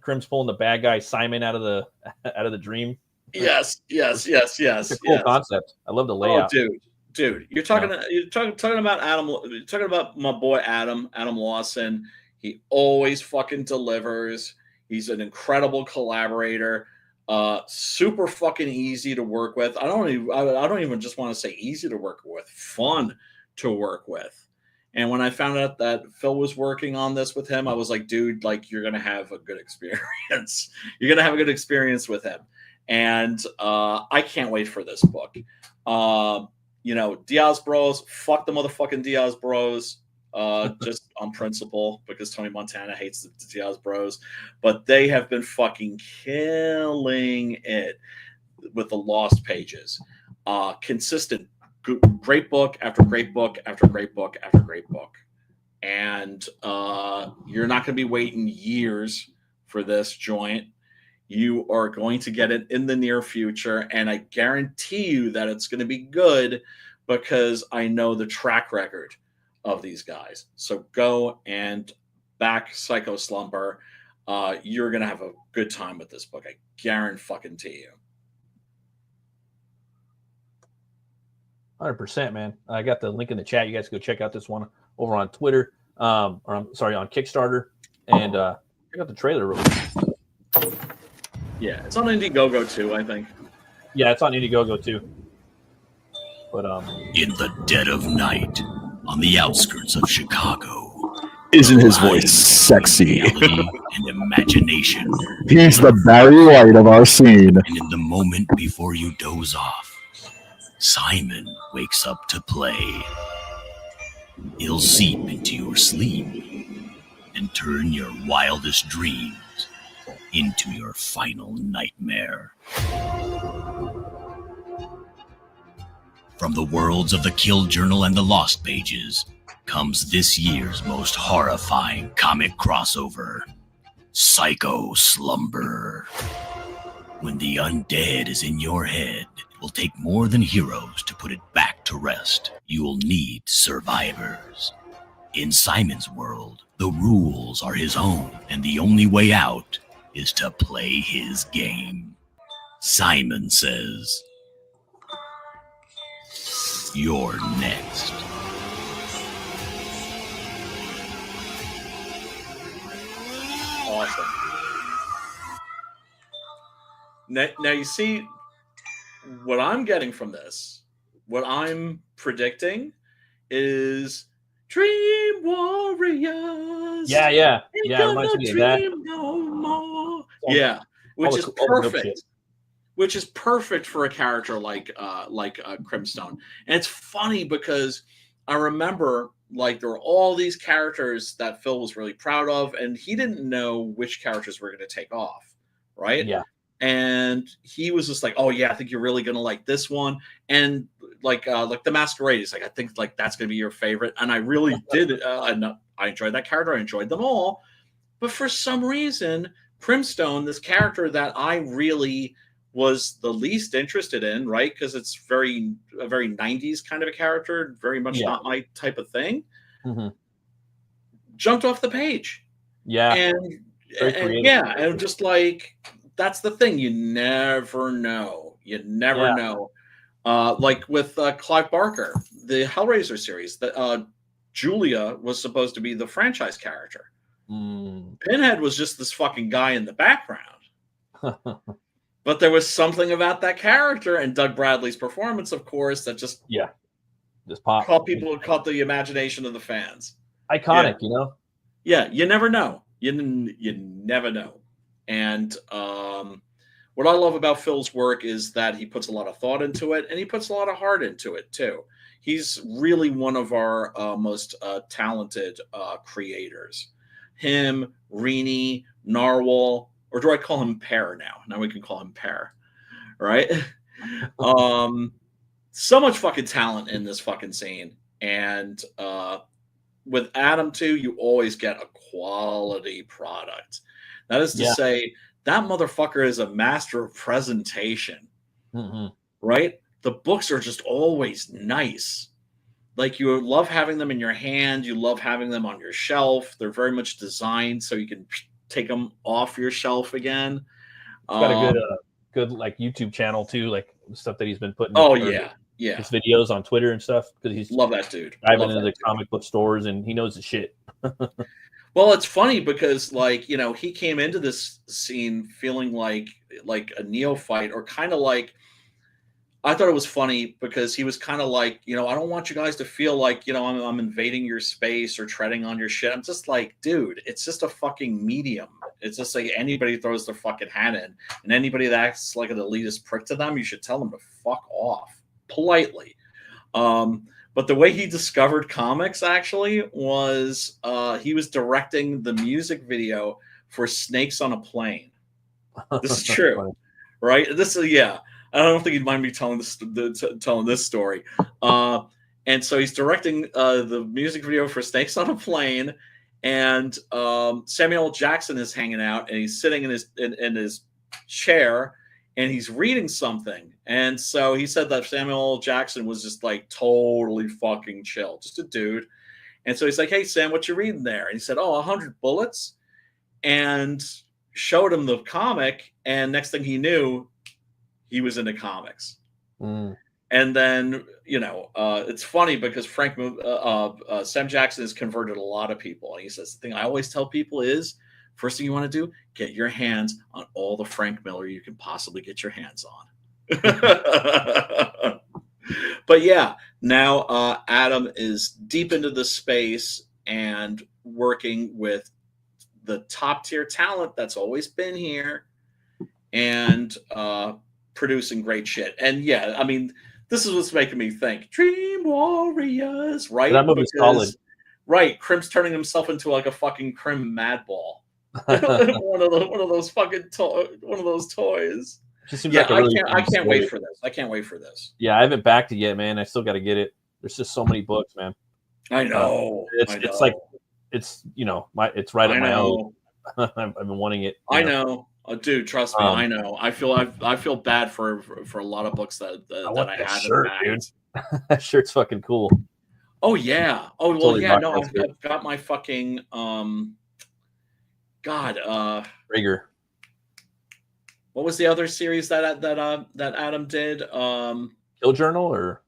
Crim's pulling the bad guy Simon out of the dream. Yes. It's a cool concept. I love the layout. Oh, dude, you're talking about Adam. You're talking about my boy Adam Lawson. He always fucking delivers. He's an incredible collaborator. Super fucking easy to work with. I don't even just want to say easy to work with. Fun to work with. And when I found out that Phil was working on this with him, I was like, dude, you're gonna have a good experience. You're gonna have a good experience with him. And I can't wait for this book. Diaz Bros, fuck the motherfucking Diaz Bros. Just on principle, because Tony Montana hates the Diaz Bros. But they have been fucking killing it with the Lost Pages. Consistent, great book after great book after great book after great book. And you're not going to be waiting years for this joint. You are going to get it in the near future, and I guarantee you that it's going to be good because I know the track record of these guys. So go and back Psycho Slumber. You're going to have a good time with this book. I guarantee you. 100%, man. I got the link in the chat. You guys go check out this one over on Twitter, or I'm sorry, on Kickstarter, and check out the trailer real quick. Yeah, it's on Indiegogo too, I think. Yeah, it's on Indiegogo too. But in the dead of night, on the outskirts of Chicago, Isn't his voice sexy? reality and imagination. He's the Barry White of our scene. And in the moment before you doze off, Simon wakes up to play. He'll seep into your sleep and turn your wildest dreams into your final nightmare. From the worlds of the Kill Journal and the Lost Pages comes this year's most horrifying comic crossover, Psycho Slumber. When the undead is in your head, it will take more than heroes to put it back to rest. You will need survivors. In Simon's world, the rules are his own, and the only way out is to play his game. Simon says, "You're next." Awesome. Now you see what I'm getting from this. What I'm predicting is Dream Warriors. Yeah. Ain't It gonna reminds me of that. dream no more. Yeah, which is all the good perfect. shit. Which is perfect for a character like Crimstone. And it's funny because I remember like there were all these characters that Phil was really proud of, and he didn't know which characters were going to take off, right? Yeah. And he was just like, "Oh yeah, I think you're really gonna like this one." And like the Masquerade, he's like, "I think like that's gonna be your favorite." And I really did. I enjoyed that character. I enjoyed them all, but for some reason, Crimstone, this character that I really was the least interested in, right? Because it's a very 90s kind of a character, very much not my type of thing. Mm-hmm. Jumped off the page. Yeah. And yeah, and just like that's the thing. You never know. You never know. Like with Clive Barker, the Hellraiser series, that Julia was supposed to be the franchise character. Pinhead was just this fucking guy in the background. But there was something about that character and Doug Bradley's performance, of course, that just pop. Caught the imagination of the fans. Iconic, you know? Yeah, you never know. You never know. And what I love about Phil's work is that he puts a lot of thought into it, and he puts a lot of heart into it, too. He's really one of our most talented creators. Him, Rini, Narwhal, or do I call him Pear now? Now we can call him Pear, right? So much fucking talent in this fucking scene. And with Adam, too, you always get a quality product. That is to say, that motherfucker is a master of presentation, right? The books are just always nice. Like, you love having them in your hand. You love having them on your shelf. They're very much designed so you can take them off your shelf again. He's got a good like YouTube channel too, like stuff that he's been putting. His videos on Twitter and stuff, because he's love that dude. Driving into the comic book stores and he knows the shit. Well, it's funny because like, you know, he came into this scene feeling like a neophyte, or kind of like, I thought it was funny because he was kind of like, you know, I don't want you guys to feel like, you know, I'm invading your space or treading on your shit. I'm just like, dude, it's just a fucking medium. It's just like anybody throws their fucking hat in, and anybody that acts like an elitist prick to them, you should tell them to fuck off politely. But the way he discovered comics actually was he was directing the music video for Snakes on a Plane. This is true, right? This is, I don't think he'd mind me telling this story. And so he's directing the music video for Snakes on a Plane, and Samuel L. Jackson is hanging out, and he's sitting in his chair, and he's reading something. And so he said that Samuel L. Jackson was just like totally fucking chill, just a dude. And so he's like, "Hey, Sam, what you reading there?" And he said, "Oh, 100 Bullets," and showed him the comic. And next thing he knew, he was into comics. And And then, it's funny because Sam Jackson has converted a lot of people. And he says, the thing I always tell people is, first thing you want to do, get your hands on all the Frank Miller you can possibly get your hands on. But yeah, now Adam is deep into the space and working with the top tier talent that's always been here and producing great shit. And yeah, I mean, this is what's making me think Dream Warriors, right? That movie's solid. Right, Crim's turning himself into like a fucking Crim madball. one of those fucking one of those toys. Just seems like I can't wait for this. I can't wait for this. Yeah, I haven't backed it yet, man. I still got to get it. There's just so many books, man. I know. It's like it's right up my alley. I've been wanting it. I know. Oh, dude, trust me. I know. I feel bad for a lot of books that I haven't shirt, dude. That shirt's fucking cool. Oh yeah. Oh well, totally yeah. No, I've got my fucking Rager. What was the other series that Adam did? Kill Journal or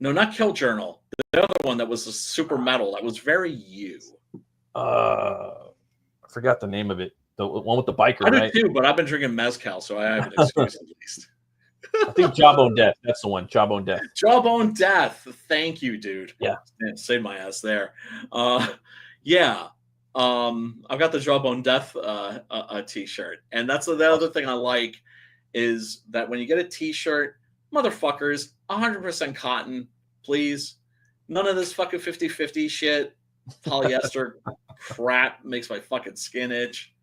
no, not Kill Journal. The other one that was a super metal. That was very you. I forgot the name of it. The one with the biker, I right? do too, but I've been drinking mezcal, so I have an excuse at least. I think Jawbone Death. That's the one. Jawbone Death. Jawbone Death. Thank you, dude. Yeah. Saved my ass there. Yeah. I've got the Jawbone Death t-shirt. And that's the other thing I like is that when you get a t-shirt, motherfuckers, 100% cotton, please. None of this fucking 50-50 shit. Polyester crap makes my fucking skin itch.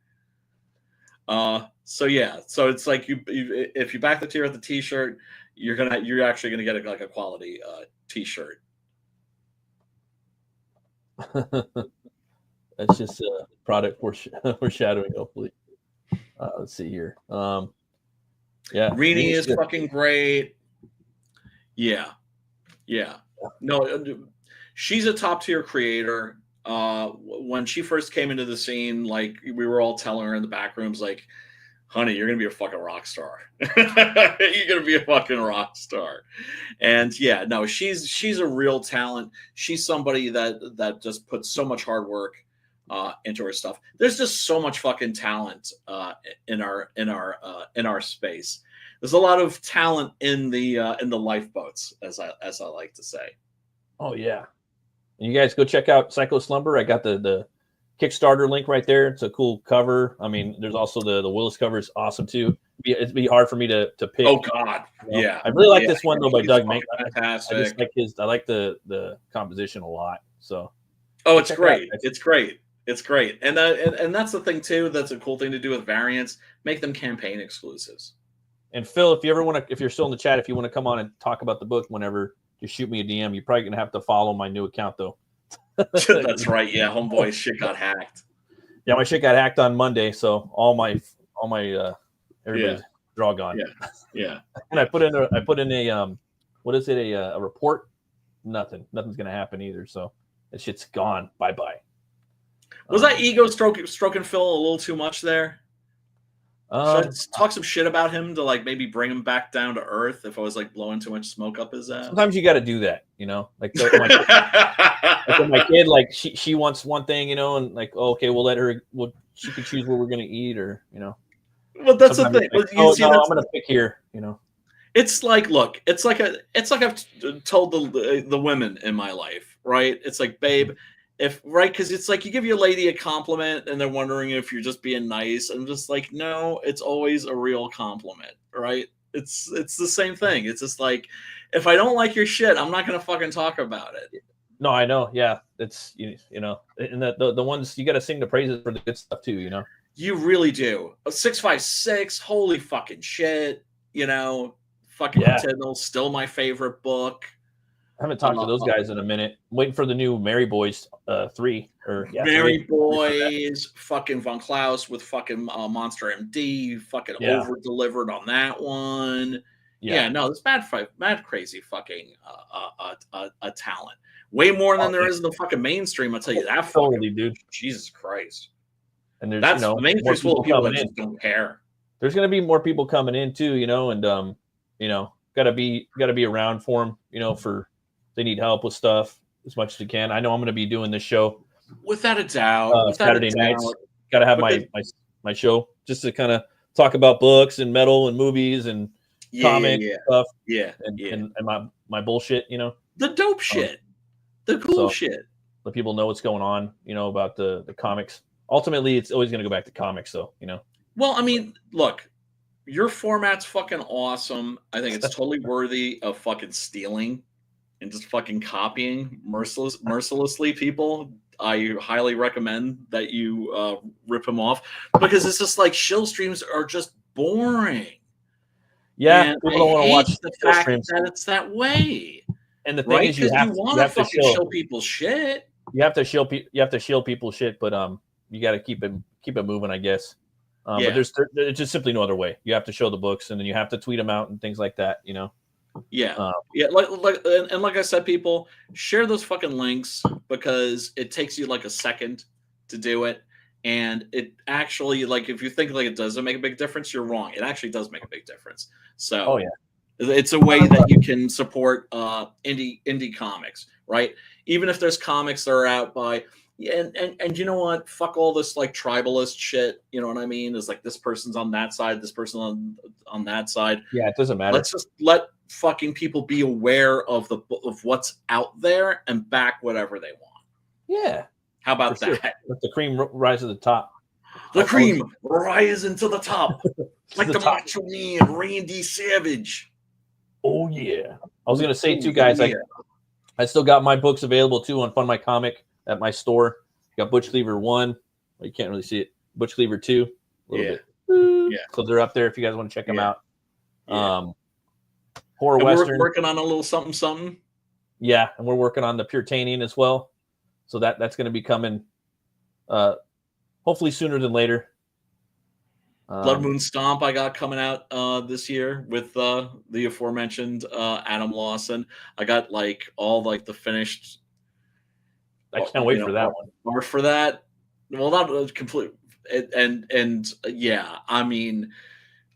So yeah, so it's like if you back the tier at the t-shirt, you're actually gonna get a quality t-shirt. That's just a product foreshadowing, hopefully. Let's see here. Yeah, Rini is fucking great. Yeah. No, she's a top tier creator. When she first came into the scene, like we were all telling her in the back rooms, like, honey, you're gonna be a fucking rock star. You're gonna be a fucking rock star. And yeah, no, she's a real talent. She's somebody that just puts so much hard work into her stuff. There's just so much fucking talent in our space. There's a lot of talent in the lifeboats, as I like to say. Oh yeah. And you guys go check out Psycho Slumber. I got the Kickstarter link right there. It's a cool cover. I mean, there's also the Willis cover is awesome too. It'd be hard for me to pick. Oh God, yeah. I really like this one though by Doug Mink. Fantastic. I just like the composition a lot. So. Oh, it's great. It's great. It's great. And that's the thing too. That's a cool thing to do with variants. Make them campaign exclusives. And Phil, if you're still in the chat, if you want to come on and talk about the book whenever, just shoot me a DM. You're probably gonna have to follow my new account though. That's right. Yeah, homeboy shit got hacked. Yeah, my shit got hacked on Monday, so all my everybody's they're all gone. Yeah. And I put in a what is it, a report? Nothing's gonna happen either. So that shit's gone. Bye. Was that ego stroking Phil a little too much there? Should I talk some shit about him to like maybe bring him back down to earth if I was like blowing too much smoke up his ass? Sometimes you got to do that, Like my kid, like she wants one thing, and like, okay, we'll let her. She can choose what we're gonna eat, or Well, that's the thing. Like, I'm gonna pick here, It's like, look, it's like I've told the women in my life, right? It's like, babe. Because it's like you give your lady a compliment and they're wondering if you're just being nice. I'm just like, no, it's always a real compliment, right? It's the same thing. It's just like, if I don't like your shit, I'm not gonna fucking talk about it. No, I know. Yeah, it's and the ones you got to sing the praises for the good stuff too. You really do. 656, holy fucking shit. Fucking Sentinel, still my favorite book. I haven't talked to those guys in a minute. I'm waiting for the new Mary Boys 3 Mary Boys, fucking Von Klaus with fucking Monster MD, fucking over delivered on that one. Yeah, no, it's mad crazy fucking a talent. Way more than there is in the fucking mainstream. I'll tell you that. Totally, dude. Jesus Christ. And there's the mainstream's full of people that just don't care. There's gonna be more people coming in too, and gotta be around for them. You know, for they need help with stuff as much as you can. I know I'm going to be doing this show without a doubt. Saturday nights. Got to have my show just to kind of talk about books and metal and movies and comics stuff. And my bullshit. You know, the dope shit, the cool shit. Let people know what's going on. You know, about the comics. Ultimately, it's always going to go back to comics, though. You know. Well, I mean, look. Your format's fucking awesome. I think it's totally worthy of fucking stealing and just fucking copying mercilessly, people. I highly recommend that you rip them off because it's just like shill streams are just boring. Yeah, and people don't want to watch the fact that it's that way. And the thing is, you want to fucking show people shit. You have to show people shit, but you got to keep it moving, I guess. But there's just simply no other way. You have to show the books, and then you have to tweet them out and things like that. You know. Like I said, people share those fucking links because it takes you like a second to do it, and it actually like if you think like it doesn't make a big difference, you're wrong. It actually does make a big difference. So it's a way that you can support indie comics, right? Even if there's comics that are out by. And you know what? Fuck all this like tribalist shit. You know what I mean? It's like this person's on that side, this person on that side. Yeah, it doesn't matter. Let's just let fucking people be aware of what's out there and back whatever they want. Yeah. How about that? Sure. Let the cream rise to the top. The cream rising to the top, like the Macho Man, Randy Savage. Oh yeah. I was gonna say too, guys. I still got my books available too on Fund My Comic. At my store, you got Butch Cleaver 1. Well, you can't really see it. Butch Cleaver 2. A little bit. Yeah. So they're up there if you guys want to check them out. Horror and Western. We're working on a little something. Yeah, and we're working on the Puritanian as well. So that's going to be coming hopefully sooner than later. Blood Moon Stomp I got coming out this year with the aforementioned Adam Lawson. I got like all like the finished. I can't wait for that one. Or for that, well, not complete. And yeah, I mean,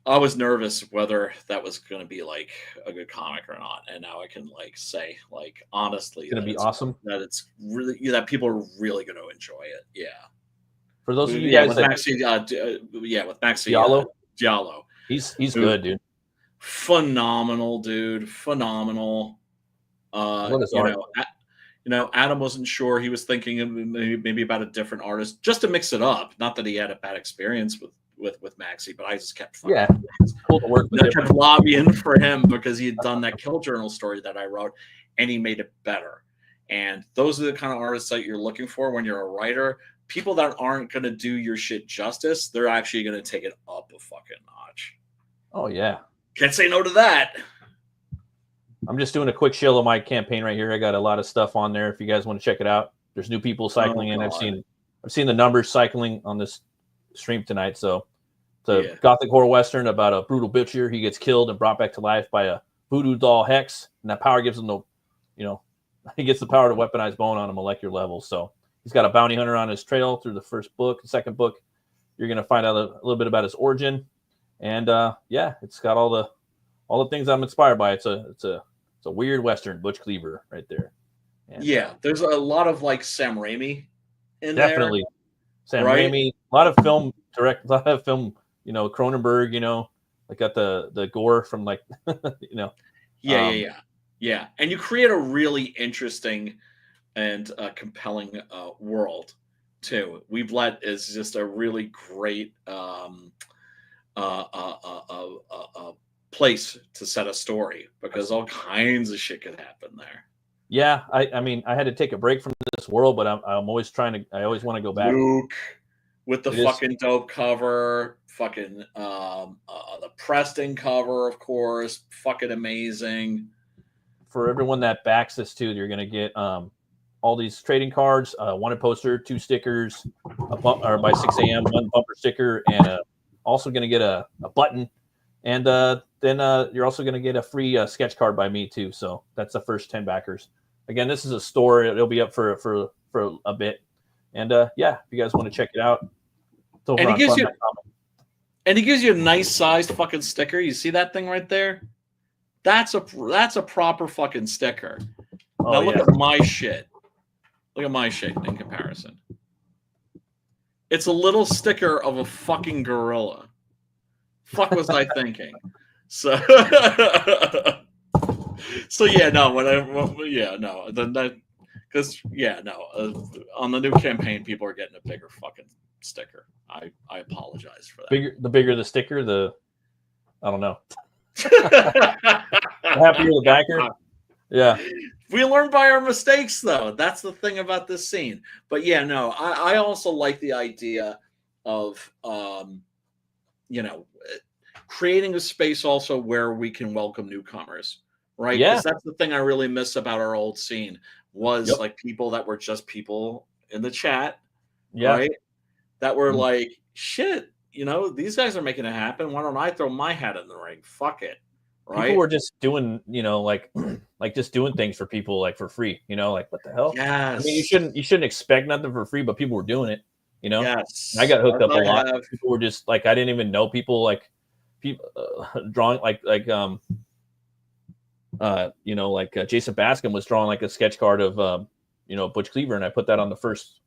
I was nervous whether that was going to be like a good comic or not, and now I can like say, like honestly, it's going to be awesome. That it's really that people are really going to enjoy it. Yeah. For those of you guys, with Maxi, with Maxi Diallo, he's good, dude. Phenomenal, dude. Phenomenal. You know, Adam wasn't sure. He was thinking of maybe about a different artist just to mix it up. Not that he had a bad experience with Maxi, but I just kept cool to work with. I kept lobbying for him because he had done that Kill Journal story that I wrote, and he made it better. And those are the kind of artists that you're looking for when you're a writer. People that aren't going to do your shit justice, they're actually going to take it up a fucking notch. Oh yeah, can't say no to that. I'm just doing a quick shill of my campaign right here. I got a lot of stuff on there if you guys want to check it out. There's new people cycling in. I've seen the numbers cycling on this stream tonight. So it's a gothic horror western about a brutal butcher. He gets killed and brought back to life by a voodoo doll hex, and that power gives him he gets the power to weaponize bone on a molecular level. So he's got a bounty hunter on his trail through the first book. The second book, you're going to find out a little bit about his origin, and it's got all the things I'm inspired by. It's a weird western, Butch Cleaver right there. And, there's a lot of like Sam Raimi in definitely there. Sam Raimi, a lot of film, Cronenberg, like got the gore from like, Yeah. And you create a really interesting and compelling world too. We've Let is just a really great place to set a story because all kinds of shit could happen there. Yeah, I mean, I had to take a break from this world, but I'm always I always want to go back. Luke with the fucking dope cover, fucking the Preston cover, of course, fucking amazing. For everyone that backs this too, you're gonna get all these trading cards, wanted poster, 2 stickers, or by 6 a.m. 1 bumper sticker, and also gonna get a button. And then you're also going to get a free sketch card by me too. So that's the first 10 backers. Again, this is a store. It'll be up for a bit. And if you guys want to check it out, and he gives you a nice sized fucking sticker. You see that thing right there? That's a proper fucking sticker. Oh, Now look yeah. at my shit. Look at my shit in comparison. It's a little sticker of a fucking gorilla. Fuck was I thinking? So, yeah, no. On the new campaign, people are getting a bigger fucking sticker. I apologize for that. The bigger the sticker, I don't know. The happier the backer. Yeah. We learn by our mistakes, though. That's the thing about this scene. But yeah, no, I also like the idea of, creating a space also where we can welcome newcomers, right? Yeah. Because that's the thing I really miss about our old scene was like people that were just people in the chat, right? That were like, shit, these guys are making it happen. Why don't I throw my hat in the ring? Fuck it. Right? People were just doing, like just doing things for people like for free, like what the hell? Yes. I mean, you shouldn't expect nothing for free, but people were doing it, Yes. And I got hooked up a lot. Have. People were just like, I didn't even know people like people drawing Jason Bascom was drawing like a sketch card of Butch Cleaver, and I put that on the first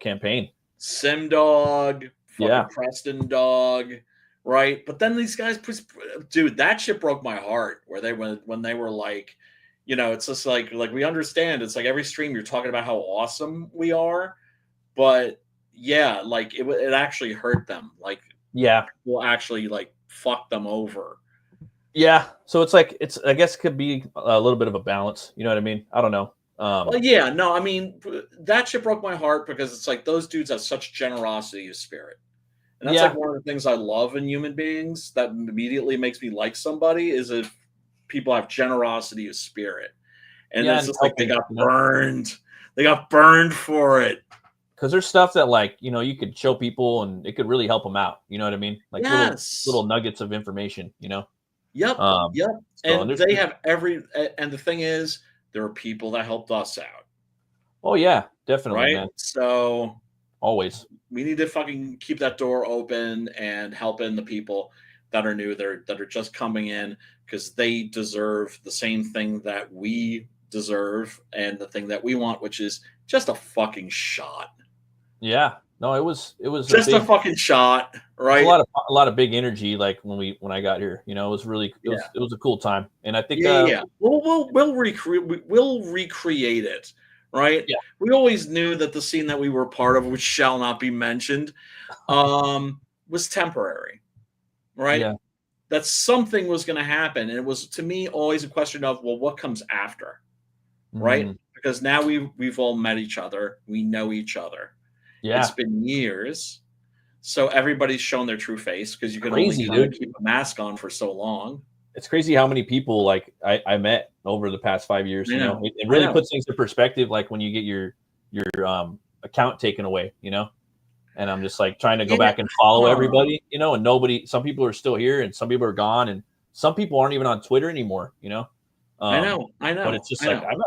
campaign. Sim Dog, Preston Dog. Right, but then these guys, dude, that shit broke my heart. Where when they were like, it's just like we understand. It's like every stream you're talking about how awesome we are, but yeah, like it actually hurt them. Like, will actually like fuck them over. Yeah, so I guess it could be a little bit of a balance. You know what I mean? I don't know. Well, yeah, no, I mean that shit broke my heart because it's like those dudes have such generosity of spirit. And that's like one of the things I love in human beings that immediately makes me like somebody is if people have generosity of spirit. And it's just like they got burned. They got burned for it. Because there's stuff that like, you could show people and it could really help them out. You know what I mean? Like little nuggets of information, Yep. So, and they have and the thing is, there are people that helped us out. Oh, yeah, definitely, right? Man. So always. We need to fucking keep that door open and help in the people that are new, that are just coming in, because they deserve the same thing that we deserve and the thing that we want, which is just a fucking shot. Yeah. No, it was just a fucking shot, right? A lot of big energy, like when I got here. It was really it was a cool time, and I think we'll recreate it. Right? Yeah. We always knew that the scene that we were part of, which shall not be mentioned, was temporary. Right? Yeah. That something was going to happen. And it was, to me, always a question of, well, what comes after? Right? Because now we've all met each other. We know each other. Yeah. It's been years. So everybody's shown their true face because you can only keep a mask on for so long. It's crazy how many people like I met over the past 5 years. It really puts things in perspective. Like when you get your account taken away, and I'm just like trying to go back and follow everybody, and some people are still here and some people are gone and some people aren't even on Twitter anymore, I know. But it's just like I met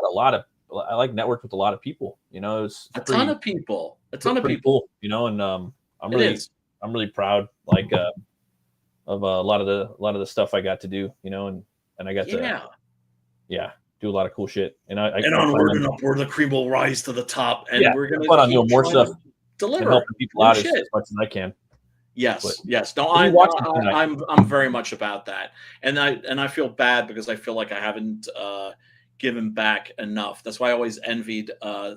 I networked with a lot of people, it's a ton of people, cool, and I'm really proud, like, of a lot of the stuff I got to do, and I got to do a lot of cool shit. And onward and upward, the cream will rise to the top, and we're gonna plan on doing more stuff, deliver, helping people out as much as I can. Yes. No, I'm very much about that, and I feel bad because I feel like I haven't given back enough. That's why I always envied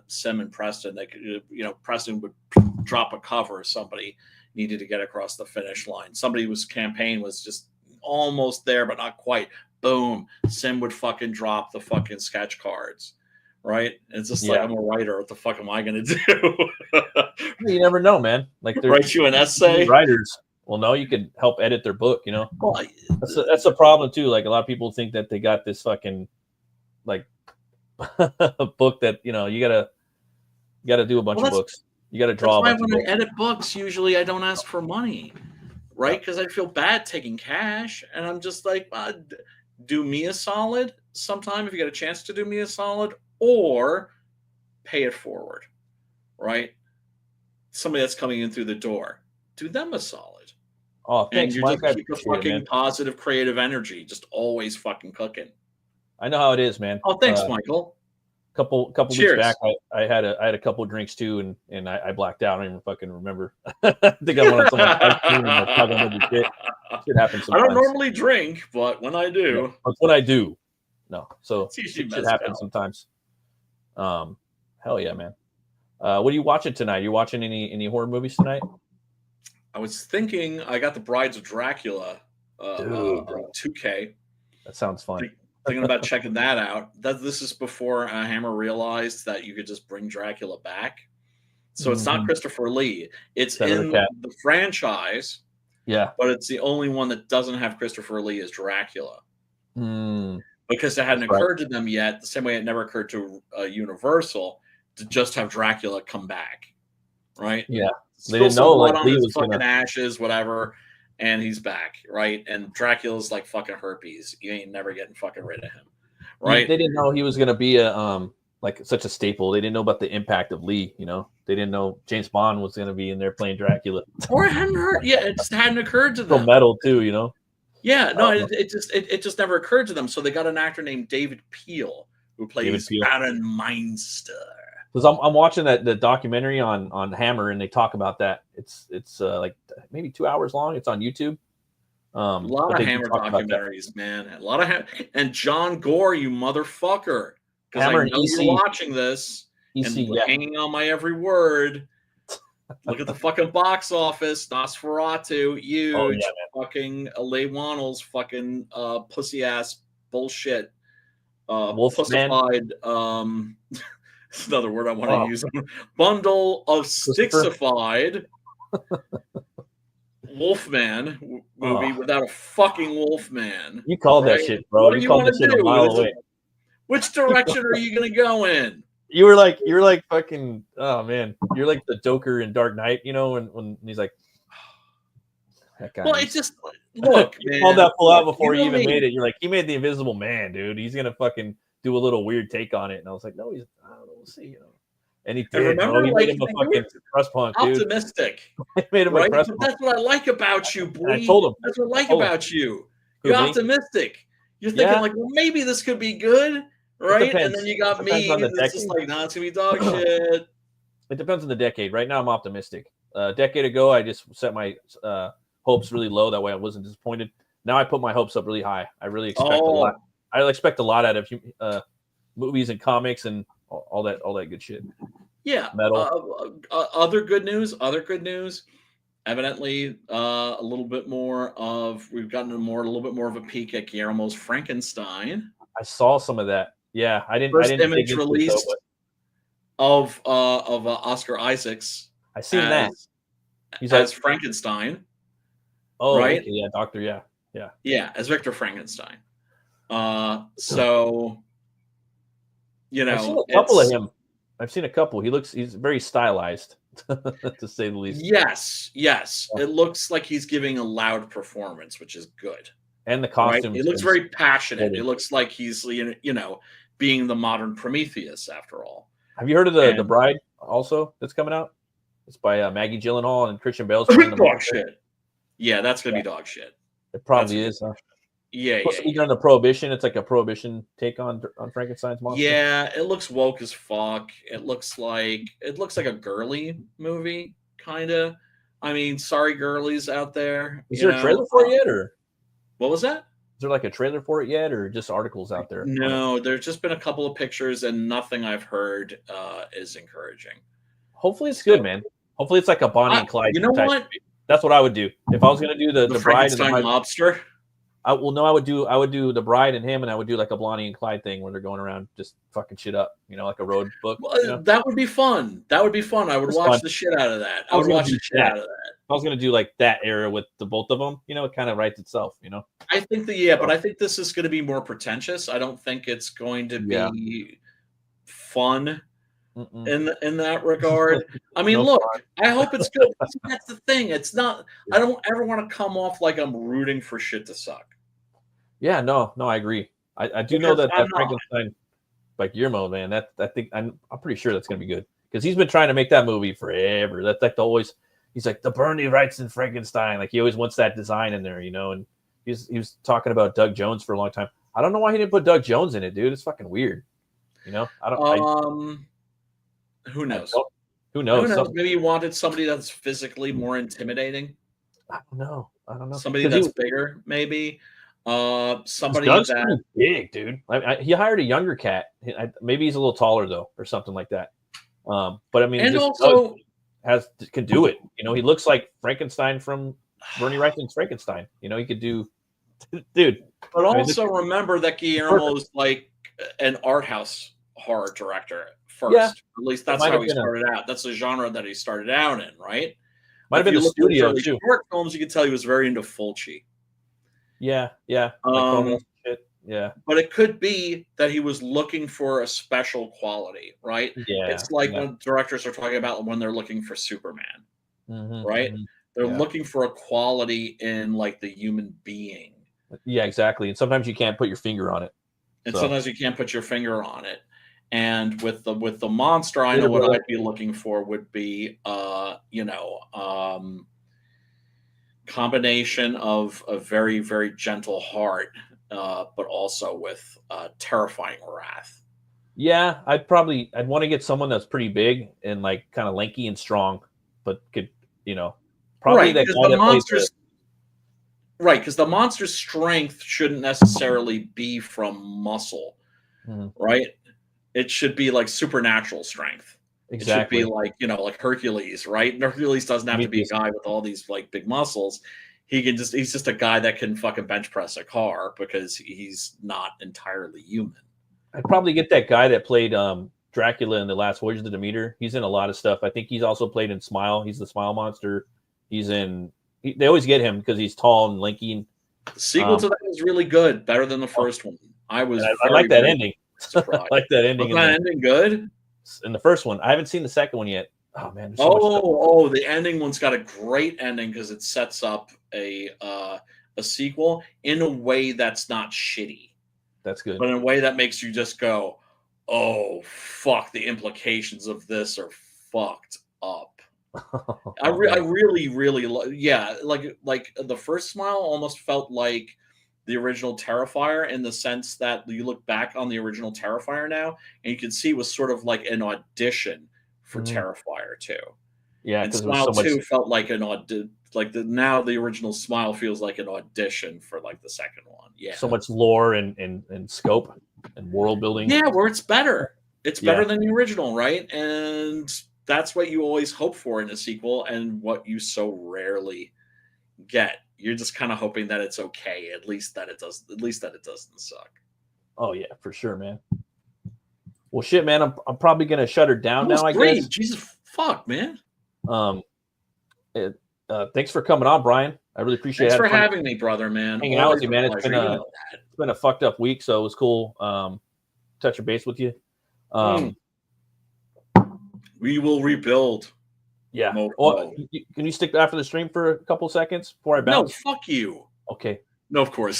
Sim and Preston. Like, Preston would drop a cover, somebody needed to get across the finish line. Somebody whose campaign was just almost there, but not quite. Boom. Sim would fucking drop the fucking sketch cards. Right? And it's just like, I'm a writer. What the fuck am I going to do? You never know, man. Like, write you an essay? Writers. Well, no, you could help edit their book, Well, that's a problem too. Like, a lot of people think that they got this fucking like book that, you gotta do a bunch of books. You got to draw. That's why when I edit books, usually I don't ask for money, right? Because I feel bad taking cash, and I'm just like, do me a solid sometime if you get a chance to do me a solid, or pay it forward, right? Somebody that's coming in through the door, do them a solid. Oh, And thanks, you Mike. I just keep a appreciate it, fucking man. positive, creative energy, just always fucking cooking. I know how it is, man. Oh, thanks, Michael. Couple Cheers. weeks back, I had a couple of drinks too, and I blacked out. I don't even fucking remember. I think I went on someone's ice cream and was talking about shit. Shit happens sometimes. I don't normally drink, but when I do, Yeah, that's what I do. No, so it's usually shit happens sometimes. Hell yeah, man. What are you watching tonight? You watching any horror movies tonight? I was thinking I got the Brides of Dracula on 2K. That sounds fun. Thinking about checking that out. This is before Hammer realized that you could just bring Dracula back. So it's not Christopher Lee. It's in the franchise. Yeah. But it's the only one that doesn't have Christopher Lee as Dracula. Mm. Because it hadn't occurred to them yet, the same way it never occurred to Universal to just have Dracula come back. Right? Yeah. They didn't know like Lee was fucking ashes, whatever. And he's back, right? And Dracula's like fucking herpes. You ain't never getting fucking rid of him, right? They didn't know he was gonna be a like such a staple. They didn't know about the impact of Lee. You know, they didn't know James Bond was gonna be in there playing Dracula. Or it hadn't heard. Yeah, it just hadn't occurred to them. So metal too, you know. Yeah, no, it just never occurred to them. So they got an actor named David Peel who plays Baron Meinster. Because I'm watching the documentary on Hammer, and they talk about that. It's like maybe 2 hours long. It's on YouTube. A lot of Hammer documentaries, man. A lot of and John Gore, you motherfucker. Because I know you're watching this and hanging on my every word. Look at the fucking box office. Nosferatu, huge. Fucking Leigh Whannell's fucking pussy ass bullshit. Pussified. It's another word I want to use. Bundle of Stixified Wolfman movie without a fucking Wolfman. You called that shit, bro. You called that shit a mile away. Which direction are you going to go in? You're like fucking. Oh man, you're like the Joker in Dark Knight. You know when he's like. That guy. Well, it's just look. You called that full out before you even made it. You're like, he made the Invisible Man, dude. He's gonna fucking do a little weird take on it, and I was like, no, I don't know, we'll see, you know. And he did. Remember, He made him a fucking press punk, dude. Optimistic. He made him a press punk. That's what I like about you, boy. I told him. That's what I like about you. You're optimistic. You're thinking like, well, maybe this could be good, right? And then you got me, and it's just like, nah, it's gonna be dog shit. It depends on the decade. Right now, I'm optimistic. A decade ago, I just set my hopes really low. That way, I wasn't disappointed. Now I put my hopes up really high. I really expect a lot. I expect a lot out of movies and comics and all that good shit. Yeah. Metal. Other good news. Evidently, a little bit more of we've gotten a little bit more of a peek at Guillermo's Frankenstein. I saw some of that. Yeah, I didn't. First I didn't image released of Oscar Isaacs. I seen that. He's as Frankenstein. Oh, right. Okay, yeah, Doctor. Yeah, as Victor Frankenstein. So, you know, I've seen a couple of him. I've seen a couple. He's very stylized, to say the least. Yes. It looks like he's giving a loud performance, which is good. And the costume. Right? It looks very passionate. It looks like he's, you know, being the modern Prometheus after all. Have you heard of the Bride also that's coming out? It's by Maggie Gyllenhaal and Christian Bale's playing the dog shit. Yeah, that's gonna be dog shit. It probably is. Huh? Yeah. During the Prohibition, it's like a Prohibition take on Frankenstein's monster. Yeah, it looks woke as fuck. It looks like a girly movie, kind of. I mean, sorry, girlies out there. Is there a trailer for it yet, or what was that? Is there like a trailer for it yet, or just articles out there? No, there's just been a couple of pictures, and nothing I've heard is encouraging. Hopefully, it's good, man. Hopefully, it's like a Bonnie and Clyde. You know what? That's what I would do if I was going to do the Bride and the Mobster. I would do the Bride and him, and I would do like a Bonnie and Clyde thing where they're going around just fucking shit up, you know, like a road book. Well, you know? That would be fun. I would watch the shit out of that. I would watch the shit out of that. I was going to do like that era with the both of them, you know, it kind of writes itself, you know. I think but I think this is going to be more pretentious. I don't think it's going to be fun. In that regard. I mean, look, I hope it's good. That's the thing. It's not. I don't ever want to come off like I'm rooting for shit to suck. Yeah, no, I agree. I do know that Frankenstein by Guillermo, man. I think I'm pretty sure that's gonna be good because he's been trying to make that movie forever. That's like he's he's like the Bernie writes in Frankenstein. Like he always wants that design in there, you know. And he was talking about Doug Jones for a long time. I don't know why he didn't put Doug Jones in it, dude. It's fucking weird. You know, Who knows? Who knows? Maybe you wanted somebody that's physically more intimidating. I don't know. Somebody that's bigger, maybe. Somebody Doug's that pretty big, dude. He hired a younger cat. Maybe he's a little taller though, or something like that. But I mean, and just also can do it. You know, he looks like Frankenstein from Bernie Wright's Frankenstein. You know, he could do, dude. But also remember that Guillermo's like an art house horror director first. Yeah. At least that's how he started out. That's the genre that he started out in, right? Might have been the studio too. Short films, you could tell he was very into Fulci. Yeah. Shit. Yeah. But it could be that he was looking for a special quality, right? Yeah. It's like when directors are talking about when they're looking for Superman, right? They're looking for a quality in like the human being. Yeah, exactly. And sometimes you can't put your finger on it. And sometimes you can't put your finger on it. And with the monster, I know what I'd be looking for would be combination of a very, very gentle heart, but also with terrifying wrath. Yeah, I'd want to get someone that's pretty big and like kind of lanky and strong, but could, you know, probably that guy that plays right, because the monster's strength shouldn't necessarily be from muscle, right? It should be like supernatural strength. Exactly. It should be like, like Hercules, right? And Hercules doesn't have to be a guy with all these like big muscles. He's just a guy that can fucking bench press a car because he's not entirely human. I'd probably get that guy that played Dracula in The Last Voyage of the Demeter. He's in a lot of stuff. I think he's also played in Smile. He's the Smile Monster. He's in. They always get him because he's tall and lanky. The sequel to that was really good, better than the first one. I like that ending. I like that ending. Was that ending good? In the first one, I haven't seen the second one yet. Oh man! The ending one's got a great ending because it sets up a sequel in a way that's not shitty. That's good. But in a way that makes you just go, "Oh fuck!" The implications of this are fucked up. I really like the first Smile almost felt like the original Terrifier in the sense that you look back on the original Terrifier now and you can see it was sort of like an audition for Terrifier 2. Yeah, and Smile 2 felt like an audition. Like now the original Smile feels like an audition for like the second one. Yeah, so much lore and scope and world building. Yeah, where it's better. It's better than the original, right? And that's what you always hope for in a sequel, and what you so rarely get. You're just kind of hoping that it's okay, at least that it doesn't suck. Oh yeah, for sure, man. Well, shit, man, I'm probably gonna shut her down now. I guess. Jesus, fuck, man. Thanks for coming on, Brian. I really appreciate it. Thanks for having me, brother, man. Hanging out with you, man. It's been a fucked up week, so it was cool. Touch a base with you. We will rebuild. Yeah. Well, can you stick after the stream for a couple seconds before I bounce? No, fuck you. Okay. No, of course.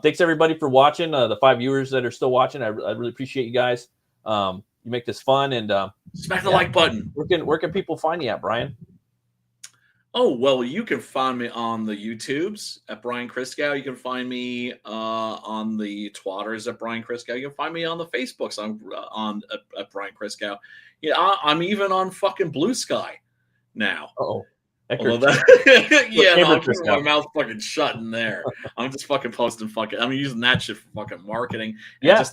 Thanks everybody for watching. The 5 viewers that are still watching, I really appreciate you guys. You make this fun, and smack the like button. Where can people find you at, Brian? Oh, well, you can find me on the YouTubes at Brian Christgau. You can find me on the Twitters at Brian Christgau. You can find me on the Facebooks at Brian Christgau. Yeah, I'm even on fucking Blue Sky now. Oh, I'm keeping my mouth fucking shut in there. I'm just fucking posting I'm using that shit for fucking marketing. Yeah, I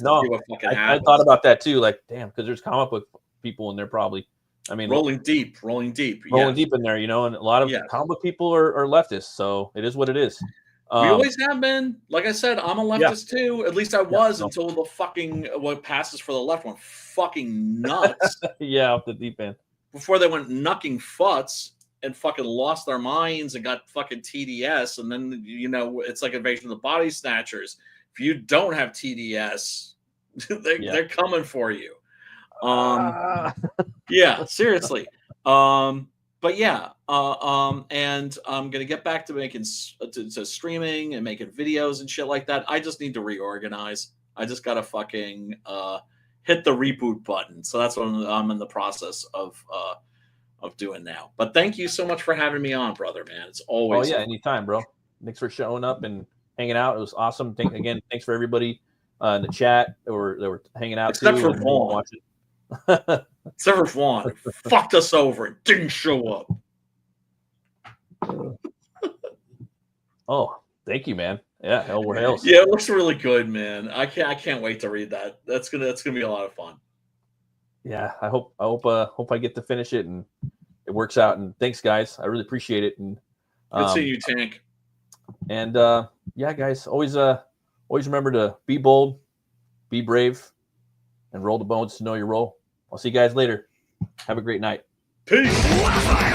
thought about that too. Like, damn, because there's comic book people in there probably. I mean, rolling deep deep in there, and a lot of comic book people are leftists, so it is what it is. We always have been. Like I said, I'm a leftist too. At least I was until the fucking what passes for the left went fucking nuts. Off the deep end. Before they went knucking futs and fucking lost their minds and got fucking TDS, and then it's like Invasion of the Body Snatchers. If you don't have TDS, they're coming for you. Yeah, seriously. But yeah, and I'm gonna get back to making to streaming and making videos and shit like that. I just need to reorganize. I just gotta fucking hit the reboot button. So that's what I'm in the process of doing now. But thank you so much for having me on, brother, man. It's always anytime, bro. Thanks for showing up and hanging out. It was awesome. Thanks for everybody in the chat that were hanging out except too. For Vaughn. Except for Vaughn, who fucked us over and didn't show up. Oh, thank you, man. Yeah, hell, we're hells. Yeah, it looks really good, man. I can't wait to read that. That's gonna be a lot of fun. Yeah, I hope I get to finish it and it works out. And thanks, guys. I really appreciate it. And good seeing you, Tank. And yeah, guys, always remember to be bold, be brave, and roll the bones to know your role. I'll see you guys later. Have a great night. Peace.